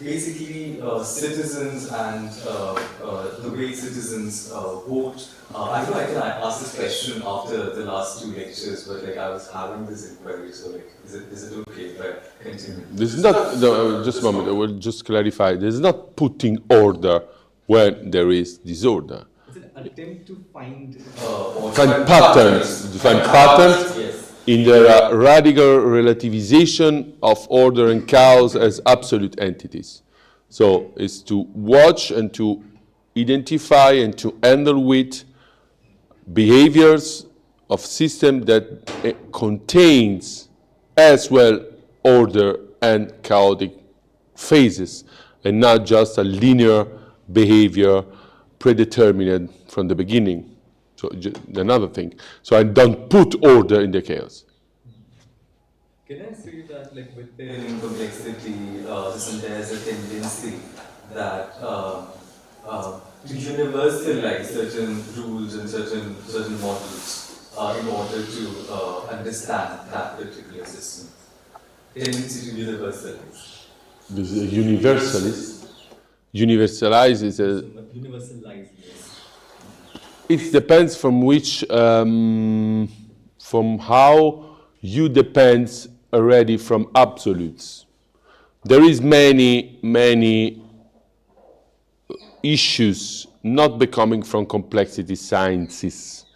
basically citizens and the way citizens vote. I know I can ask this question after the last two lectures, but like I was having this inquiry, so like is it okay if I continue? This is not, no, just a moment, I will just clarify. This is not putting order when there is disorder. It's an attempt to find patterns. Yes. In the radical relativization of order and chaos as absolute entities. So it's to watch and to identify and to handle with behaviors of system that contains as well order and chaotic phases, and not just a linear behavior predetermined from the beginning. So another thing. So I don't put order in the chaos. Can I say that, like within complexity, there's a tendency that to universalize certain rules and certain models in order to understand that particular system. Tendency to universalize. This is a universalist. Universalize is a. Universalize, yes. It depends from which, from how you depends already from absolutes. There is many issues not becoming from complexity sciences,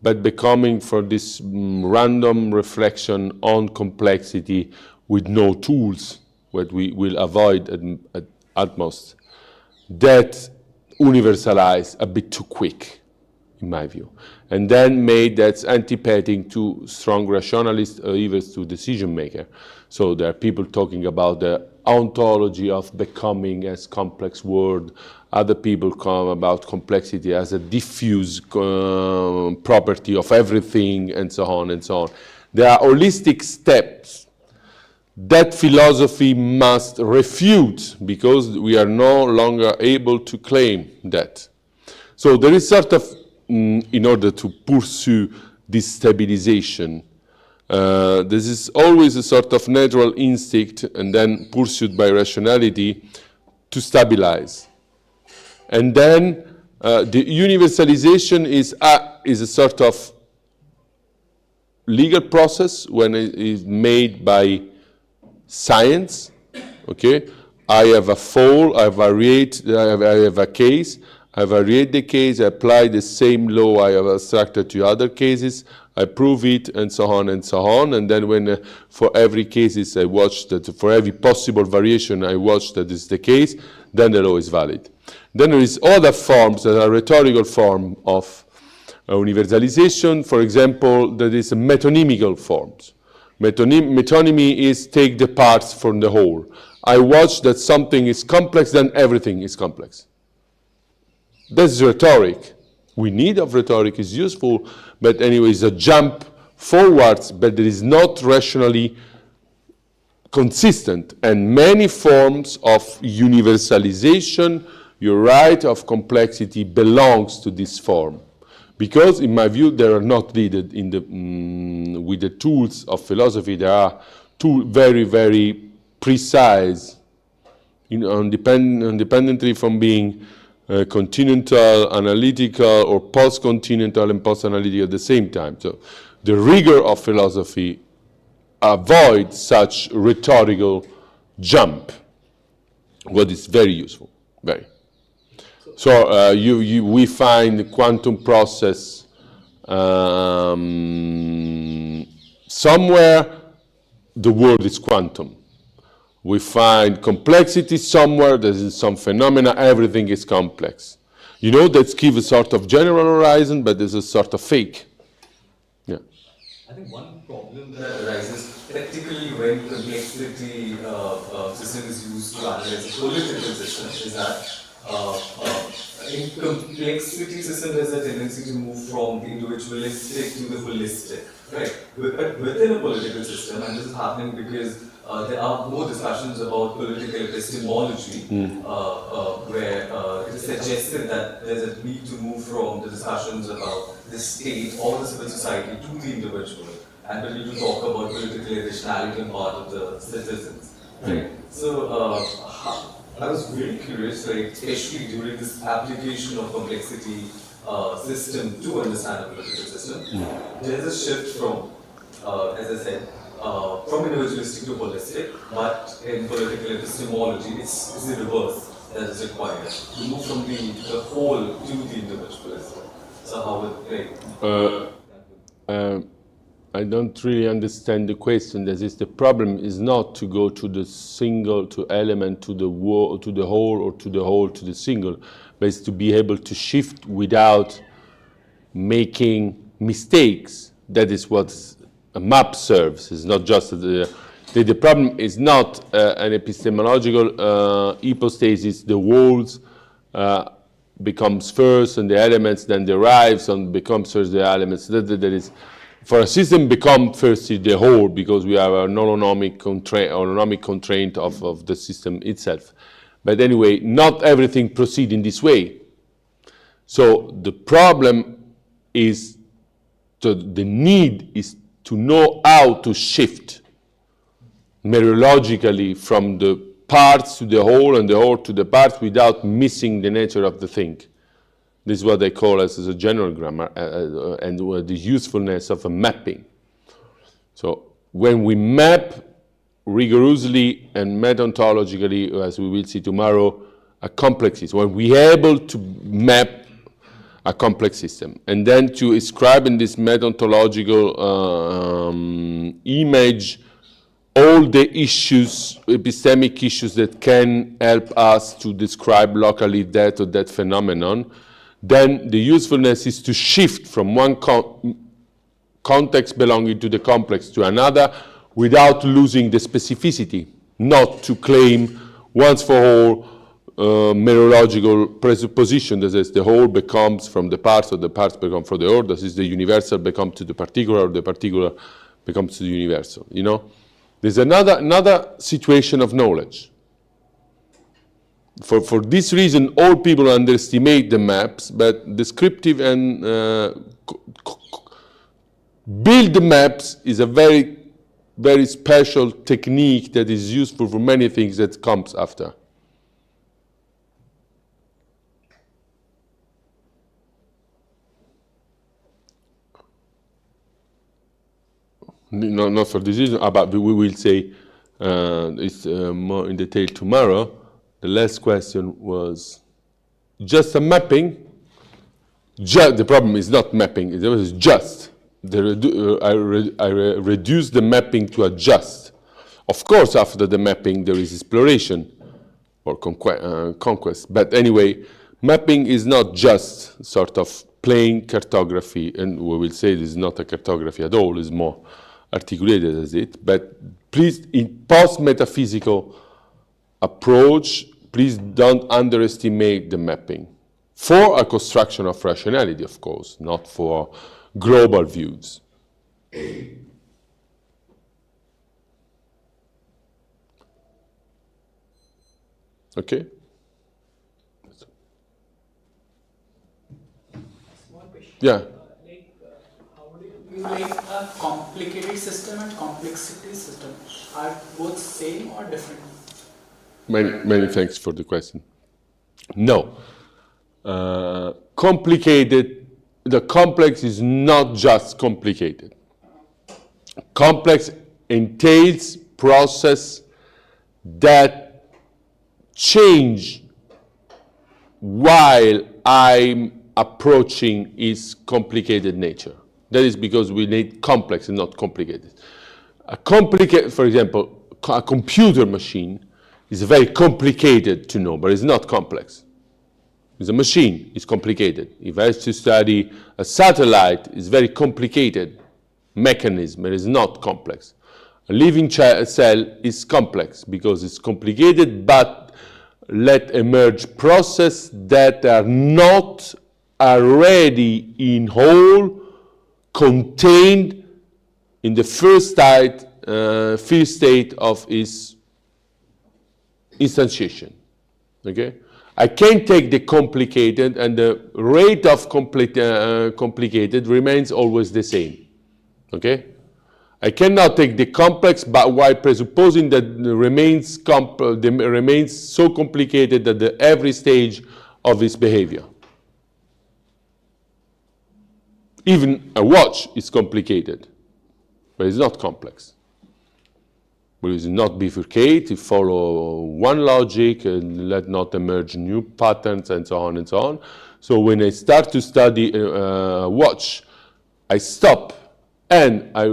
but becoming for this random reflection on complexity with no tools, what we will avoid at most. That universalize a bit too quick. in my view, and then made that's anticipating to strong rationalists or even to decision maker. So there are people talking about the ontology of becoming as complex word. Other people come about complexity as a diffuse property of everything, and so on and so on. There are holistic steps that philosophy must refute because we are no longer able to claim that. So there is sort of, in order to pursue this stabilization, this is always a sort of natural instinct and then pursued by rationality to stabilize. And then the universalization is a sort of legal process when it is made by science. Okay, I have a fall, I have a case, I variate the case, I apply the same law I have abstracted to other cases, I prove it, and so on and so on. And then when for every case I watch that, for every possible variation I watch that is the case, then the law is valid. Then there is other forms that are rhetorical form of universalization. For example, there is metonymical forms. Metonymy is take the parts from the whole. I watch that something is complex, then everything is complex. That's rhetoric. We need of rhetoric, is useful, but anyway, it's a jump forwards, but it is not rationally consistent. And many forms of universalization, you're right, of complexity belongs to this form. Because, in my view, they are not needed in the, with the tools of philosophy. There are two very, very precise, independently from being continental, analytical, or post-continental and post-analytical at the same time. So the rigor of philosophy avoids such rhetorical jump, what is very useful, very. So we find the quantum process somewhere the world is quantum. We find complexity somewhere, there's some phenomena, everything is complex. You know, that gives a sort of general horizon, but there's a sort of fake. Yeah. I think one problem that arises, particularly when complexity system is used to analyze a political system, is that in complexity system there's a tendency to move from the individualistic to the holistic, right? But within a political system, and this is happening because there are more discussions about political epistemology, where it is suggested that there's a need to move from the discussions about the state or the civil society to the individual, and we need to talk about political rationality on part of the citizens, right? So I was very curious, like, especially during this application of complexity system to understand a political system, there is a shift from, as I said, from individualistic to holistic, but in political epistemology, it's the reverse that is required. To move from the whole to the individualism. So how would, like... I don't really understand the question. That is, the problem is not to go to the single, to element, to the whole, to the whole, or to the whole, to the single, but it's to be able to shift without making mistakes. That is what a map serves. It's not just the problem is not an epistemological hypostasis. The wholes becomes first, and the elements then derives, and becomes first the elements. That is. For a system become first the whole, because we have an autonomic constraint of the system itself. But anyway, not everything proceeds in this way. So the problem is, the need is to know how to shift mereologically from the parts to the whole and the whole to the parts without missing the nature of the thing. This is what they call as a general grammar and the usefulness of a mapping. So when we map rigorously and methodologically, as we will see tomorrow, a complex system, when we are able to map a complex system and then to ascribe in this methodological image all the issues, epistemic issues that can help us to describe locally that or that phenomenon, then the usefulness is to shift from one context belonging to the complex to another without losing the specificity, not to claim once for all mereological presupposition, that is, the whole becomes from the parts, or the parts become from the whole, that is, the universal becomes to the particular, or the particular becomes to the universal, you know? There's another situation of knowledge. For this reason, all people underestimate the maps, but descriptive and build the maps is a very, very special technique that is useful for many things that comes after. No, not for this reason, but we will say it's more in detail tomorrow. The last question was just a mapping. The problem is not mapping, it was just. I reduced the mapping to a just. Of course, after the mapping, there is exploration or conquest. But anyway, mapping is not just sort of plain cartography, and we will say this is not a cartography at all, it's more articulated as it. But please, in post-metaphysical approach, please don't underestimate the mapping. For a construction of rationality, of course, not for global views. Okay? Small question. Yeah. How do you view a complicated system and complexity system? Are both same or different? Many thanks for the question. No. Complicated, the complex is not just complicated. Complex entails process that change while I'm approaching its complicated nature. That is because we need complex and not complicated. For example, a computer machine is very complicated to know, but it's not complex. It's a machine, it's complicated. If I have to study a satellite, it's very complicated mechanism, it is not complex. A living cell is complex because it's complicated, but let emerge processes that are not already in whole, contained in the first state of its instantiation. Okay? I can take the complicated, and the rate of complicated remains always the same. Okay? I cannot take the complex, but while presupposing that it remains so complicated at every stage of its behavior. Even a watch is complicated, but it's not complex. But it not bifurcate, it follow one logic, and let not emerge new patterns, and so on and so on. So when I start to study watch, I stop and I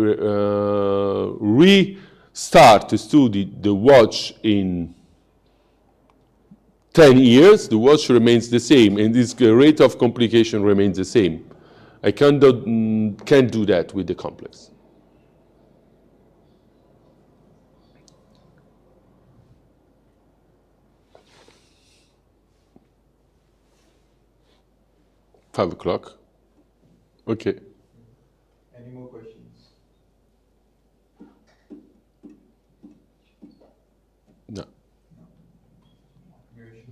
restart to study the watch in 10 years, the watch remains the same, and this rate of complication remains the same. I can't do that with the complex. Five o'clock. Okay. Any more questions? No. Very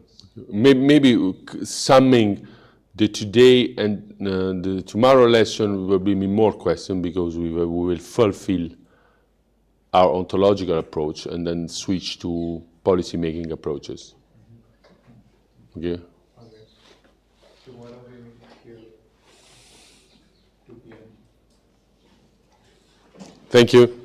Maybe summing the today and the tomorrow lesson will be more questions, because we will fulfill our ontological approach and then switch to policy making approaches. Okay. Okay. Tomorrow we meet here 2 p.m. Thank you.